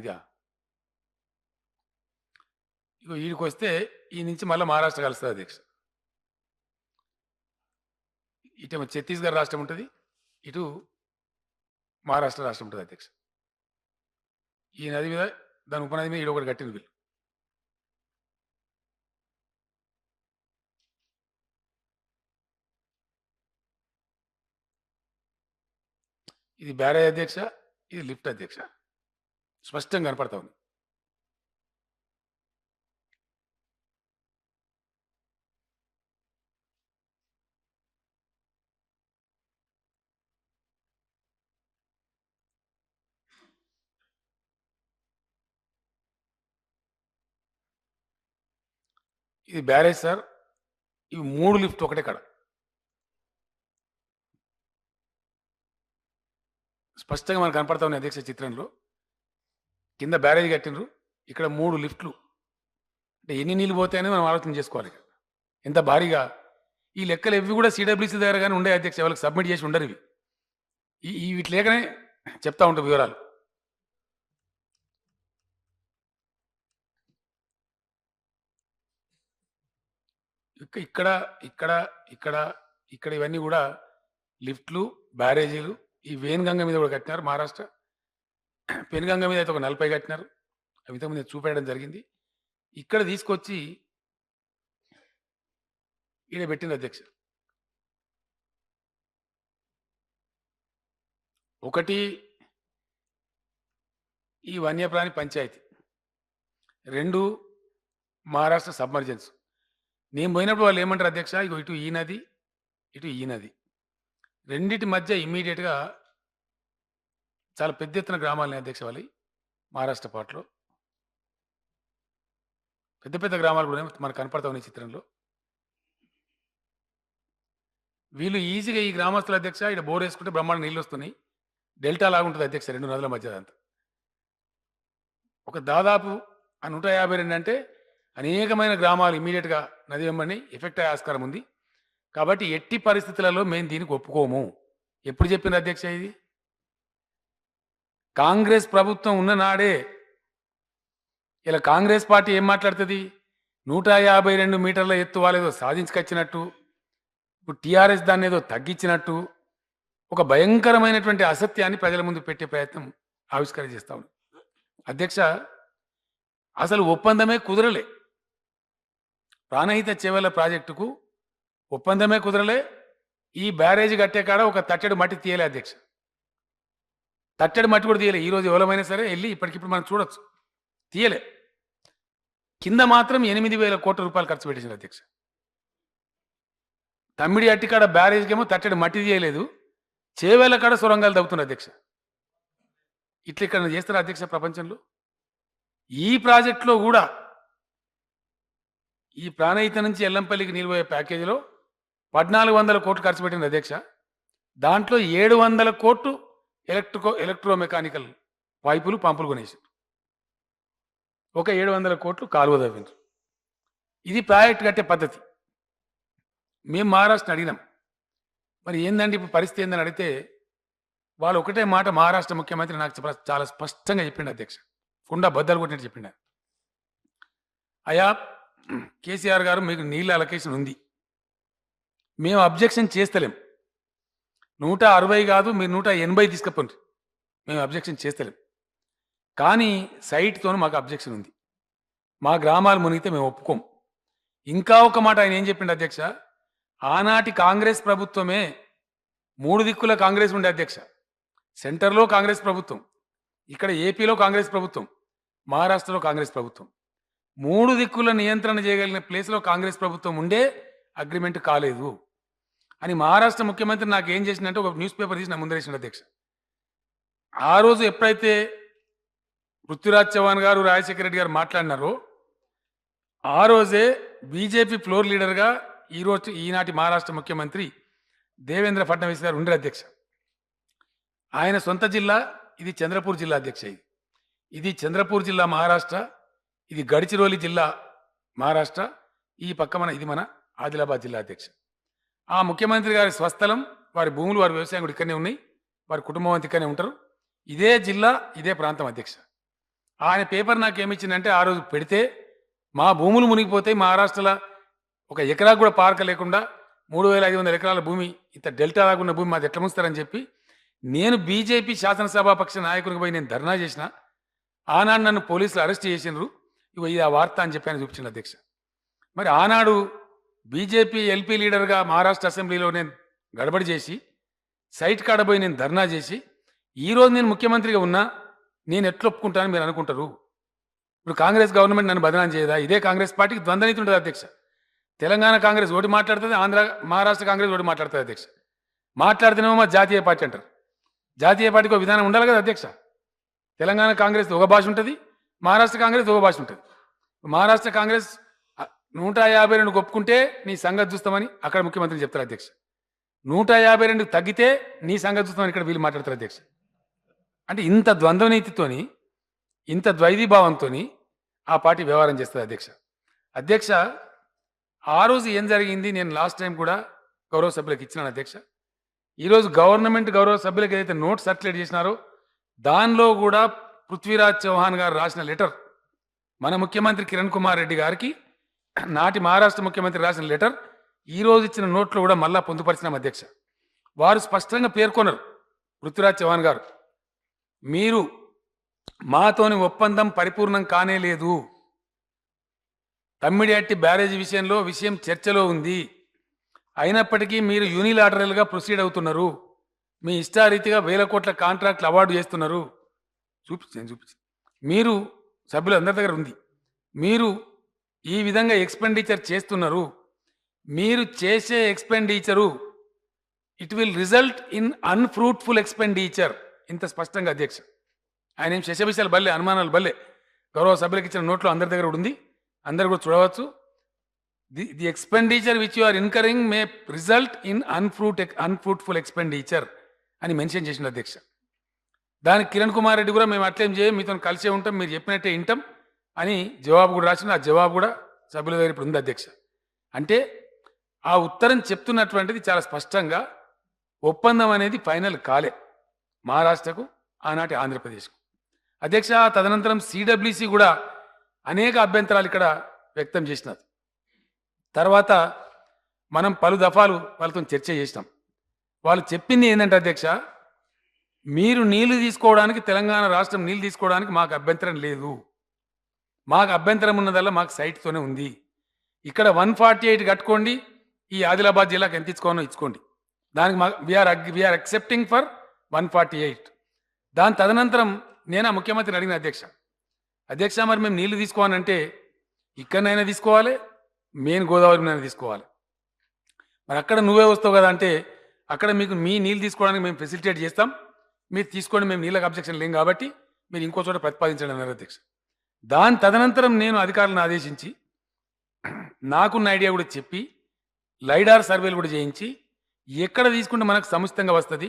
ఇదా. ఇగో వీడికి వస్తే ఈ నుంచి మళ్ళీ మహారాష్ట్ర కలుస్తుంది అధ్యక్ష. ఇటేమో ఛత్తీస్గఢ్ రాష్ట్రం ఉంటుంది, ఇటు మహారాష్ట్ర రాష్ట్రం ఉంటుంది అధ్యక్ష. ఈ నది మీద దాని ఉపనది మీద ఒకటి కట్టిన వీళ్ళు. ఇది బ్యారేజ్ అధ్యక్ష, ఇది లిఫ్ట్ అధ్యక్ష. స్పష్టంగా కనపడతా ఉంది. ఇది బ్యారేజ్ సార్. ఇవి 3 లిఫ్ట్ ఒకటే కాడ స్పష్టంగా మనకు కనపడతా ఉన్నాయి అధ్యక్ష. చిత్రంలో కింద బ్యారేజ్ కట్టినరు, ఇక్కడ 3 లిఫ్ట్లు. అంటే ఎన్ని నీళ్ళు పోతాయని మనం ఆలోచన చేసుకోవాలి. ఎంత భారీగా ఈ లెక్కలు ఇవి కూడా సిడబ్ల్యూసీ దగ్గర కానీ ఉండే అధ్యక్ష. వాళ్ళకి సబ్మిట్ చేసి ఉండరు ఇవి. వీటి లేకనే చెప్తా ఉంటాం వివరాలు. ఇక్కడ ఇక్కడ ఇక్కడ ఇక్కడ ఇవన్నీ కూడా లిఫ్ట్లు, బ్యారేజీలు. ఈ వేన్గంగ మీద కూడా కట్టినారు మహారాష్ట్ర. పెనుగంగ మీద అయితే ఒక 40 కట్టినారు. అవి ఇంతకుముందు చూపెట్టడం జరిగింది. ఇక్కడ తీసుకొచ్చి ఈయన పెట్టింది అధ్యక్ష. ఒకటి ఈ వన్యప్రాణి పంచాయతీ, 2 మహారాష్ట్ర సబ్మర్జెన్స్. నేను పోయినప్పుడు వాళ్ళు ఏమంటారు అధ్యక్ష, ఇటు ఈ నది, ఇటు ఈ నది, రెండింటి మధ్య ఇమ్మీడియట్గా చాలా పెద్ద ఎత్తున గ్రామాలని అధ్యక్ష. వాళ్ళు మహారాష్ట్ర పాటలో పెద్ద పెద్ద గ్రామాలు కూడా మనకు కనపడతా ఉన్నాయి చిత్రంలో. వీళ్ళు ఈజీగా ఈ గ్రామస్తుల అధ్యక్ష ఇక్కడ బోర్ వేసుకుంటే బ్రహ్మాండ నీళ్ళు వస్తున్నాయి. డెల్టా లాగుంటుంది అధ్యక్ష, 2 నదుల మధ్య అంతా. ఒక దాదాపు 152 అంటే అనేకమైన గ్రామాలు ఇమీడియట్గా నది వెంబడి ఎఫెక్ట్ అయ్యే ఆస్కారం ఉంది. కాబట్టి ఎట్టి పరిస్థితులలో మేము దీనికి ఒప్పుకోము. ఎప్పుడు చెప్పిన అధ్యక్ష ఇది? కాంగ్రెస్ ప్రభుత్వం ఉన్న నాడే. ఇలా కాంగ్రెస్ పార్టీ ఏం మాట్లాడుతుంది? 152 మీటర్ల ఎత్తు వాళ్ళేదో సాధించుకొచ్చినట్టు, ఇప్పుడు టీఆర్ఎస్ దాన్ని ఏదో తగ్గించినట్టు ఒక భయంకరమైనటువంటి అసత్యాన్ని ప్రజల ముందు పెట్టే ప్రయత్నం ఆవిష్కరణ చేస్తా ఉంది అధ్యక్ష. అసలు ఒప్పందమే కుదరలే. ప్రాణహిత చేవెళ్ల ప్రాజెక్టుకు ఒప్పందమే కుదరలే. ఈ బ్యారేజ్ కట్టే కాడ ఒక తట్టెడు మట్టి తీయలే అధ్యక్ష. తట్టెడు మట్టి కూడా తీయలే. ఈరోజు ఎవరమైనా సరే వెళ్ళి ఇప్పటికిప్పుడు మనం చూడొచ్చు, తీయలే. కింద మాత్రం 8,000 కోట్ల రూపాయలు ఖర్చు పెట్టేశారు అధ్యక్ష. తమ్మిడి అట్టికాడ బ్యారేజ్కేమో తట్టెడు మట్టి తీయలేదు, చేవేళ్ల కాడ సొరంగాలు తవ్వుతున్నారు అధ్యక్ష. ఇట్లా ఇక్కడ చేస్తారు అధ్యక్ష ప్రపంచంలో. ఈ ప్రాజెక్టులో కూడా ఈ ప్రాణహిత నుంచి ఎల్లంపల్లికి నీళ్ళు పోయే ప్యాకేజీలో 1,400 కోట్లు ఖర్చు పెట్టింది అధ్యక్ష. దాంట్లో 700 కోట్లు ఎలక్ట్రో మెకానికల్ పైపులు, పంపులు కొనేసారు. ఒక 700 కోట్లు కాలువ తవ్విండ్రు. ఇది ప్రాజెక్ట్ కట్టే పద్ధతి. మేము మహారాష్ట్రని అడిగినాం, మరి ఏందండి ఇప్పుడు పరిస్థితి ఏందని అడిగితే వాళ్ళు ఒకటే మాట మహారాష్ట్ర ముఖ్యమంత్రి నాకు చాలా స్పష్టంగా చెప్పిండు అధ్యక్ష. కుండా బద్దలు కొట్టినట్టు చెప్పిండు. అయ్యా కేసీఆర్ గారు మీకు నీళ్ళ అలొకేషన్ ఉంది, మేము అబ్జెక్షన్ చేస్తలేం. 160 కాదు మీరు 180 తీసుకపోండి, మేము అబ్జెక్షన్ చేస్తలేం. కానీ సైట్తో మాకు అబ్జెక్షన్ ఉంది, మా గ్రామాలు మునిగితే మేము ఒప్పుకోం. ఇంకా ఒక మాట ఆయన ఏం చెప్పిండు అధ్యక్ష, ఆనాటి కాంగ్రెస్ ప్రభుత్వమే 3 దిక్కుల కాంగ్రెస్ ఉండే అధ్యక్ష. సెంటర్లో కాంగ్రెస్ ప్రభుత్వం, ఇక్కడ ఏపీలో కాంగ్రెస్ ప్రభుత్వం, మహారాష్ట్రలో కాంగ్రెస్ ప్రభుత్వం. 3 దిక్కుల నియంత్రణ చేయగలిగిన ప్లేస్లో కాంగ్రెస్ ప్రభుత్వం ఉండే అగ్రిమెంట్ కాలేదు అని మహారాష్ట్ర ముఖ్యమంత్రి నాకు ఏం చేసిందంటే ఒక న్యూస్ పేపర్ తీసి నా ముందరేసిన అధ్యక్ష. ఆ రోజు ఎప్పుడైతే పృథ్వీరాజ్ చౌహాన్ గారు రాజశేఖర రెడ్డి గారు మాట్లాడినారో ఆ రోజే బీజేపీ ఫ్లోర్ లీడర్గా ఈనాటి మహారాష్ట్ర ముఖ్యమంత్రి దేవేంద్ర ఫడ్నవీస్ గారు ఉండరు అధ్యక్ష. ఆయన సొంత జిల్లా ఇది చంద్రపూర్ జిల్లా అధ్యక్ష. ఇది చంద్రపూర్ జిల్లా మహారాష్ట్ర, ఇది గడిచిరోలి జిల్లా మహారాష్ట్ర, ఈ పక్క ఇది మన ఆదిలాబాద్ జిల్లా అధ్యక్ష. ఆ ముఖ్యమంత్రి గారి స్వస్థలం, వారి భూములు, వారి వ్యవసాయం కూడా ఇక్కడనే ఉన్నాయి, వారి కుటుంబం అంతా ఇక్కడనే ఉంటారు. ఇదే జిల్లా ఇదే ప్రాంతం అధ్యక్ష. ఆయన పేపర్ నాకు ఏమిచ్చిందంటే ఆ రోజు పెడితే మా భూములు మునిగిపోతాయి, మహారాష్ట్రలో ఒక ఎకరా కూడా పార్క లేకుండా 3500 ఎకరాల భూమి, ఇంత డెల్టా లాగున్న భూమి మాది ఎట్లా ముంస్తారని చెప్పి నేను బీజేపీ శాసనసభాపక్ష నాయకునికి పోయి నేను ధర్నా చేసిన. ఆనాడు నన్ను పోలీసులు అరెస్ట్ చేసినారు. ఇగో ఇది ఆ వార్త అని చెప్పి ఆయన చూపించిన అధ్యక్ష. మరి ఆనాడు బీజేపీ ఎల్పీ లీడర్గా మహారాష్ట్ర అసెంబ్లీలో నేను గడబడి చేసి సైట్ కాడబోయి నేను ధర్నా చేసి ఈరోజు నేను ముఖ్యమంత్రిగా ఉన్నా, నేను ఎట్లా ఒప్పుకుంటానని మీరు అనుకుంటారు? ఇప్పుడు కాంగ్రెస్ గవర్నమెంట్ నన్ను బదనాం చేయదా? ఇదే కాంగ్రెస్ పార్టీకి ద్వంద్వనీతి ఉంటుంది అధ్యక్ష. తెలంగాణ కాంగ్రెస్ ఒకటి మాట్లాడుతుంది, మహారాష్ట్ర కాంగ్రెస్ ఒకటి మాట్లాడుతుంది అధ్యక్ష. మాట్లాడితేనేమో మా జాతీయ పార్టీ అంటారు. జాతీయ పార్టీకి ఒక విధానం ఉండాలి కదా అధ్యక్ష. తెలంగాణ కాంగ్రెస్ ఒక భాష ఉంటుంది, మహారాష్ట్ర కాంగ్రెస్ ఒక భాష ఉంటుంది. మహారాష్ట్ర కాంగ్రెస్ 152 ఒప్పుకుంటే నీ సంగతి చూస్తామని అక్కడ ముఖ్యమంత్రి చెప్తారు అధ్యక్ష. 152 తగ్గితే నీ సంగతి చూస్తామని ఇక్కడ వీళ్ళు మాట్లాడతారు అధ్యక్ష. అంటే ఇంత ద్వంద్వనీతితోని, ఇంత ద్వైధీభావంతో ఆ పార్టీ వ్యవహారం చేస్తుంది అధ్యక్ష. అధ్యక్ష ఆ రోజు ఏం జరిగింది నేను లాస్ట్ టైం కూడా గౌరవ సభ్యులకు ఇచ్చినాను అధ్యక్ష. ఈరోజు గవర్నమెంట్ గౌరవ సభ్యులకు ఏదైతే నోట్ సర్క్యులేట్ చేసినారో దానిలో కూడా పృథ్వీరాజ్ చౌహాన్ గారు రాసిన లెటర్, మన ముఖ్యమంత్రి కిరణ్ కుమార్ రెడ్డి గారికి నాటి మహారాష్ట్ర ముఖ్యమంత్రి రాసిన లెటర్ ఈరోజు ఇచ్చిన నోట్లో కూడా మళ్ళా పొందుపరిచినాం అధ్యక్ష. వారు స్పష్టంగా పేర్కొన్నారు, పృథ్వీరాజ్ చౌహాన్ గారు, మీరు మాతోని ఒప్పందం పరిపూర్ణం కానే లేదు, తమ్మిడిహట్టి బ్యారేజీ విషయంలో విషయం చర్చలో ఉంది, అయినప్పటికీ మీరు యూనిలాటరల్గా ప్రొసీడ్ అవుతున్నారు, మీ ఇష్టారీతిగా 1000 కోట్ల కాంట్రాక్ట్లు అవార్డు చేస్తున్నారు. చూపించండి మీరు సభ్యులందరి దగ్గర ఉంది, మీరు ఈ విధంగా ఎక్స్పెండిచర్ చేస్తున్నారు, మీరు చేసే expenditure it will result in unfruitful expenditure. ఇంత స్పష్టంగా అధ్యక్ష. ఆయన ఏం శశబిషాలు బల్లే, అనుమానాలు బల్లే, గౌరవ సభ్యులకు ఇచ్చిన నోట్లో అందరి దగ్గర ఉంది, అందరు కూడా చూడవచ్చు. The expenditure which you are incurring may result in unfruitful expenditure అని మెన్షన్ చేసిన అధ్యక్ష. దానికి కిరణ్ కుమార్ రెడ్డి కూడా మేము అట్లేం చేయం, మీతో కలిసే ఉంటాం, మీరు చెప్పినట్టే వింటాం అని జవాబు కూడా రాసిన. ఆ జవాబు కూడా సభ్యుల దగ్గర ఇప్పుడు ఉంది అధ్యక్ష. అంటే ఆ ఉత్తరం చెప్తున్నటువంటిది చాలా స్పష్టంగా ఒప్పందం అనేది ఫైనల్ కాలే మహారాష్ట్రకు, ఆనాటి ఆంధ్రప్రదేశ్కు అధ్యక్ష. తదనంతరం సిడబ్ల్యూసి కూడా అనేక అభ్యంతరాలు ఇక్కడ వ్యక్తం చేసినారు. తర్వాత మనం పలు దఫాలు వాళ్ళతో చర్చ చేసినాం. వాళ్ళు చెప్పింది ఏంటంటే అధ్యక్ష, మీరు నీళ్లు తీసుకోవడానికి, తెలంగాణ రాష్ట్రం నీళ్లు తీసుకోవడానికి మాకు అభ్యంతరం లేదు, మాకు అభ్యంతరం ఉన్నదల్లా మాకు సైట్తోనే ఉంది, ఇక్కడ 148 కట్టుకోండి, ఈ ఆదిలాబాద్ జిల్లాకు ఎంత ఇచ్చుకోనో ఇచ్చుకోండి, దానికి వీఆర్ అక్సెప్టింగ్ ఫర్ 148. దాని తదనంతరం నేను ఆ ముఖ్యమంత్రిని అడిగిన అధ్యక్ష మరి మేము నీళ్లు తీసుకోవాలంటే ఇక్కడనైనా తీసుకోవాలి, మెయిన్ గోదావరినైనా తీసుకోవాలి, మరి అక్కడ నువ్వే వస్తావు కదా అంటే అక్కడ మీకు మీ నీళ్ళు తీసుకోవడానికి మేము ఫెసిలిటేట్ చేస్తాం, మీరు తీసుకోండి, మేము నీళ్ళకి అబ్జెక్షన్ లేం కాబట్టి మీరు ఇంకో చోట ప్రతిపాదించండి అన్నారు అధ్యక్ష. దాని తదనంతరం నేను అధికారులను ఆదేశించి నాకున్న ఐడియా కూడా చెప్పి లైడార్ సర్వేలు కూడా చేయించి ఎక్కడ తీసుకుంటే మనకు సముచితంగా వస్తుంది,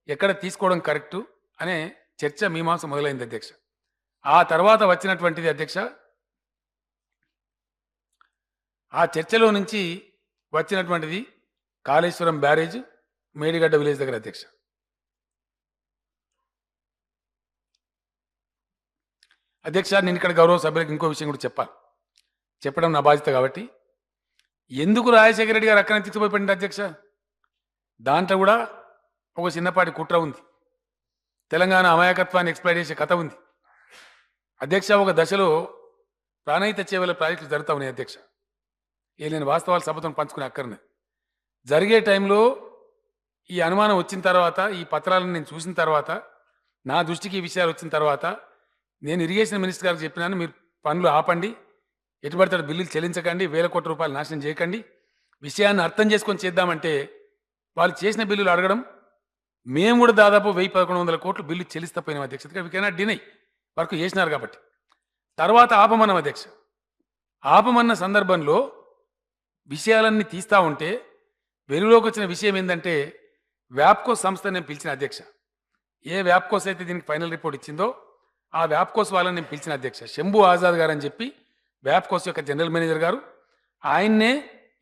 ఎక్కడ తీసుకోవడం కరెక్టు అనే చర్చ మీమాంస మొదలైంది అధ్యక్ష. ఆ తర్వాత వచ్చినటువంటిది అధ్యక్ష, ఆ చర్చలో నుంచి వచ్చినటువంటిది కాళేశ్వరం బ్యారేజ్ మేడిగడ్డ విలేజ్ దగ్గర అధ్యక్ష. అధ్యక్ష, నేను ఇక్కడ గౌరవ సభ్యులకు ఇంకో విషయం కూడా చెప్పాలి. చెప్పడం నా బాధ్యత కాబట్టి. ఎందుకు రాజశేఖర రెడ్డి గారు అక్కడనే తీసుకుపోయి అధ్యక్ష? దాంట్లో కూడా ఒక చిన్నపాటి కుట్ర ఉంది. తెలంగాణ అమాయకత్వాన్ని ఎక్స్ప్లైర్ చేసే కథ ఉంది. అధ్యక్ష, ఒక దశలో ప్రాణహిత చేవల ప్రాజెక్టులు జరుగుతూ ఉన్నాయి అధ్యక్ష. నేను వాస్తవాలు సభతో పంచుకునే అక్కర్నే జరిగే టైంలో ఈ అనుమానం వచ్చిన తర్వాత, ఈ పత్రాలను నేను చూసిన తర్వాత, నా దృష్టికి ఈ విషయాలు వచ్చిన తర్వాత నేను ఇరిగేషన్ మినిస్టర్ గారికి చెప్పినాను, మీరు పనులు ఆపండి, ఎటుబడతాడు బిల్లులు చెల్లించకండి, వేల కోట్ల రూపాయలు నాశనం చేయకండి, విషయాన్ని అర్థం చేసుకొని చేద్దామంటే వాళ్ళు చేసిన బిల్లులు అడగడం, మేము కూడా దాదాపు 1000-1100 కోట్లు బిల్లు చెల్లిస్తా పోయినాం అధ్యక్ష. వీ కెనాట్ డినై, వర్క్ చేసినారు కాబట్టి. తర్వాత ఆపమన్నాం అధ్యక్ష. ఆపమన్న సందర్భంలో విషయాలన్నీ తీస్తూ ఉంటే వెలుగులోకి వచ్చిన విషయం ఏంటంటే, వ్యాప్కో సంస్థ నేను పిలిచిన అధ్యక్ష. ఏ వ్యాప్కోస్ అయితే దీనికి ఫైనల్ రిపోర్ట్ ఇచ్చిందో ఆ వ్యాప్కోస్ వాళ్ళని నేను పిలిచిన అధ్యక్ష. శంభు ఆజాద్ గారు అని చెప్పి వ్యాప్కోస్ యొక్క జనరల్ మేనేజర్ గారు, ఆయన్నే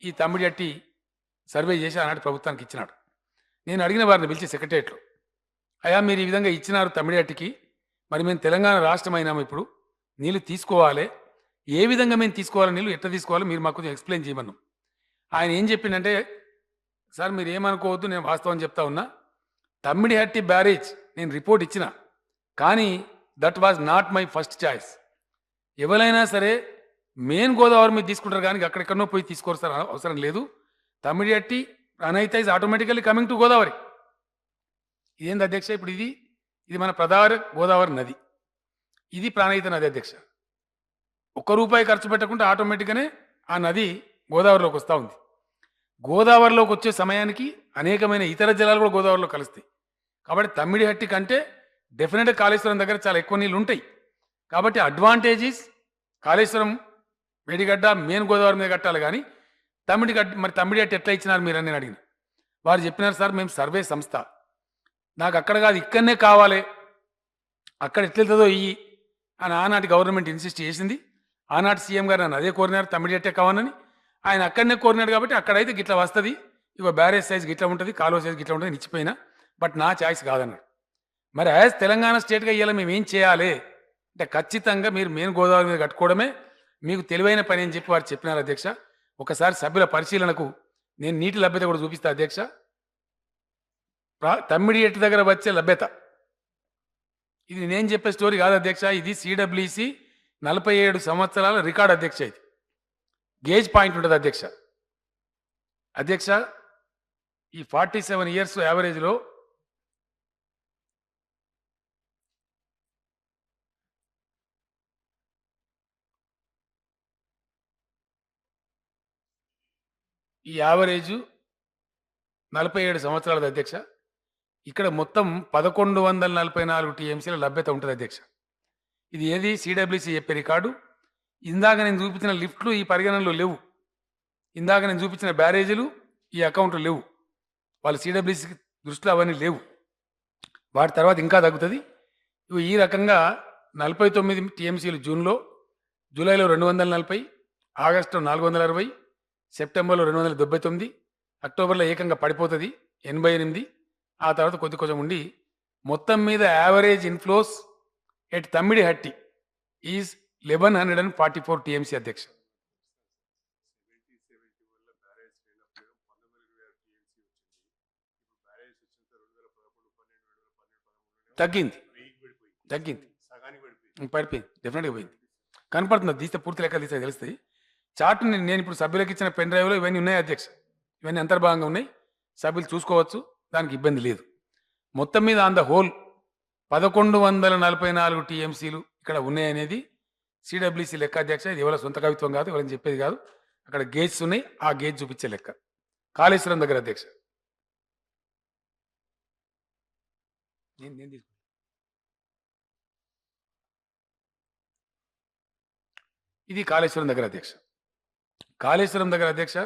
ఈ తమ్మిడిహట్టి సర్వే చేసి ఆనాటి ప్రభుత్వానికి ఇచ్చినాడు. నేను అడిగిన వారిని పిలిచి సెక్రటరియట్లో, అయ్యా మీరు ఈ విధంగా ఇచ్చినారు తమ్మిడిహట్టికి, మరి మేము తెలంగాణ రాష్ట్రం అయినాము, ఇప్పుడు నీళ్ళు తీసుకోవాలి, ఏ విధంగా మేము తీసుకోవాలి, నీళ్ళు ఎట్లా తీసుకోవాలో మీరు మాకు కొంచెం ఎక్స్ప్లెయిన్ చేయమన్నాం. ఆయన ఏం చెప్పిందంటే, సార్ మీరు ఏమనుకోవద్దు, నేను వాస్తవం చెప్తా ఉన్నా, తమ్మిడిహట్టి బ్యారేజ్ నేను రిపోర్ట్ ఇచ్చిన, కానీ that was not my first choice. ఎవరైనా సరే మెయిన్ గోదావరి మీద తీసుకుంటారు, కానీ అక్కడెక్కడనో పోయి తీసుకోరు సార్, అవసరం లేదు. Tummidihatti Pranahita is automatically coming to Godavari. ఇదేంది అధ్యక్ష? ఇప్పుడు ఇది మన ప్రధాన గోదావరి నది, ఇది ప్రాణహిత నది అధ్యక్ష. ₹1 ఖర్చు పెట్టకుండా ఆటోమేటిక్గానే ఆ నది గోదావరిలోకి వస్తూ ఉంది. గోదావరిలోకి వచ్చే సమయానికి అనేకమైన ఇతర జలాలు కూడా గోదావరిలో కలుస్తాయి. కాబట్టి తమ్మిడిహట్టి కంటే డెఫినెట్గా కాళేశ్వరం దగ్గర చాలా ఎక్కువ నీళ్ళు ఉంటాయి. కాబట్టి అడ్వాంటేజెస్ కాళేశ్వరం వేడిగడ్డ మెయిన్ గోదావరి మీద కట్టాలి, కానీ తమ్మిడిహట్టి ఎట్లా ఇచ్చినారు మీరు అని నేను అడిగిన. వారు చెప్పినారు, సార్ మేము సర్వే సంస్థ, నాకు అక్కడ కాదు ఇక్కడనే కావాలి, అక్కడ ఎట్లెళ్తుందో ఇయ్యి అని ఆనాటి గవర్నమెంట్ ఇన్సిస్ట్ చేసింది. ఆనాటి సీఎం గారు నన్ను అదే కోరినారు, తమ్మిడిహట్టే కావాలని. ఆయన అక్కడనే కోరినాడు కాబట్టి అక్కడైతే గిట్లా వస్తుంది, ఇక బ్యారేజ్ సైజ్ గిట్లా ఉంటుంది, కాలువ సైజ్ గిట్లా ఉంటుంది, ఇచ్చిపోయినా, బట్ నా ఛాయిస్ కాదన్నాడు. మరి యాజ్ తెలంగాణ స్టేట్గా ఇవ్వాలి మేము ఏం చేయాలి అంటే, ఖచ్చితంగా మీరు మెయిన్ గోదావరి మీద కట్టుకోవడమే మీకు తెలివైన పని అని చెప్పి వారు చెప్పినారు అధ్యక్ష. ఒకసారి సభ్యుల పరిశీలనకు నేను నీటి లభ్యత కూడా చూపిస్తా అధ్యక్ష. తమ్మిడిహట్టి దగ్గర వచ్చే లభ్యత, ఇది నేను చెప్పే స్టోరీ కాదు అధ్యక్ష, ఇది సిడబ్ల్యూసి 47 సంవత్సరాల రికార్డ్ అధ్యక్ష. ఇది గేజ్ పాయింట్ ఉంటుంది అధ్యక్ష. అధ్యక్ష, ఈ 47 ఇయర్స్ యావరేజ్లో ఈ యావరేజు 47 సంవత్సరాలది అధ్యక్ష. ఇక్కడ మొత్తం 1144 టీఎంసీల లభ్యత ఉంటుంది అధ్యక్ష. ఇది ఏది సిడబ్ల్యూసి చెప్పే రికార్డు. ఇందాక నేను చూపించిన లిఫ్ట్లు ఈ పరిగణనలో లేవు, ఇందాక నేను చూపించిన బ్యారేజీలు ఈ అకౌంట్లో లేవు, వాళ్ళ సిడబ్ల్యూసి దృష్టిలో అవన్నీ లేవు. వాటి తర్వాత ఇంకా తగ్గుతుంది. ఇవి ఈ రకంగా 49 టీఎంసీలు జూన్లో, జూలైలో 240, ఆగస్టులో 460, సెప్టెంబర్లో 279, అక్టోబర్లో ఏకంగా పడిపోతుంది 88, ఆ తర్వాత కొంచెం ఉండి మొత్తం మీద average inflows at Tummidihatti is 1144 TMC అధ్యక్ష. తగ్గింది పడిపోయింది, డెఫినెట్గా పోయింది, కనపడుతుంది. తీస్తే పూర్తి లెక్కలు తీస్తే తెలుస్తాయి. చార్ట్ నేను ఇప్పుడు సభ్యులకు ఇచ్చిన పెన్ డ్రైవ్లో ఇవన్నీ ఉన్నాయి అధ్యక్ష, ఇవన్నీ అంతర్భాగంగా ఉన్నాయి, సభ్యులు చూసుకోవచ్చు, దానికి ఇబ్బంది లేదు. మొత్తం మీద ఆన్ ద హోల్ 1144 టీఎంసీలు ఇక్కడ ఉన్నాయనేది సిడబ్ల్యూసి లెక్క అధ్యక్ష. ఇది ఎవరి సొంత కవిత్వం కాదు, ఎవరైనా చెప్పేది కాదు. అక్కడ గేజ్స్ ఉన్నాయి, ఆ గేజ్ చూపించే లెక్క. కాళేశ్వరం దగ్గర అధ్యక్ష ఇది కాళేశ్వరం దగ్గర అధ్యక్ష. కాళేశ్వరం దగ్గర అధ్యక్ష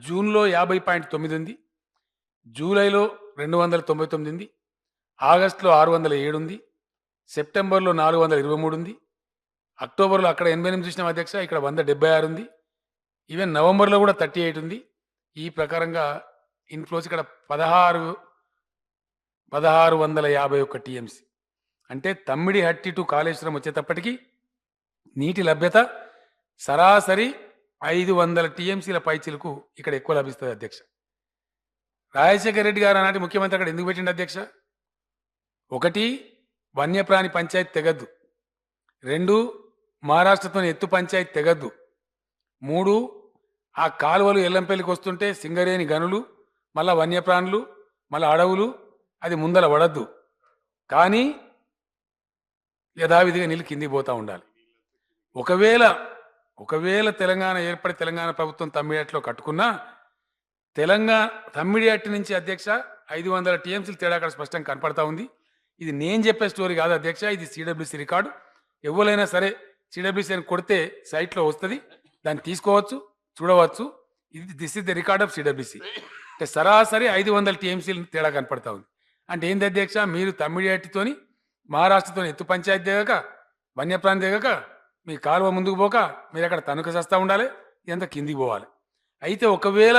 జూన్లో 50.9 ఉంది, జూలైలో 299 ఉంది, ఆగస్టులో 607 ఉంది, సెప్టెంబర్లో 423 ఉంది, అక్టోబర్లో అక్కడ 88 చూసినాం అధ్యక్ష, ఇక్కడ 176 ఉంది, ఈవెన్ నవంబర్లో కూడా 38 ఉంది. ఈ ప్రకారంగా ఇన్ఫ్లోస్ ఇక్కడ 1651 టీఎంసీ. అంటే తమ్మిడిహట్టి టు కాళేశ్వరం వచ్చేటప్పటికి నీటి లభ్యత సరాసరి 500 టీఎంసీల పైచిలకు ఇక్కడ ఎక్కువ లభిస్తుంది అధ్యక్ష. రాజశేఖర రెడ్డి గారు ఆనాటి ముఖ్యమంత్రి అక్కడ ఎందుకు పెట్టిండు అధ్యక్ష? ఒకటి, వన్యప్రాణి పంచాయతీ తెగద్దు. 2, మహారాష్ట్రతో ఎత్తు పంచాయతీ తెగద్దు. 3, ఆ కాలువలు ఎల్లంపల్లికి వస్తుంటే సింగరేణి గనులు, మళ్ళా వన్యప్రాణులు, మళ్ళా అడవులు, అది ముందల పడద్దు. కానీ యథావిధిగా నీళ్ళు కిందికి పోతూ ఉండాలి. ఒకవేళ తెలంగాణ ఏర్పడి తెలంగాణ ప్రభుత్వం తమ్మిడిహట్టిలో కట్టుకున్నా తెలంగాణ తమ్మిడిహట్టి నుంచి అధ్యక్ష 500 టీఎంసీలు తేడా అక్కడ స్పష్టంగా కనపడతా ఉంది. ఇది నేను చెప్పే స్టోరీ కాదు అధ్యక్ష, ఇది సిడబ్ల్యూసీ రికార్డు. ఎవరైనా సరే సిడబ్ల్యూసీ అని కొడితే సైట్లో వస్తుంది, దాన్ని తీసుకోవచ్చు, చూడవచ్చు. This is the record of CWC. అంటే సరాసరి 500 టీఎంసీలు తేడా కనపడతా ఉంది. అంటే ఏంది అధ్యక్ష, మీరు తమ్మిడిహట్టితోని మహారాష్ట్రతో ఎత్తు పంచాయతీ దిగక, వన్యప్రాణి దిగక, మీ కాలువ ముందుకు పోక మీరు అక్కడ తణుకు చేస్తూ ఉండాలి, ఇదంతా కిందికి పోవాలి. అయితే ఒకవేళ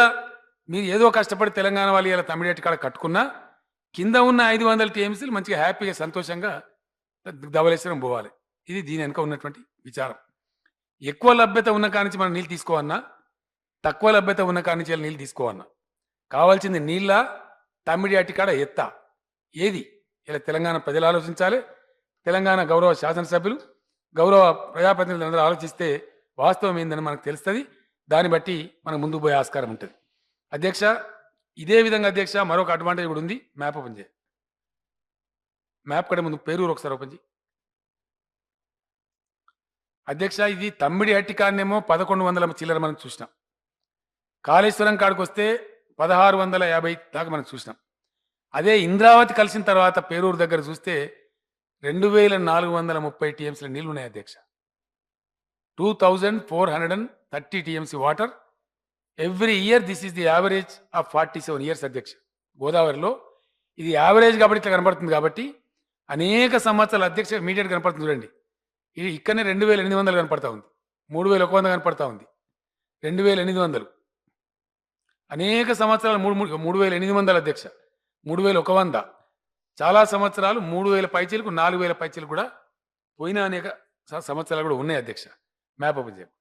మీరు ఏదో కష్టపడి తెలంగాణ వాళ్ళు ఇలా తమ్మిడిహట్టి కాడ కట్టుకున్నా కింద ఉన్న 500 టీఎంసీలు మంచిగా హ్యాపీగా సంతోషంగా ధవళేశ్వరం పోవాలి. ఇది దీని వెనుక ఉన్నటువంటి విచారం. ఎక్కువ లభ్యత ఉన్న కానించి మనం నీళ్ళు తీసుకోవన్నా, తక్కువ లభ్యత ఉన్న కానించి నీళ్ళు తీసుకోవన్నా, కావాల్సింది నీళ్ళ తమ్మిడిహట్టి కాడ ఎత్తా ఏది ఇలా తెలంగాణ ప్రజలు ఆలోచించాలి. తెలంగాణ గౌరవ శాసనసభ్యులు, గౌరవ ప్రజాప్రతినిధులు అందరూ ఆలోచిస్తే వాస్తవం ఏందని మనకు తెలుస్తుంది. దాన్ని బట్టి మనం ముందుకు పోయే ఆస్కారం ఉంటుంది అధ్యక్ష. ఇదే విధంగా అధ్యక్ష మరొక అడ్వాంటేజ్ కూడా ఉంది. మ్యాప్ ఓపెన్ చేయి. మ్యాప్ కంటే ముందు పేరూరు ఒకసారి ఓపెన్ చేయి అధ్యక్ష. ఇది తమ్మిడిహట్టి కాడనేమో 1100 చిల్లర మనం చూసినాం. కాళేశ్వరం కాడికి వస్తే 1650 దాకా మనం చూసినాం. అదే ఇంద్రావతి కలిసిన తర్వాత పేరూరు దగ్గర చూస్తే 2430 టీఎంసీల నీళ్లు ఉన్నాయి అధ్యక్ష. 2430 TMC water every year. This is the average of 47 years అధ్యక్ష. గోదావరిలో ఇది యావరేజ్ కాబట్టి ఇట్లా కనపడుతుంది. కాబట్టి అనేక సంవత్సరాల అధ్యక్ష ఇమీడియట్ కనపడుతుంది చూడండి. ఇది ఇక్కడనే 2800 కనపడతా ఉంది, 3100 కనపడతా ఉంది, 2800 అనేక సంవత్సరాలు 3800 అధ్యక్ష, 3100 చాలా సంవత్సరాలు 3000 పైచీలకు 4000 పైచీలు కూడా పోయిన అనేక సంవత్సరాలు కూడా ఉన్నాయి అధ్యక్ష. మ్యాప్ ఓపెన్ చేయం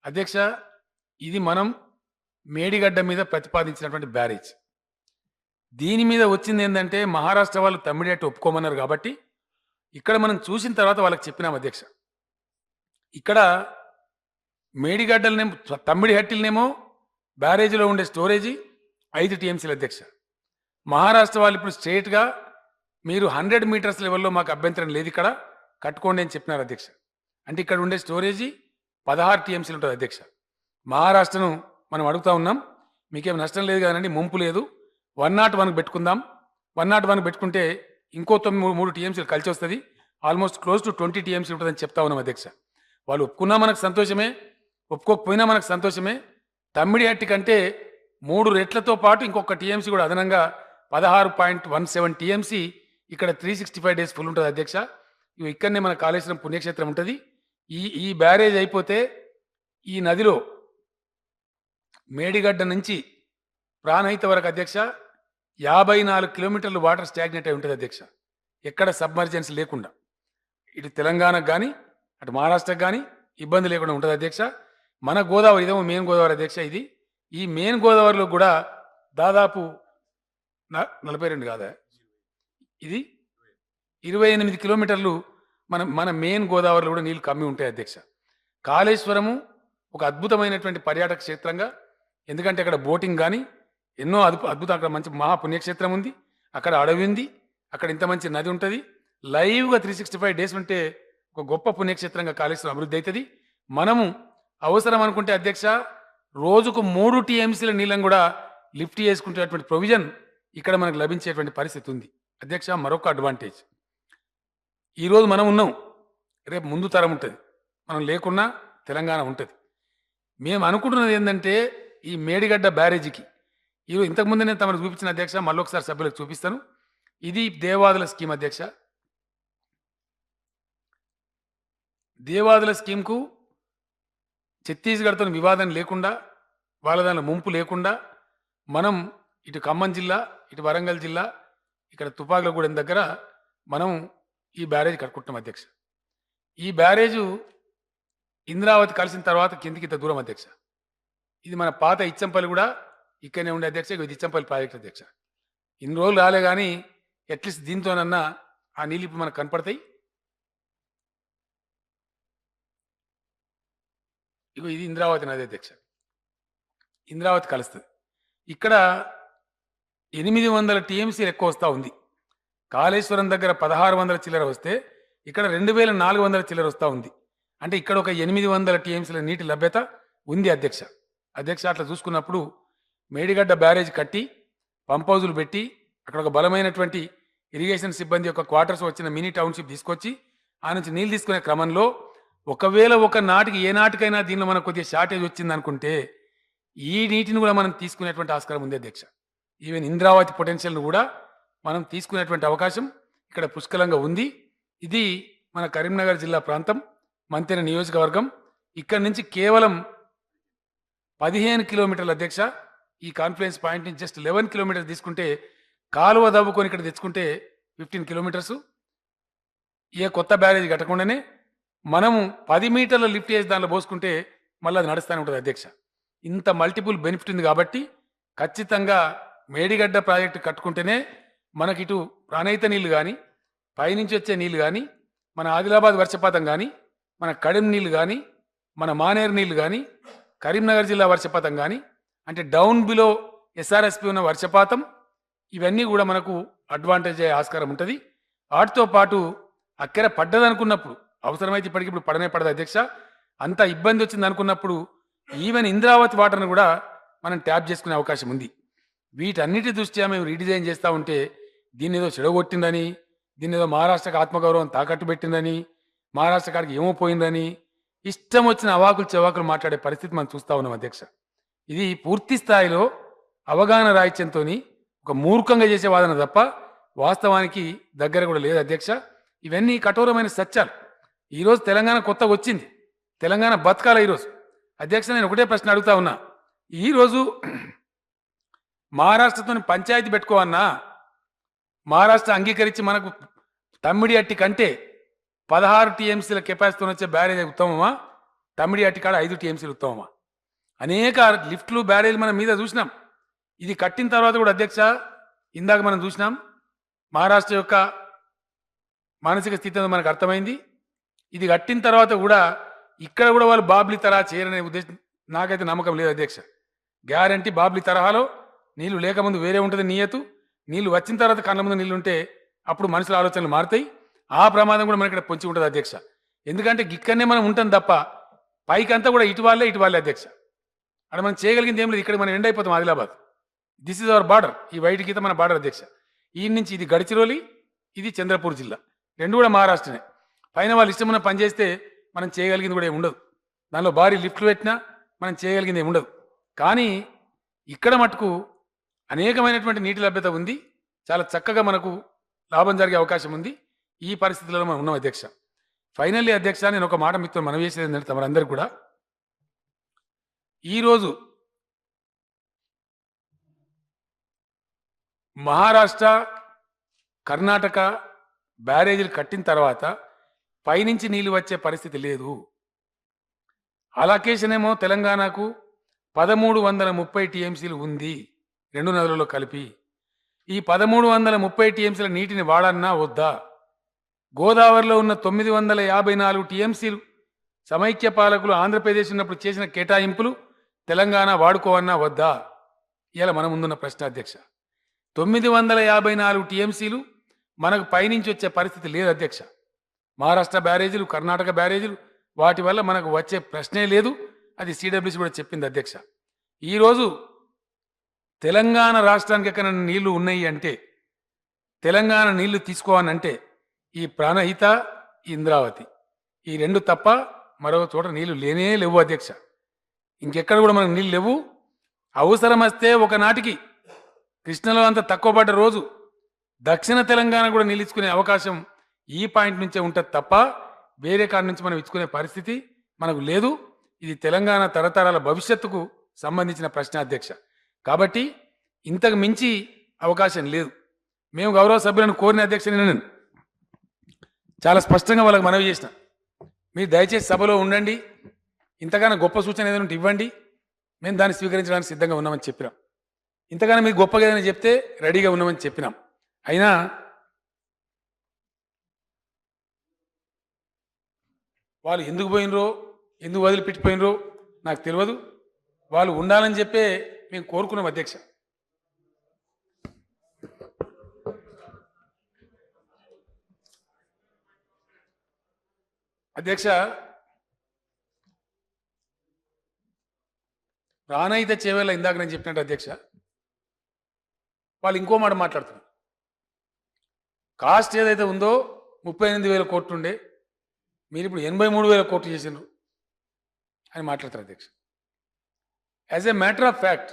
అధ్యక్ష. ఇది మనం మేడిగడ్డ మీద ప్రతిపాదించినటువంటి బ్యారేజ్. దీని మీద వచ్చింది ఏంటంటే మహారాష్ట్ర వాళ్ళు తమ్మిడిహట్టి ఒప్పుకోమన్నారు కాబట్టి ఇక్కడ మనం చూసిన తర్వాత వాళ్ళకి చెప్పినాం అధ్యక్ష. ఇక్కడ మేడిగడ్డలనేమో తమ్మిడిహట్టిలనేమో బ్యారేజీలో ఉండే స్టోరేజీ 5 టీఎంసీలు అధ్యక్ష. మహారాష్ట్ర వాళ్ళు ఇప్పుడు స్ట్రేట్గా మీరు 100 మీటర్స్ లెవెల్లో మాకు అభ్యంతరం లేదు, ఇక్కడ కట్టుకోండి అని చెప్పినారు అధ్యక్ష. అంటే ఇక్కడ ఉండే స్టోరేజీ 16 టీఎంసీలు ఉంటుంది అధ్యక్ష. మహారాష్ట్రను మనం అడుగుతా ఉన్నాం, మీకేం నష్టం లేదు కదండి, ముంపు లేదు, 101 పెట్టుకుందాం. 101 పెట్టుకుంటే ఇంకో 3 టీఎంసీలు కలిసి వస్తుంది, ఆల్మోస్ట్ క్లోజ్ టు 20 టీఎంసీ ఉంటుందని చెప్తా ఉన్నాం అధ్యక్ష. వాళ్ళు ఒప్పుకున్నా మనకు సంతోషమే, ఒప్పుకోకపోయినా మనకు సంతోషమే. తమ్మిడిహట్టి కంటే 3 రెట్లతో పాటు ఇంకొక టీఎంసీ కూడా అదనంగా 16.17 టీఎంసీ ఇక్కడ 365 డేస్ ఫుల్ ఉంటుంది అధ్యక్ష. ఇవి ఇక్కడనే మన కాళేశ్వరం పుణ్యక్షేత్రం ఉంటుంది. ఈ బ్యారేజ్ అయిపోతే ఈ నదిలో మేడిగడ్డ నుంచి ప్రాణహిత వరకు అధ్యక్ష 54 కిలోమీటర్లు వాటర్ స్టాగ్నెట్ అయి ఉంటుంది అధ్యక్ష. ఎక్కడ సబ్మర్జెన్స్ లేకుండా ఇటు తెలంగాణకు కానీ అటు మహారాష్ట్రకు కానీ ఇబ్బంది లేకుండా ఉంటుంది అధ్యక్ష. మన గోదావరి ఇదేమో మెయిన్ గోదావరి అధ్యక్ష. ఇది ఈ మెయిన్ గోదావరిలో కూడా దాదాపు 42 కాదా, ఇది 28 కిలోమీటర్లు మన మెయిన్ గోదావరిలో కూడా నీళ్లు కమ్మి ఉంటాయి అధ్యక్ష. కాళేశ్వరము ఒక అద్భుతమైనటువంటి పర్యాటక క్షేత్రంగా, ఎందుకంటే అక్కడ బోటింగ్ కానీ ఎన్నో అద్భుతం, అక్కడ మంచి మహాపుణ్యక్షేత్రం ఉంది, అక్కడ అడవి ఉంది, అక్కడ ఇంత మంచి నది ఉంటుంది. లైవ్గా 365 డేస్ ఉంటే ఒక గొప్ప పుణ్యక్షేత్రంగా కాళేశ్వరం అభివృద్ధి అవుతుంది. మనము అవసరం అనుకుంటే అధ్యక్ష రోజుకు 3 టీఎంసీల నీళ్ళని కూడా లిఫ్ట్ చేసుకుంటేటువంటి ప్రొవిజన్ ఇక్కడ మనకు లభించేటువంటి పరిస్థితి ఉంది అధ్యక్ష. మరొక అడ్వాంటేజ్, ఈరోజు మనం ఉన్నాం, రేపు ముందు తరం ఉంటుంది, మనం లేకున్నా తెలంగాణ ఉంటుంది. మేము అనుకుంటున్నది ఏంటంటే ఈ మేడిగడ్డ బ్యారేజీకి ఈరోజు ఇంతకుముందు నేను తమకు చూపించిన అధ్యక్ష, మళ్ళొకసారి సభ్యులకు చూపిస్తాను. ఇది దేవాదుల స్కీమ్ అధ్యక్ష. దేవాదుల స్కీమ్కు ఛత్తీస్గఢ్తో వివాదం లేకుండా, వాళ్ళ దానిలో ముంపు లేకుండా మనం ఇటు ఖమ్మం జిల్లా, ఇటు వరంగల్ జిల్లా, ఇక్కడ తుపాకులగూడెం దగ్గర మనం ఈ బ్యారేజ్ కట్టుకుంటున్నాం అధ్యక్ష. ఈ బ్యారేజు ఇంద్రావతి కలిసిన తర్వాత కిందికి ఇంత దూరం అధ్యక్ష. ఇది మన పాత ఇచ్చంపల్లి కూడా ఇక్కడనే ఉండే అధ్యక్ష. ఇది ఇచ్చంపల్లి ప్రాజెక్ట్ అధ్యక్ష. ఇన్ని రోజులు రాలే కానీ అట్లీస్ట్ దీంతోనన్నా ఆ నీళ్ళు ఇప్పుడు మనకు కనపడతాయి. ఇగో ఇది ఇంద్రావతి నది అధ్యక్ష. ఇంద్రావతి కలుస్తుంది. ఇక్కడ 800 టీఎంసీలు ఎక్కువ వస్తూ ఉంది. కాళేశ్వరం దగ్గర 1600 చిల్లర వస్తే ఇక్కడ 2400 చిల్లర వస్తూ ఉంది. అంటే ఇక్కడ ఒక 800 టీఎంసీల నీటి లభ్యత ఉంది అధ్యక్ష. అట్లా చూసుకున్నప్పుడు మేడిగడ్డ బ్యారేజ్ కట్టి పంప్ హౌజులు పెట్టి అక్కడ ఒక బలమైనటువంటి ఇరిగేషన్ సిబ్బంది యొక్క క్వార్టర్స్ వచ్చిన మినీ టౌన్షిప్ తీసుకొచ్చి ఆ నుంచి నీళ్ళు తీసుకునే క్రమంలో ఒకవేళ ఒక నాటికి ఏ నాటికైనా దీనిలో మనకు కొద్దిగా షార్టేజ్ వచ్చింది అనుకుంటే ఈ నీటిని కూడా మనం తీసుకునేటువంటి ఆస్కారం ఉంది అధ్యక్ష. ఈవెన్ ఇంద్రావతి పొటెన్షియల్ను కూడా మనం తీసుకునేటువంటి అవకాశం ఇక్కడ పుష్కలంగా ఉంది. ఇది మన కరీంనగర్ జిల్లా ప్రాంతం, మంతెన నియోజకవర్గం. ఇక్కడి నుంచి కేవలం 15 కిలోమీటర్ల అధ్యక్ష. ఈ కాన్ఫ్లుయెన్స్ పాయింట్ నుంచి జస్ట్ 11 కిలోమీటర్స్ తీసుకుంటే కాలువ దవ్వుకొని ఇక్కడ తెచ్చుకుంటే 15 కిలోమీటర్స్. ఏ కొత్త బ్యారేజ్ కట్టకుండానే మనము 10 మీటర్ల లిఫ్ట్ చేసి దానిలో పోసుకుంటే మళ్ళీ అది నడుస్తూనే ఉంటుంది అధ్యక్ష. ఇంత మల్టిపుల్ బెనిఫిట్ ఉంది కాబట్టి ఖచ్చితంగా మేడిగడ్డ ప్రాజెక్టు కట్టుకుంటేనే మనకి ఇటు ప్రాణహిత నీళ్లు కానీ, పైనుంచి వచ్చే నీళ్లు కానీ, మన ఆదిలాబాద్ వర్షపాతం కానీ, మన కడెం నీళ్లు కానీ, మన మానేరు నీళ్లు కానీ, కరీంనగర్ జిల్లా వర్షపాతం కానీ, అంటే డౌన్ బిలో ఎస్ఆర్ఎస్పి ఉన్న వర్షపాతం, ఇవన్నీ కూడా మనకు అడ్వాంటేజ్ అయ్యే ఆస్కారం ఉంటుంది. వాటితో పాటు అక్కర పడ్డదనుకున్నప్పుడు, అవసరమైతే ఇప్పటికిప్పుడు పడనే పడదు అధ్యక్ష, అంత ఇబ్బంది వచ్చింది అనుకున్నప్పుడు ఈవెన్ ఇంద్రావతి వాటర్ను కూడా మనం ట్యాప్ చేసుకునే అవకాశం ఉంది. వీటన్నిటి దృష్ట్యా మేము రీడిజైన్ చేస్తూ ఉంటే దీన్ని ఏదో చెడగొట్టిందని, దీన్ని ఏదో మహారాష్ట్రకు ఆత్మగౌరవం తాకట్టు పెట్టిందని, మహారాష్ట్ర కాడికి ఏమో పోయిందని ఇష్టం వచ్చిన అవాకులు చెవాకులు మాట్లాడే పరిస్థితి మనం చూస్తూ ఉన్నాం అధ్యక్ష. ఇది పూర్తి స్థాయిలో అవగాహన రాహిత్యంతో ఒక మూర్ఖంగా చేసే వాదన తప్ప వాస్తవానికి దగ్గర కూడా లేదు అధ్యక్ష. ఇవన్నీ కఠోరమైన సత్యాలు. ఈరోజు తెలంగాణ కొత్తగా వచ్చింది, తెలంగాణ బతకాల ఈరోజు అధ్యక్ష. నేను ఒకటే ప్రశ్న అడుగుతా ఉన్నా, ఈరోజు మహారాష్ట్రతో పంచాయతీ పెట్టుకోవన్నా, మహారాష్ట్ర అంగీకరించి మనకు తమ్మిడి అట్టి కంటే 16 టీఎంసీల కెపాసిటీతో వచ్చే బ్యారేజ్ ఉత్తమమా, తమ్మిడి అట్టి కాడ 5 టీఎంసీలు ఉత్తమమా? అనేక లిఫ్ట్లు బ్యారేజ్ మనం మీద చూసినాం. ఇది కట్టిన తర్వాత కూడా అధ్యక్ష, ఇందాక మనం చూసినాం మహారాష్ట్ర యొక్క మానసిక స్థితి మనకు అర్థమైంది. ఇది కట్టిన తర్వాత కూడా ఇక్కడ కూడా వాళ్ళు బాబ్లీ తరహా చేయరనే ఉద్దేశం నాకైతే నమ్మకం లేదు అధ్యక్ష. గ్యారంటీ బాబ్లీ తరహాలో నీళ్లు లేకముందు వేరే ఉంటుంది నియతు, నీళ్లు వచ్చిన తర్వాత కళ్ళ ముందు నీళ్లు ఉంటే అప్పుడు మనుషుల ఆలోచనలు మారుతాయి. ఆ ప్రమాదం కూడా మనకి ఇక్కడ పొంచి ఉంటుంది అధ్యక్ష. ఎందుకంటే ఇక్కడనే మనం ఉంటాం తప్ప పైకంతా కూడా ఇటు వాళ్ళే అధ్యక్ష. అక్కడ మనం చేయగలిగింది ఏం లేదు. ఇక్కడ మనం ఎండ్ అయిపోతాం Adilabad. This is our border. ఈ వైట్ గీత మన బార్డర్ అధ్యక్ష. ఈ నుంచి ఇది గడిచిరోలి, ఇది చంద్రపూర్ జిల్లా, రెండు కూడా మహారాష్ట్రనే. పైన వాళ్ళు ఇష్టమైన పని చేస్తే మనం చేయగలిగింది కూడా ఏమి ఉండదు. దానిలో భారీ లిఫ్ట్లు పెట్టినా మనం చేయగలిగింది ఏమి ఉండదు. కానీ ఇక్కడ మటుకు అనేకమైనటువంటి నీటి లభ్యత ఉంది. చాలా చక్కగా మనకు లాభం జరిగే అవకాశం ఉంది. ఈ పరిస్థితులలో మనం ఉన్నాం అధ్యక్ష. ఫైనల్లీ అధ్యక్ష, నేను ఒక మాట మీతో మనం చేసేది ఏంటంటే, తమరందరూ కూడా ఈరోజు మహారాష్ట్ర, కర్ణాటక బ్యారేజీలు కట్టిన తర్వాత పైనుంచి నీళ్లు వచ్చే పరిస్థితి లేదు. అలొకేషన్ ఏమో తెలంగాణకు 1330 టీఎంసీలు ఉంది, రెండు నదులలో కలిపి. ఈ 1330 టీఎంసీల నీటిని వాడన్నా వద్దా? గోదావరిలో ఉన్న 954 టీఎంసీలు సమైక్య పాలకులు ఆంధ్రప్రదేశ్ ఉన్నప్పుడు చేసిన కేటాయింపులు తెలంగాణ వాడుకోవన్నా వద్దా? ఇలా మన ముందున్న ప్రశ్న అధ్యక్ష. 954 టీఎంసీలు మనకు పైనుంచి వచ్చే పరిస్థితి లేదు అధ్యక్ష. మహారాష్ట్ర బ్యారేజీలు, కర్ణాటక బ్యారేజీలు, వాటి వల్ల మనకు వచ్చే ప్రశ్నే లేదు. అది సిడబ్ల్యూసీ కూడా చెప్పింది అధ్యక్ష. ఈరోజు తెలంగాణ రాష్ట్రానికి ఎక్కడ నీళ్లు ఉన్నాయి అంటే, తెలంగాణ నీళ్లు తీసుకోవాలంటే ఈ ప్రాణహిత, ఇంద్రావతి, ఈ రెండు తప్ప మరో చోట నీళ్లు లేనే లేవు అధ్యక్ష. ఇంకెక్కడ కూడా మనకు నీళ్ళు లేవు. అవసరం వస్తే ఒకనాటికి కృష్ణలో అంత తక్కువ పడ్డ రోజు దక్షిణ తెలంగాణ కూడా నీళ్ళు ఇచ్చుకునే అవకాశం ఈ పాయింట్ నుంచే ఉంటుంది తప్ప వేరే కాడ నుంచి మనం ఇచ్చుకునే పరిస్థితి మనకు లేదు. ఇది తెలంగాణ తరతరాల భవిష్యత్తుకు సంబంధించిన ప్రశ్న అధ్యక్ష. కాబట్టి ఇంతకు మించి అవకాశం లేదు. మేము గౌరవ సభ్యులను కోరిన అధ్యక్షుని నేను చాలా స్పష్టంగా వాళ్ళకి మనవి చేసిన, మీరు దయచేసి సభలో ఉండండి, ఇంతగానో గొప్ప సూచన ఏదైనా ఉంటే ఇవ్వండి, మేము దాన్ని స్వీకరించడానికి సిద్ధంగా ఉన్నామని చెప్పినాం. ఇంతగానో మీరు గొప్పగా ఏదైనా చెప్తే రెడీగా ఉన్నామని చెప్పినాం. అయినా వాళ్ళు ఎందుకు పోయినరో, ఎందుకు వదిలిపెట్టిపోయినరో నాకు తెలియదు. వాళ్ళు ఉండాలని చెప్పే మేము కోరుకున్నాం అధ్యక్ష. అధ్యక్ష, ప్రాణహిత చేవేళ ఇందాక నేను చెప్పినట్టు అధ్యక్ష, వాళ్ళు ఇంకో మాట మాట్లాడుతున్నారు. కాస్ట్ ఏదైతే ఉందో 38,000 కోట్లు ఉండే, మీరు ఇప్పుడు 83,000 కోట్లు చేసినారు అని మాట్లాడతారు అధ్యక్ష. As a matter of fact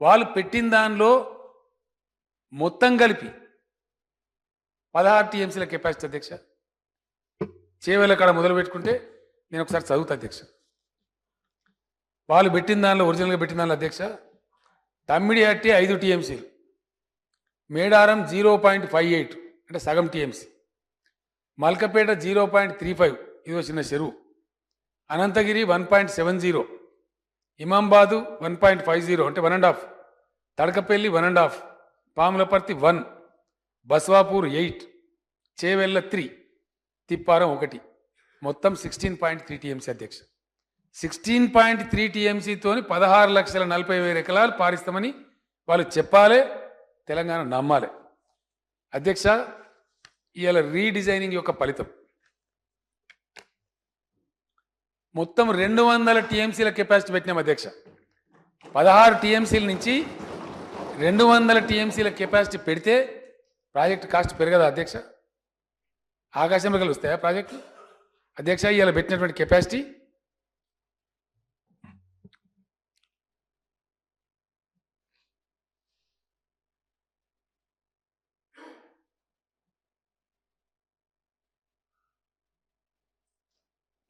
వాళ్ళు పెట్టిన దానిలో మొత్తం కలిపి 16 టీఎంసీల కెపాసిటీ అధ్యక్ష. చేవేళ్ళ కాడ మొదలు పెట్టుకుంటే నేను ఒకసారి చదువుతా అధ్యక్ష. వాళ్ళు పెట్టిన దానిలో, ఒరిజినల్గా పెట్టిన దానిలో అధ్యక్ష, తమ్మిడిహట్టి 5 టీఎంసీలు, మేడారం 0.58 అంటే సగం టీఎంసీ, మల్కపేట 0.35 ఇదో చిన్న చెరువు, అనంతగిరి 1.70, ఇమాంబాదు 1.50 అంటే 1.5, తడకపల్లి 1.5, పాములపర్తి 1, బస్వాపూర్ 8, చేవెళ్ళ 3, తిప్పారం 1, మొత్తం 16.3 టీఎంసీ అధ్యక్ష. 16.3 టీఎంసీతోని 16,40,000 ఎకరాలు పారిస్తామని వాళ్ళు చెప్పాలి, తెలంగాణ నమ్మాలి అధ్యక్ష. ఇవాళ రీడిజైనింగ్ యొక్క ఫలితం మొత్తం 200 టీఎంసీల కెపాసిటీ పెట్టినాం అధ్యక్ష. 16 టీఎంసీల నుంచి 200 టీఎంసీల కెపాసిటీ పెడితే ప్రాజెక్ట్ కాస్ట్ పెరగదా అధ్యక్ష? ఆకాశంలో కలుస్తాయా ప్రాజెక్టు అధ్యక్ష? ఇవాళ పెట్టినటువంటి కెపాసిటీ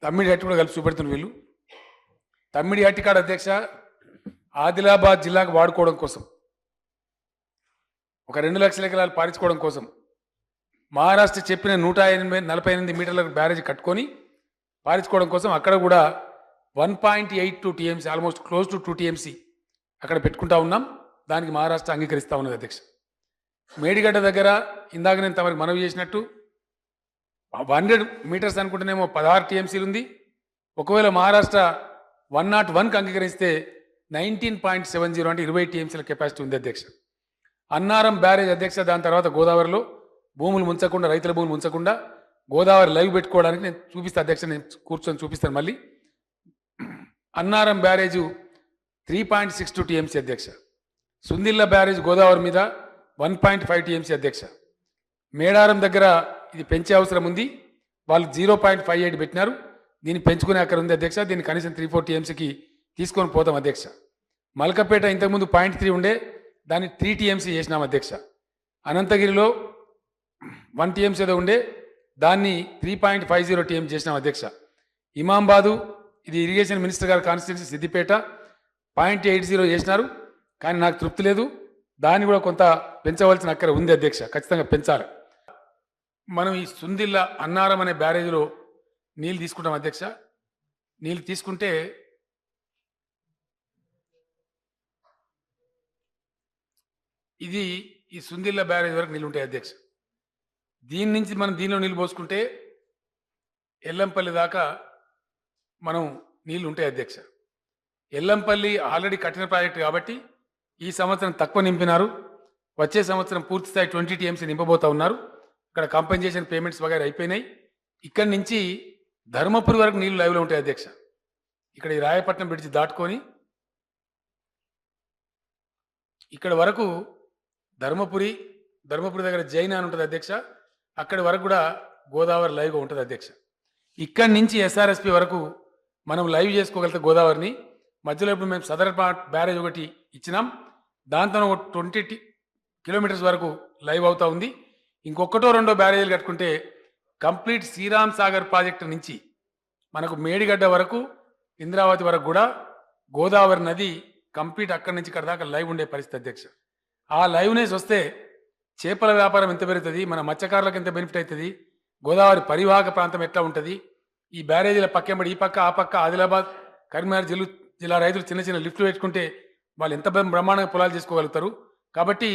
తమ్మిడిహట్టి కూడా కలిపి చూపెడుతున్నారు వీళ్ళు. తమ్మిడిహట్టి కాడ అధ్యక్ష ఆదిలాబాద్ జిల్లాకు వాడుకోవడం కోసం, ఒక 2 లక్షల ఎకరాలు పారించుకోవడం కోసం మహారాష్ట్ర చెప్పిన 148 మీటర్ల బ్యారేజ్ కట్టుకొని పారించుకోవడం కోసం అక్కడ కూడా 1.82 TMC, almost close to 2 TMC అక్కడ పెట్టుకుంటా ఉన్నాం. దానికి మహారాష్ట్ర అంగీకరిస్తూ ఉన్నది అధ్యక్ష. మేడిగడ్డ దగ్గర ఇందాక నేను తమరికి మనవి చేసినట్టు 100 మీటర్స్ అనుకుంటేనేమో 16 టీఎంసీలు ఉంది. ఒకవేళ మహారాష్ట్ర 101కి అంగీకరిస్తే 19.70 అంటే 20 టీఎంసీల కెపాసిటీ ఉంది అధ్యక్ష. అన్నారం బ్యారేజ్ అధ్యక్ష, దాని తర్వాత గోదావరిలో భూములు ముంచకుండా, రైతుల భూములు ముంచకుండా గోదావరి లైవ్ పెట్టుకోవడానికి నేను చూపిస్తాను అధ్యక్ష, నేను కూర్చొని చూపిస్తాను మళ్ళీ. అన్నారం బ్యారేజు 3.62 టీఎంసీ అధ్యక్ష. సుందిల్ల బ్యారేజ్ గోదావరి మీద 1.5 టీఎంసీ అధ్యక్ష. మేడారం దగ్గర ఇది పెంచే అవసరం ఉంది, వాళ్ళు 0.58 పెట్టినారు, దీన్ని పెంచుకునే అక్కడ ఉంది అధ్యక్ష. దీన్ని కనీసం 3-4 టీఎంసీకి తీసుకొని పోతాం అధ్యక్ష. మల్కపేట ఇంతకుముందు 0.3 ఉండే, దాన్ని 3 టీఎంసీ చేసినాం అధ్యక్ష. అనంతగిరిలో 1 టీఎంసీ ఏదో ఉండే, దాన్ని 3.50 టీఎంసీ చేసినాం అధ్యక్ష. ఇమాంబాదు ఇది ఇరిగేషన్ మినిస్టర్ గారి కాన్స్టిట్యున్సీ సిద్దిపేట 0.80 చేసినారు, కానీ నాకు తృప్తి లేదు, దాన్ని కూడా కొంత పెంచవలసిన అక్కడ ఉంది అధ్యక్ష, ఖచ్చితంగా పెంచాలి. మనం ఈ సుందిల్ల అన్నారం అనే బ్యారేజ్లో నీళ్ళు తీసుకుంటాం అధ్యక్ష. నీళ్ళు తీసుకుంటే ఇది ఈ సుందిల్ల బ్యారేజ్ వరకు నీళ్ళు ఉంటాయి అధ్యక్ష. దీని నుంచి మనం దీనిలో నీళ్ళు పోసుకుంటే ఎల్లంపల్లి దాకా మనం నీళ్ళు ఉంటాయి అధ్యక్ష. ఎల్లంపల్లి ఆల్రెడీ కట్టిన ప్రాజెక్టు కాబట్టి ఈ సంవత్సరం తక్కువ నింపినారు, వచ్చే సంవత్సరం పూర్తిస్థాయి 20 టీఎంసీ నింపబోతా ఉన్నారు. ఇక్కడ కాంపెన్సేషన్ పేమెంట్స్ వగైరా అయిపోయినాయి. ఇక్కడి నుంచి ధర్మపురి వరకు నీళ్లు లైవ్లో ఉంటాయి అధ్యక్ష. ఇక్కడ ఈ రాయపట్నం బ్రిడ్జి దాటుకొని ఇక్కడ వరకు ధర్మపురి దగ్గర జైన్ అని ఉంటుంది అధ్యక్ష, అక్కడి వరకు కూడా గోదావరి లైవ్గా ఉంటుంది అధ్యక్ష. ఇక్కడి నుంచి ఎస్ఆర్ఎస్పి వరకు మనం లైవ్ చేసుకోగలిగితే గోదావరిని, మధ్యలో ఇప్పుడు మేము సదర్ బ్యారేజ్ ఒకటి ఇచ్చినాం, దాంతో ఒక 20 కిలోమీటర్స్ వరకు లైవ్ అవుతా ఉంది. ఇంకొకటో రెండో బ్యారేజీలు కట్టుకుంటే కంప్లీట్ శ్రీరామ్ సాగర్ ప్రాజెక్టు నుంచి మనకు మేడిగడ్డ వరకు, ఇంద్రావతి వరకు కూడా గోదావరి నది కంప్లీట్ అక్కడి నుంచి ఇక్కడ దాకా లైవ్ ఉండే పరిస్థితి అధ్యక్ష. ఆ లైవ్నెస్ వస్తే చేపల వ్యాపారం ఎంత పెరుగుతుంది, మన మత్స్యకారులకు ఎంత బెనిఫిట్ అవుతుంది, గోదావరి పరివాహక ప్రాంతం ఎట్లా ఉంటుంది, ఈ బ్యారేజీల పక్కెంబడి ఈ పక్క ఆ పక్క ఆదిలాబాద్ కరీంనగర్ జిల్లా రైతులు చిన్న చిన్న లిఫ్ట్లు పెట్టుకుంటే వాళ్ళు ఎంత బ్రహ్మాండంగా పొలాలు చేసుకోగలుగుతారు. కాబట్టి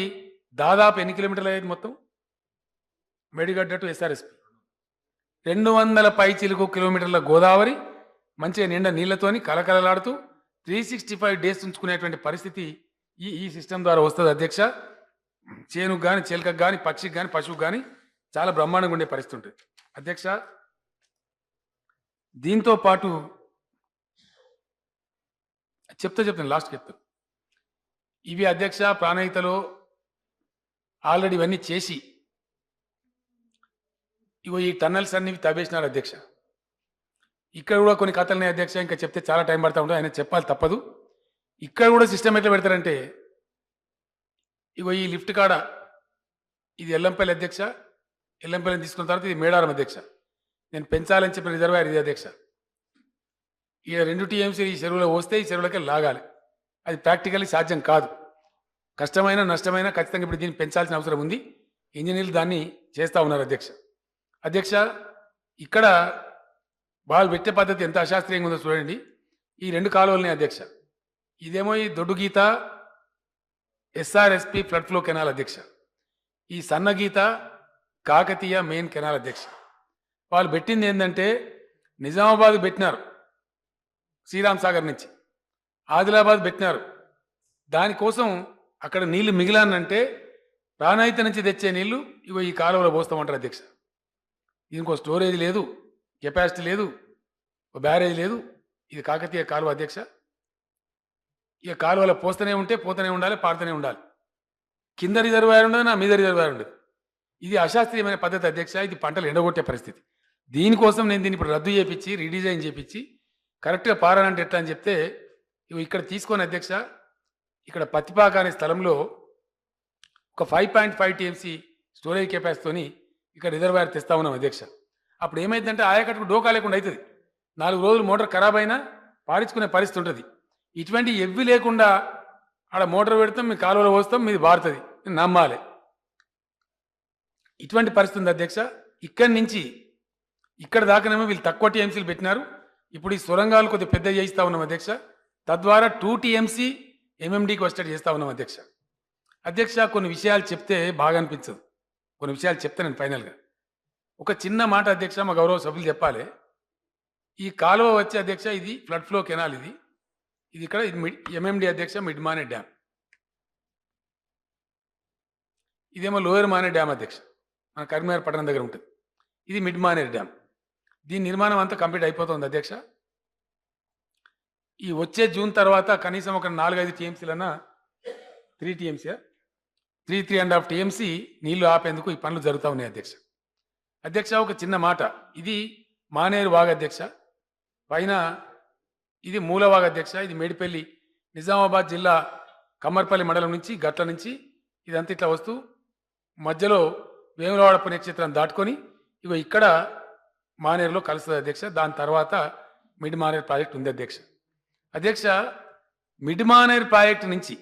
దాదాపు ఎన్ని కిలోమీటర్లు అయ్యేది మొత్తం మేడిగడ్డ టు ఎస్ఆర్ఎస్పి 200 పైచిలుకు కిలోమీటర్ల గోదావరి మంచిగా నిండా నీళ్లతోని కలకలలాడుతూ 365 డేస్ ఉంచుకునేటువంటి పరిస్థితి ఈ సిస్టమ్ ద్వారా వస్తుంది అధ్యక్ష. చేనుకు కానీ చిలకకు కానీ పక్షికి కానీ పశువుకు కానీ చాలా బ్రహ్మాండంగా ఉండే పరిస్థితి ఉంటుంది అధ్యక్ష. దీంతో పాటు చెప్తాను లాస్ట్కి చెప్తాను. ఇవి అధ్యక్ష ప్రాణహితలో ఆల్రెడీ ఇవన్నీ చేసి ఇగో ఈ టన్నల్స్ అన్ని తవ్వేసినారు అధ్యక్ష. ఇక్కడ కూడా కొన్ని కథలున్నాయి అధ్యక్ష, ఇంకా చెప్తే చాలా టైం పడతా ఉంటుంది, ఆయన చెప్పాలి తప్పదు. ఇక్కడ కూడా సిస్టమ్ ఎట్లా పెడతారంటే ఇగో ఈ లిఫ్ట్ కాడ ఇది ఎల్లంపల్లి అధ్యక్ష, ఎల్లంపల్లిని తీసుకున్న తర్వాత ఇది మేడారం అధ్యక్ష. నేను పెంచాలని చెప్పిన రిజర్వాయర్ ఇది అధ్యక్ష. ఈ 2 టీఎంసీ ఈ చెరువులో వస్తే ఈ చెరువులకే లాగాలి. అది ప్రాక్టికల్లీ సాధ్యం కాదు, కష్టమైన నష్టమైన ఖచ్చితంగా ఇప్పుడు దీన్ని పెంచాల్సిన అవసరం ఉంది. ఇంజనీర్లు దాన్ని చేస్తూ ఉన్నారు అధ్యక్ష. అధ్యక్ష ఇక్కడ వాళ్ళు పెట్టే పద్ధతి ఎంత అశాస్త్రీయంగా ఉందో చూడండి. ఈ 2 కాలువలనే అధ్యక్ష. ఇదేమో ఈ దొడ్డు గీత ఎస్ఆర్ఎస్పి ఫ్లడ్ ఫ్లో కెనాల్ అధ్యక్ష. ఈ సన్న గీత కాకతీయ మెయిన్ కెనాల్ అధ్యక్ష. వాళ్ళు పెట్టింది ఏంటంటే నిజామాబాద్ పెట్టినారు, శ్రీరామ్ సాగర్ నుంచి ఆదిలాబాద్ పెట్టినారు. దానికోసం అక్కడ నీళ్లు మిగిలానంటే ప్రాణహిత నుంచి తెచ్చే నీళ్లు ఇగో ఈ కాలువలో పోస్తామంటారు అధ్యక్ష. దీనికో స్టోరేజ్ లేదు, కెపాసిటీ లేదు, బ్యారేజ్ లేదు. ఇది కాకతీయ కాలువ అధ్యక్ష. ఇక కాలువలో పోస్తూనే ఉండాలి, పారుతూనే ఉండాలి. కింద రిజర్వాయర్ ఉండదు, నా మీద రిజర్వాయర్ ఉండదు. ఇది అశాస్త్రీయమైన పద్ధతి అధ్యక్ష. ఇది పంటలు ఎండగొట్టే పరిస్థితి. దీనికోసం నేను దీన్ని ఇప్పుడు రద్దు చేయించి రీడిజైన్ చేయించి కరెక్ట్గా పారాలంటే ఎట్లా అని చెప్తే ఇవి ఇక్కడ తీసుకొని అధ్యక్ష, ఇక్కడ పత్తిపాక అనే స్థలంలో ఒక 5.5 టీఎంసీ స్టోరేజ్ కెపాసిటీతోని ఇక్కడ రిజర్వాయర్ తెస్తా ఉన్నాం అధ్యక్ష. అప్పుడు ఏమైందంటే ఆయకట్టుకు డోకా లేకుండా అవుతుంది. 4 రోజులు మోటార్ ఖరాబ్ అయినా పారించుకునే పరిస్థితి ఉంటుంది. ఇటువంటి ఎవ్వి లేకుండా ఆడ మోటార్ పెడతాం, మీ కాలువలో పోస్తాం, మీది బారుతుంది, నమ్మాలి. ఇటువంటి పరిస్థితి ఉంది అధ్యక్ష. ఇక్కడి నుంచి ఇక్కడ దాకానేమో వీళ్ళు తక్కువ టీఎంసీలు పెట్టినారు. ఇప్పుడు ఈ సొరంగాలు కొద్దిగా పెద్ద చేయిస్తా ఉన్నాం అధ్యక్ష. తద్వారా 2 టీఎంసీ ఎంఎండికి వచ్చేటట్టు చేస్తా ఉన్నాం అధ్యక్ష. అధ్యక్ష కొన్ని విషయాలు చెప్తే బాగా అనిపించదు, కొన్ని విషయాలు చెప్తే నేను ఫైనల్గా ఒక చిన్న మాట అధ్యక్ష, మా గౌరవ సభ్యులు చెప్పాలి. ఈ కాలువ వచ్చే అధ్యక్ష ఇది ఫ్లడ్ ఫ్లో కెనాల్. ఇది ఇక్కడ ఎంఎండి అధ్యక్ష మిడ్ మానే డ్యామ్. ఇదేమో లోయర్ మానే డ్యామ్ అధ్యక్ష, మన కరీంనగర్ పట్టణం దగ్గర ఉంటుంది. ఇది మిడ్ మానేర్ డ్యామ్. దీని నిర్మాణం అంతా కంప్లీట్ అయిపోతుంది అధ్యక్ష. ఈ వచ్చే జూన్ తర్వాత కనీసం ఒక 4-5 టీఎంసీలన్నా 3 టీఎంసీ 3.5 టీఎంసీ నీళ్లు ఆపేందుకు ఈ పనులు జరుగుతూ ఉన్నాయి అధ్యక్ష. అధ్యక్ష ఒక చిన్న మాట, ఇది మానేరు వాగ్ అధ్యక్ష, పైన ఇది మూలవాగ్ అధ్యక్ష. ఇది మేడిపల్లి నిజామాబాద్ జిల్లా కమ్మర్పల్లి మండలం నుంచి గట్ల నుంచి ఇదంతా ఇట్లా వస్తూ మధ్యలో వేములవాడ పుణ్యక్షేత్రం దాటుకొని ఇగో ఇక్కడ మానేరులో కలుస్తుంది అధ్యక్ష. దాని తర్వాత మిడ్ మానేర్ ప్రాజెక్ట్ ఉంది అధ్యక్ష. అధ్యక్ష మిడ్ మానేర్ ప్రాజెక్ట్ నుంచి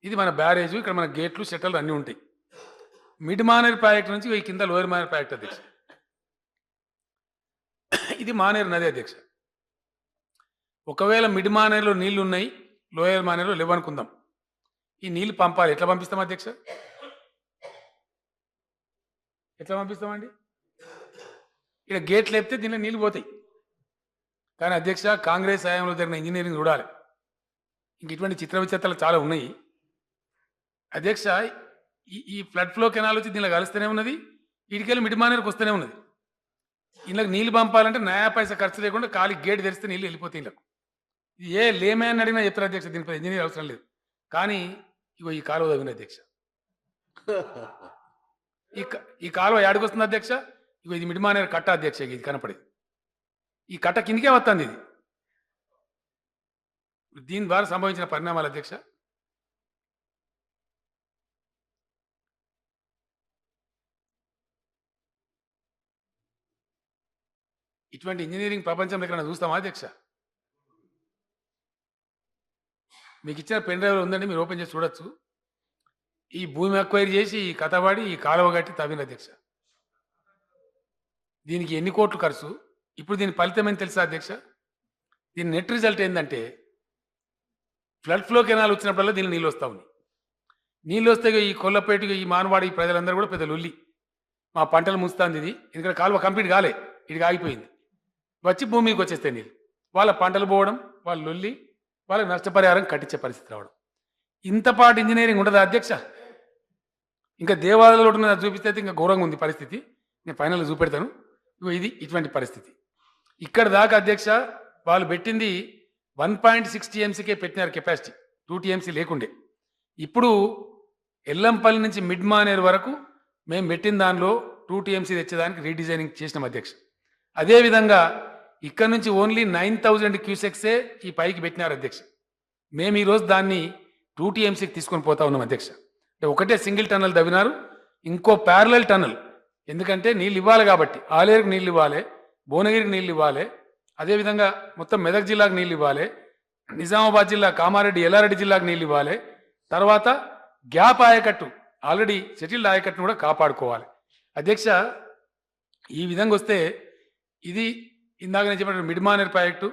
ఇది మన బ్యారేజ్, ఇక్కడ మన గేట్లు షట్టర్లు అన్నీ ఉంటాయి. మిడ్ మానేర్ ప్రాజెక్ట్ నుంచి ఈ కింద లోయర్ మానేర్ ప్రాజెక్ట్ అధ్యక్ష. ఇది మానేరు నది అధ్యక్ష. ఒకవేళ మిడ్ మానేరులో నీళ్లు ఉన్నాయి, లోయర్ మానేరులో లేవనుకుందాం, ఈ నీళ్లు పంపాలి. ఎట్లా పంపిస్తాం అధ్యక్ష? ఎట్లా పంపిస్తామండి? ఇక్కడ గేట్ లేపితే దీనిలో నీళ్ళు పోతాయి. కానీ అధ్యక్ష కాంగ్రెస్ హయాంలో జరిగిన ఇంజనీరింగ్ చూడాలి. ఇంక ఇటువంటి చిత్ర విచిత్రాలు చాలా ఉన్నాయి అధ్యక్ష. ఈ ఫ్లడ్ ఫ్లో కెనాల్ వచ్చి దీనిలో కలుస్తూనే ఉన్నది, ఇటుకెళ్ళి మిడ్ మానేరుకు వస్తూనే ఉన్నది. ఇళ్ళకి నీళ్ళు పంపాలంటే నయా పైసా ఖర్చు లేకుండా ఖాళీ గేట్ తెరిస్తే నీళ్ళు వెళ్ళిపోతాయి ఇళ్ళకు. ఏ లేమని అడిగినా చెప్తారు అధ్యక్ష, దీనిపై ఇంజనీర్ అవసరం లేదు. కానీ ఇగో ఈ కాలువ తగ్గింది అధ్యక్ష. ఈ కాలువ ఏడుకొస్తుంది అధ్యక్ష? ఇగో ఇది మిడ్ మానేరు కట్ట అధ్యక్ష. ఇది కనపడేది ఈ కట్ట కిందికే వస్తుంది. ఇది దీని ద్వారా సంభవించిన పరిణామాలు అధ్యక్ష. ఇటువంటి ఇంజనీరింగ్ ప్రపంచంలో ఎక్కడ చూస్తామా అధ్యక్ష? మీకు ఇచ్చిన పెన్ డ్రైవ్ ఉందండి, మీరు ఓపెన్ చేసి చూడొచ్చు. ఈ భూమి అక్వైర్ చేసి ఈ కథవాడి ఈ కాలువ కట్టి తవ్విన అధ్యక్ష. దీనికి ఎన్ని కోట్లు ఖర్చు? ఇప్పుడు దీని ఫలితం ఏం తెలుసా అధ్యక్ష? దీని నెట్ రిజల్ట్ ఏంటంటే ఫ్లడ్ ఫ్లో కెనాల్ వచ్చినప్పుడల్లా దీని నీళ్ళు వస్తూ ఉన్నాయి. నీళ్ళు వస్తే ఈ కొల్లపేట ఈ మానవాడి ఈ ప్రజలందరూ కూడా పెద్ద లొల్లి, మా పంటలు ముంచుతుంది ఇది, ఎందుకంటే కాలువ కంప్లీట్ కాలే, ఇది ఆగిపోయింది, వచ్చి భూమికి వచ్చేస్తాయి నీళ్ళు, వాళ్ళ పంటలు పోవడం, వాళ్ళ లొల్లి, వాళ్ళకి నష్టపరిహారం కట్టించే పరిస్థితి రావడం. ఇంతపాటు ఇంజనీరింగ్ ఉండదా అధ్యక్ష? ఇంకా దేవాలయాలు ఉన్న చూపిస్తే అయితే ఇంకా ఘోరంగా ఉంది పరిస్థితి. నేను ఫైనల్ చూపెడతాను. ఇది ఇటువంటి పరిస్థితి. ఇక్కడ దాకా అధ్యక్ష వాళ్ళు పెట్టింది 1.6 టీఎంసీకే పెట్టినారు కెపాసిటీ, 2 టీఎంసీ లేకుండే. ఇప్పుడు ఎల్లంపల్లి నుంచి మిడ్ మానేరు వరకు మేము పెట్టిన దానిలో 2 టీఎంసీ తెచ్చేదానికి రీడిజైనింగ్ చేసినాం అధ్యక్ష. అదేవిధంగా ఇక్కడ నుంచి ఓన్లీ 9,000 క్యూసెక్సే ఈ పైకి పెట్టినారు అధ్యక్ష. మేము ఈరోజు దాన్ని 2 టీఎంసీకి తీసుకొని పోతా ఉన్నాం అధ్యక్ష. అంటే ఒకటే సింగిల్ టన్నల్ తవ్వినారు, ఇంకో ప్యారలల్ టన్నల్, ఎందుకంటే నీళ్ళు ఇవ్వాలి కాబట్టి, ఆలేరుకు నీళ్ళు ఇవ్వాలి, భువనగిరికి నీళ్ళు ఇవ్వాలి, అదేవిధంగా మొత్తం మెదక్ జిల్లాకు నీళ్ళు ఇవ్వాలి, నిజామాబాద్ జిల్లా కామారెడ్డి ఎల్లారెడ్డి జిల్లాకు నీళ్ళు ఇవ్వాలి, తర్వాత గ్యాప్ ఆయకట్టు ఆల్రెడీ సెటిల్డ్ ఆయకట్టును కూడా కాపాడుకోవాలి అధ్యక్ష. ఈ విధంగా వస్తే ఇది ఇందాక నేను చెప్పినట్టు మిడ్మానేర్ ప్రాజెక్టు,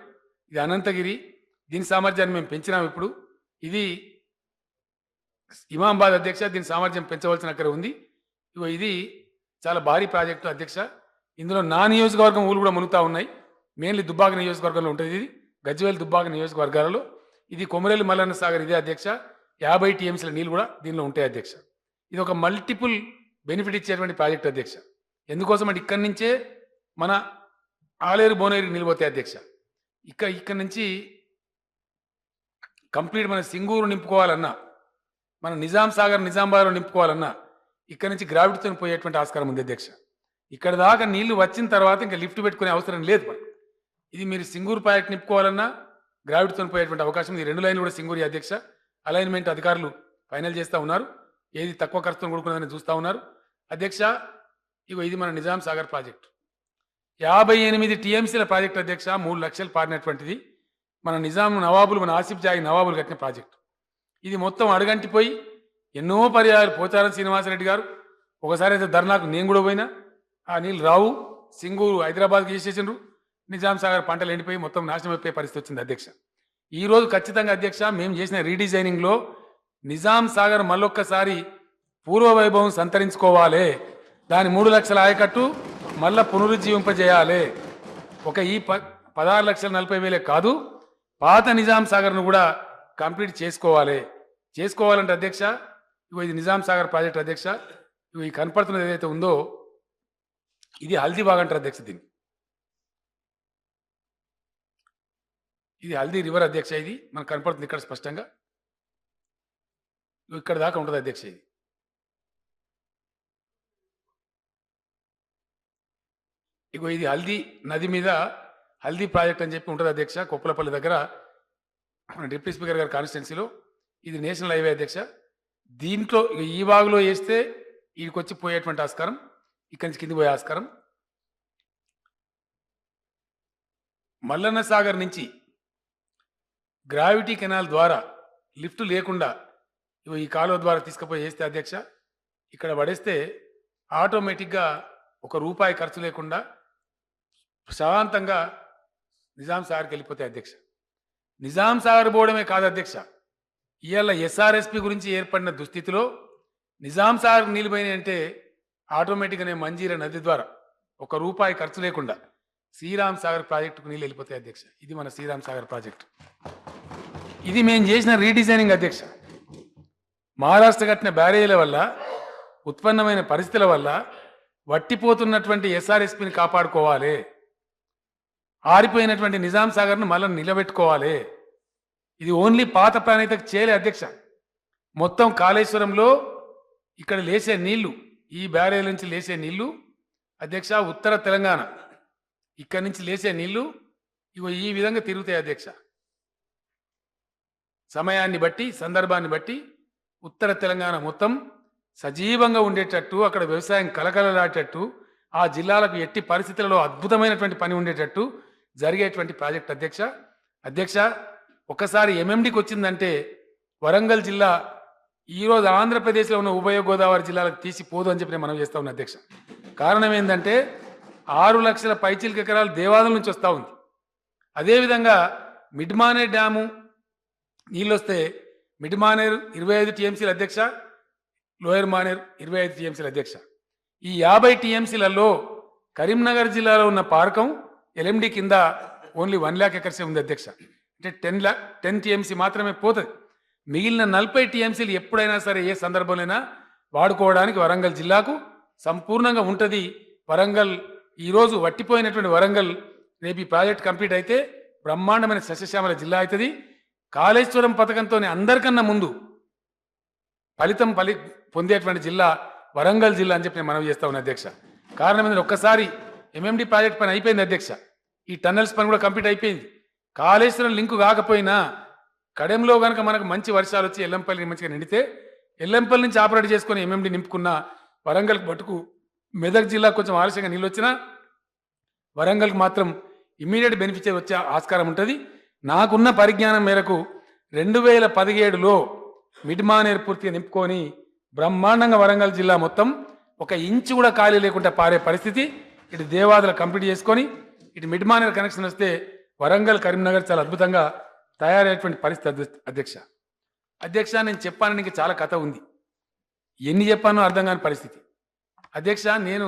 ఇది అనంతగిరి, దీని సామర్థ్యాన్ని మేము పెంచినాం. ఇప్పుడు ఇది ఇమాంబాద్ అధ్యక్ష, దీని సామర్థ్యం పెంచవలసిన అక్కడ ఉంది. ఇది చాలా భారీ ప్రాజెక్టు అధ్యక్ష. ఇందులో నా నియోజకవర్గం ఊళ్ళు కూడా మునుగుతూ ఉన్నాయి. మెయిన్లీ దుబ్బాక నియోజకవర్గంలో ఉంటుంది, ఇది గజ్వేల్ దుబ్బాక నియోజకవర్గాలలో. ఇది కొమరేలి మల్లన్న సాగర్ ఇదే అధ్యక్ష. 50 టీఎంసీల నీళ్ళు కూడా దీనిలో ఉంటాయి అధ్యక్ష. ఇది ఒక మల్టిపుల్ బెనిఫిట్ ఇచ్చేటువంటి ప్రాజెక్ట్ అధ్యక్ష. ఎందుకోసం అంటే ఇక్కడి నుంచే మన ఆలేరు భువనగిరికి నీళ్ళు పోతాయి అధ్యక్ష. ఇక్కడ నుంచి కంప్లీట్ మన సింగూరు నింపుకోవాలన్నా, మన నిజాం సాగర్ నిజామాబాద్లో నింపుకోవాలన్నా ఇక్కడ నుంచి గ్రావిటీతో పోయేటువంటి ఆస్కారం ఉంది అధ్యక్ష. ఇక్కడ దాకా నీళ్లు వచ్చిన తర్వాత ఇంకా లిఫ్ట్ పెట్టుకునే అవసరం లేదు మనకు. ఇది మీరు సింగూరు ప్రాజెక్ట్ నింపుకోవాలన్నా గ్రావిటీతో పోయేటువంటి అవకాశం. ఈ 2 లైన్లు కూడా సింగూరు అధ్యక్ష. అలైన్మెంట్ అధికారులు ఫైనల్ చేస్తూ ఉన్నారు, ఏది తక్కువ ఖర్చుతో కూడుకున్నదని చూస్తూ ఉన్నారు అధ్యక్ష. ఇది మన నిజాం సాగర్ ప్రాజెక్టు 58 టీఎంసీల ప్రాజెక్ట్ అధ్యక్ష. 3 లక్షలు పారినటువంటిది. మన నిజాం నవాబులు, మన ఆసిఫ్ జాగి నవాబులు కట్టిన ప్రాజెక్టు. ఇది మొత్తం అడగంటిపోయి ఎన్నో పర్యాయాలు పోచారం శ్రీనివాసరెడ్డి గారు ఒకసారి అయితే ధర్నాకు నేను కూడా పోయినా, ఆ నీళ్ళు రావు, సింగూరు హైదరాబాద్కి చేసేసిండ్రు, నిజాం సాగర్ పంటలు ఎండిపోయి మొత్తం నాశనం అయిపోయే పరిస్థితి వచ్చింది అధ్యక్ష. ఈరోజు ఖచ్చితంగా అధ్యక్ష మేము చేసిన రీడిజైనింగ్లో నిజాం సాగర్ మళ్ళొక్కసారి పూర్వవైభవం సంతరించుకోవాలి. దాని 3 లక్షల ఆయకట్టు మళ్ళా పునరుజ్జీవింపజేయాలి. ఒక ఈ 16,40,000 కాదు, పాత నిజాం సాగర్ను కూడా కంప్లీట్ చేసుకోవాలంటే అధ్యక్ష ఇది నిజాం సాగర్ ప్రాజెక్ట్ అధ్యక్ష. ఈ కనపడుతున్నది ఏదైతే ఉందో ఇది హల్దీబాగ్ అంటారు అధ్యక్ష. ఇది హల్దీ రివర్ అధ్యక్ష. ఇది మనకు కనపడుతుంది ఇక్కడ స్పష్టంగా, ఇక్కడ దాకా ఉంటుంది అధ్యక్ష. ఇది హల్దీ నది మీద హల్దీ ప్రాజెక్ట్ అని చెప్పి ఉంటుంది అధ్యక్ష. కొప్పలపల్లి దగ్గర మన డిప్యూటీ స్పీకర్ గారి కాన్స్టిట్యున్సీలో. ఇది నేషనల్ హైవే అధ్యక్ష. దీంట్లో ఈ బాగులో వేస్తే వీడికి వచ్చి పోయేటువంటి ఆస్కారం, ఇక్కడి నుంచి కింది పోయే ఆస్కారం. మల్లన్న సాగర్ నుంచి గ్రావిటీ కెనాల్ ద్వారా లిఫ్ట్ లేకుండా ఈ కాలువ ద్వారా తీసుకుపోయి వేస్తే అధ్యక్ష, ఇక్కడ పడేస్తే ఆటోమేటిక్గా ₹1 ఖర్చు లేకుండా ప్రశాంతంగా నిజాం సాగర్కి వెళ్ళిపోతాయి అధ్యక్ష. నిజాం సాగర్ పోవడమే కాదు అధ్యక్ష, ఇవాళ ఎస్ఆర్ఎస్పి గురించి ఏర్పడిన దుస్థితిలో నిజాం సాగర్ నీళ్ళు పోయినాయి అంటే ఆటోమేటిక్గానే మంజీరా నది ద్వారా ₹1 ఖర్చు లేకుండా శ్రీరామ్ సాగర్ ప్రాజెక్టుకు నీళ్ళు వెళ్ళిపోతాయి అధ్యక్ష. ఇది మన శ్రీరామ్ సాగర్ ప్రాజెక్టు. ఇది మేము చేసిన రీడిజైనింగ్ అధ్యక్ష. మహారాష్ట్ర కట్టిన బ్యారేజీల వల్ల ఉత్పన్నమైన పరిస్థితుల వల్ల వట్టిపోతున్నటువంటి ఎస్ఆర్ఎస్పిని కాపాడుకోవాలి, ఆరిపోయినటువంటి నిజాం సాగర్ను మళ్ళీ నిలబెట్టుకోవాలి. ఇది ఓన్లీ పాత ప్రణాళికకు చేయలే అధ్యక్ష. మొత్తం కాళేశ్వరంలో ఇక్కడ లేసే నీళ్లు, ఈ బ్యారేజ్ నుంచి లేసే నీళ్లు అధ్యక్ష, ఉత్తర తెలంగాణ ఇక్కడి నుంచి లేసే నీళ్లు ఈ విధంగా తిరుగుతాయి అధ్యక్ష. సమయాన్ని బట్టి సందర్భాన్ని బట్టి ఉత్తర తెలంగాణ మొత్తం సజీవంగా ఉండేటట్టు, అక్కడ వ్యవసాయం కలకలలాడేటట్టు, ఆ జిల్లాలకు ఎట్టి పరిస్థితులలో అద్భుతమైనటువంటి పని ఉండేటట్టు జరిగేటువంటి ప్రాజెక్ట్ అధ్యక్ష. ఒకసారి ఎంఎండికి వచ్చిందంటే వరంగల్ జిల్లా ఈరోజు ఆంధ్రప్రదేశ్లో ఉన్న ఉభయ గోదావరి జిల్లాలకు తీసిపోదు అని చెప్పి నేను మనం చేస్తా ఉన్నా అధ్యక్ష. కారణం ఏంటంటే 6 లక్షల పైచిలిక ఎకరాలు దేవాలయం నుంచి వస్తూ ఉంది. అదేవిధంగా మిడ్మానేర్ డ్యాము నీళ్ళు వస్తే మిడ్మానేర్ 25 టీఎంసీల అధ్యక్ష, లోయర్ మానేర్ 25 టీఎంసీల అధ్యక్ష. ఈ 50 టీఎంసీలలో కరీంనగర్ జిల్లాలో ఉన్న పార్కం ఎల్ఎండి కింద ఓన్లీ 1 lakh ఎకర్సే ఉంది అధ్యక్ష. అంటే 10 టీఎంసీ మాత్రమే పోతుంది. మిగిలిన 40 టీఎంసీలు ఎప్పుడైనా సరే ఏ సందర్భంలోనైనా వాడుకోవడానికి వరంగల్ జిల్లాకు సంపూర్ణంగా ఉంటుంది. వరంగల్ ఈరోజు వట్టిపోయినటువంటి వరంగల్ రేపు ఈ ప్రాజెక్ట్ కంప్లీట్ అయితే బ్రహ్మాండమైన సస్యశ్యామల జిల్లా అవుతుంది. కాళేశ్వరం పథకంతో అందరికన్నా ముందు ఫలితం పొందేటువంటి జిల్లా వరంగల్ జిల్లా అని చెప్పి నేను మనవి చేస్తా ఉన్నా అధ్యక్ష. కారణం ఏంటంటే ఒక్కసారి ఎంఎండి ప్రాజెక్ట్ పని అయిపోయింది అధ్యక్ష. ఈ టన్నెల్స్ పని కూడా కంప్లీట్ అయిపోయింది. కాళేశ్వరం లింకు కాకపోయినా కడెంలో కనుక మనకు మంచి వర్షాలు వచ్చి ఎల్లంపల్లి మంచిగా నిండితే ఎల్లంపల్లి నుంచి ఆపరేట్ చేసుకుని ఎంఎండి నింపుకున్న వరంగల్ బట్టుకు మెదక్ జిల్లా కొంచెం ఆలస్యంగా నీళ్ళు వచ్చినా వరంగల్కి మాత్రం ఇమ్మీడియట్ బెనిఫిట్ వచ్చే ఆస్కారం ఉంటుంది. నాకున్న పరిజ్ఞానం మేరకు 2017లో మిడ్మానేర్ పూర్తిగా నింపుకొని బ్రహ్మాండంగా వరంగల్ జిల్లా మొత్తం 1 ఇంచు కూడా ఖాళీ లేకుండా పారే పరిస్థితి. ఇటు దేవాదులు కంప్లీట్ చేసుకొని ఇటు మిడ్మానేర్ కనెక్షన్ వస్తే వరంగల్ కరీంనగర్ చాలా అద్భుతంగా తయారయ్యేటువంటి పరిస్థితి అధ్యక్ష. నేను చెప్పాను, ఇంకా చాలా కథ ఉంది, ఎన్ని చెప్పానో అర్థం కాని పరిస్థితి అధ్యక్ష. నేను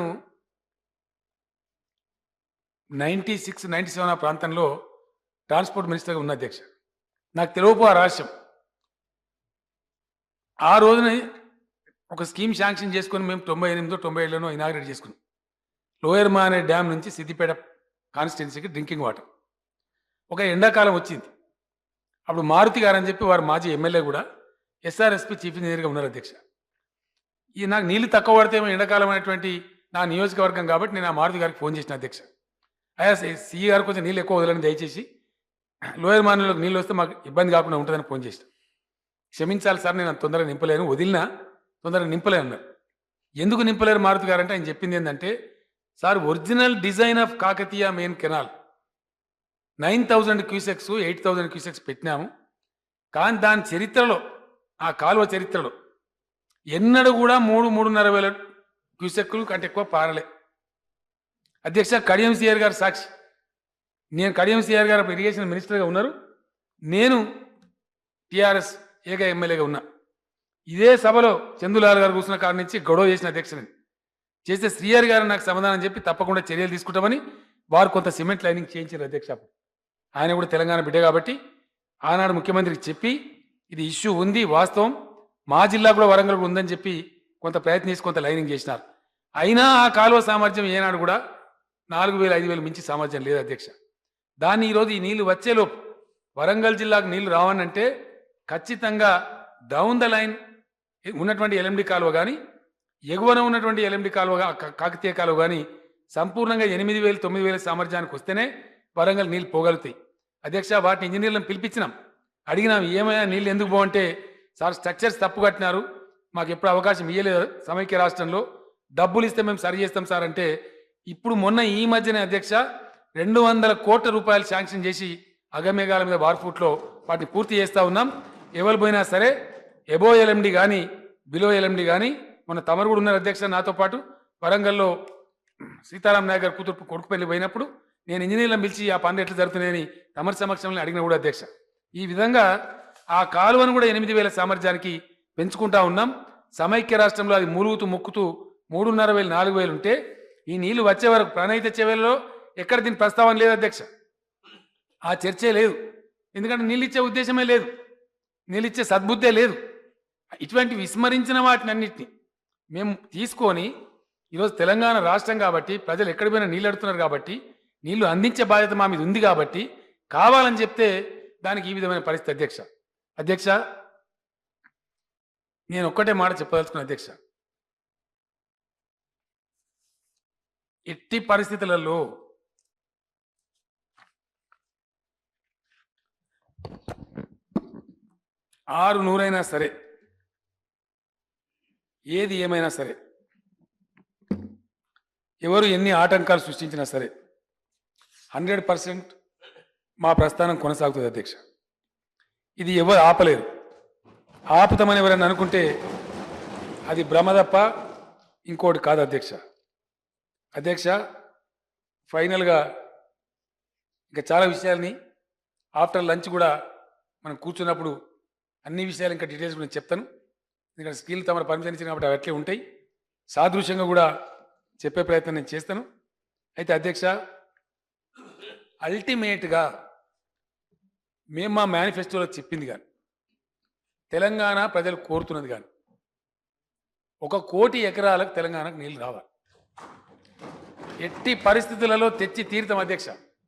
96-97 ఆ ప్రాంతంలో ట్రాన్స్పోర్ట్ మినిస్టర్గా ఉన్న అధ్యక్ష. నాకు తెలియపు ఆ రహస్యం. ఆ రోజున ఒక స్కీమ్ శాంక్షన్ చేసుకొని మేము 98-97లో ఇనాగ్రేట్ చేసుకున్నాం. లోయర్ మానే డ్యామ్ నుంచి సిద్దిపేట కాన్స్టిట్యున్సీకి డ్రింకింగ్ వాటర్. ఒక ఎండాకాలం వచ్చింది. అప్పుడు మారుతి గారు అని చెప్పి వారు మాజీ ఎమ్మెల్యే కూడా ఎస్ఆర్ఎస్పి చీఫ్ ఇంజనీర్గా ఉన్నారు అధ్యక్ష. ఈ నాకు నీళ్లు తక్కువ పడితే ఎండాకాలం అనేటువంటి నా నియోజకవర్గం కాబట్టి నేను ఆ మారుతి గారికి ఫోన్ చేసిన అధ్యక్ష. అయ్యా సిఈ గారు కొంచెం నీళ్ళు ఎక్కువ వదలని దయచేసి లోయర్ మానేలోకి నీళ్ళు వస్తే మాకు ఇబ్బంది కాకుండా ఉంటుందని ఫోన్ చేసిన. క్షమించాలి సార్, నేను తొందరగా నింపలేను, వదిలినా తొందరగా నింపలేను అన్నారు. ఎందుకు నింపలేరు మారుతి గారు అంటే ఆయన చెప్పింది ఏంటంటే, sir original design of Kakatiya main canal 9,000 cusecs 8,000 cusecs పెట్టినాము. కానీ దాని చరిత్రలో, ఆ కాలువ చరిత్రలో ఎన్నడూ కూడా 3-3.5 వేల క్యూసెక్కులు కంటే ఎక్కువ పారలే అధ్యక్ష. కడియం సిఆర్ గారు సాక్షి. నేను కడియం సిఆర్ గారు ఇరిగేషన్ మినిస్టర్గా ఉన్నారు, నేను టీఆర్ఎస్ ఏక ఎమ్మెల్యేగా ఉన్నా. ఇదే సభలో చందులాల్ గారు కూర్చున్న కాడి నుంచి గొడవ చేసిన అధ్యక్షుని చేస్తే శ్రీహరి గారు నాకు సమాధానం చెప్పి తప్పకుండా చర్యలు తీసుకుంటామని వారు కొంత సిమెంట్ లైనింగ్ చేయించారు అధ్యక్ష. ఆయన కూడా తెలంగాణ బిడ్డ కాబట్టి ఆనాడు ముఖ్యమంత్రికి చెప్పి ఇది ఇష్యూ ఉంది, వాస్తవం, మా జిల్లా కూడా వరంగల్ కూడా ఉందని చెప్పి కొంత ప్రయత్నించి కొంత లైనింగ్ చేసినారు. అయినా ఆ కాలువ సామర్థ్యం ఏనాడు కూడా 4,000-5,000 మించి సామర్థ్యం లేదు అధ్యక్ష. దాన్ని ఈరోజు ఈ నీళ్లు వచ్చేలోపు వరంగల్ జిల్లాకు నీళ్లు రావనంటే ఖచ్చితంగా డౌన్ ద లైన్ ఉన్నటువంటి ఎల్ఎండి కాలువ కానీ ఎగువన ఉన్నటువంటి ఎల్ఎండి కాలువ కాకతీయ కాలువ కానీ సంపూర్ణంగా 8,000-9,000 సామర్థ్యానికి వస్తేనే వరంగల్ నీళ్ళు పోగలుగుతాయి అధ్యక్ష. వాటిని ఇంజనీర్లను పిలిపించినాం, అడిగినాం ఏమయ్యా నీళ్ళు ఎందుకు పోవంటే, సార్ స్ట్రక్చర్స్ తప్పు కట్టినారు, మాకు ఎప్పుడు అవకాశం ఇవ్వలేదు సమైక్య రాష్ట్రంలో, డబ్బులు ఇస్తే మేము సరి చేస్తాం సార్ అంటే, ఇప్పుడు మొన్న ఈ మధ్యనే అధ్యక్ష 200 కోట్ల రూపాయలు శాంక్షన్ చేసి అగమేఘాల మీద వార్ఫూట్లో వాటిని పూర్తి చేస్తూ ఉన్నాం. ఎవరు పోయినా సరే ఎబో ఎల్ఎండి కానీ బిలో ఎల్ఎండి కానీ, మొన్న తమరు కూడా ఉన్నారు అధ్యక్ష నాతో పాటు. వరంగల్లో సీతారాం నాయక్ గారు కూతురు కొడుకు పెళ్లి పోయినప్పుడు నేను ఇంజనీర్లను పిలిచి ఆ పనులు ఎట్లా జరుగుతున్నాయని తమరి సమక్షంలో అడిగిన కూడా అధ్యక్ష. ఈ విధంగా ఆ కాలువను కూడా 8,000 సామర్థ్యానికి పెంచుకుంటా ఉన్నాం. సమైక్య రాష్ట్రంలో అది మూలుగుతూ మొక్కుతూ 3,500-4,000 ఉంటే ఈ నీళ్లు వచ్చే వరకు ప్రణాళిక తెచ్చే వేళలో ఎక్కడ దీని ప్రస్తావన లేదు అధ్యక్ష. ఆ చర్చే లేదు, ఎందుకంటే నీళ్ళు ఇచ్చే ఉద్దేశమే లేదు, నీళ్ళు ఇచ్చే సద్బుద్ధే లేదు. ఇటువంటి విస్మరించిన వాటిని అన్నింటినీ మేము తీసుకొని ఈరోజు తెలంగాణ రాష్ట్రం కాబట్టి ప్రజలు ఎక్కడి పోయినా నీళ్ళు అడుగుతున్నారు కాబట్టి నీళ్లు అందించే బాధ్యత మా మీద ఉంది కాబట్టి కావాలని చెప్తే దానికి ఈ విధమైన పరిస్థితి అధ్యక్ష. నేను ఒక్కటే మాట చెప్పదలుచుకున్న అధ్యక్ష, ఎట్టి పరిస్థితులలో ఆరు నూరైనా సరే ఏది ఏమైనా సరే ఎవరు ఎన్ని ఆటంకాలు సృష్టించినా సరే 100% మా ప్రస్థానం కొనసాగుతుంది అధ్యక్ష. ఇది ఎవరు ఆపలేరు. ఆపుతామని ఎవరైనా అనుకుంటే అది భ్రమ తప్ప ఇంకోటి కాదు అధ్యక్ష. అధ్యక్ష, ఫైనల్గా ఇంకా చాలా విషయాల్ని ఆఫ్టర్ లంచ్ కూడా మనం కూర్చున్నప్పుడు అన్ని విషయాలు ఇంకా డీటెయిల్స్ కూడా నేను చెప్తాను. ఎందుకంటే స్కిల్ తమరు పర్మిషన్ ఇచ్చిన కాబట్టి అవి అట్లే ఉంటాయి. సాదృశ్యంగా కూడా చెప్పే ప్రయత్నం నేను చేస్తాను. అయితే అధ్యక్ష, అల్టిమేట్గా మేము మా మేనిఫెస్టోలో చెప్పింది కానీ తెలంగాణ ప్రజలు కోరుతున్నది కానీ 1 కోటి ఎకరాలకు తెలంగాణకు నీళ్ళు రావాలి. ఎట్టి పరిస్థితులలో తెచ్చి తీరుతాం అధ్యక్ష.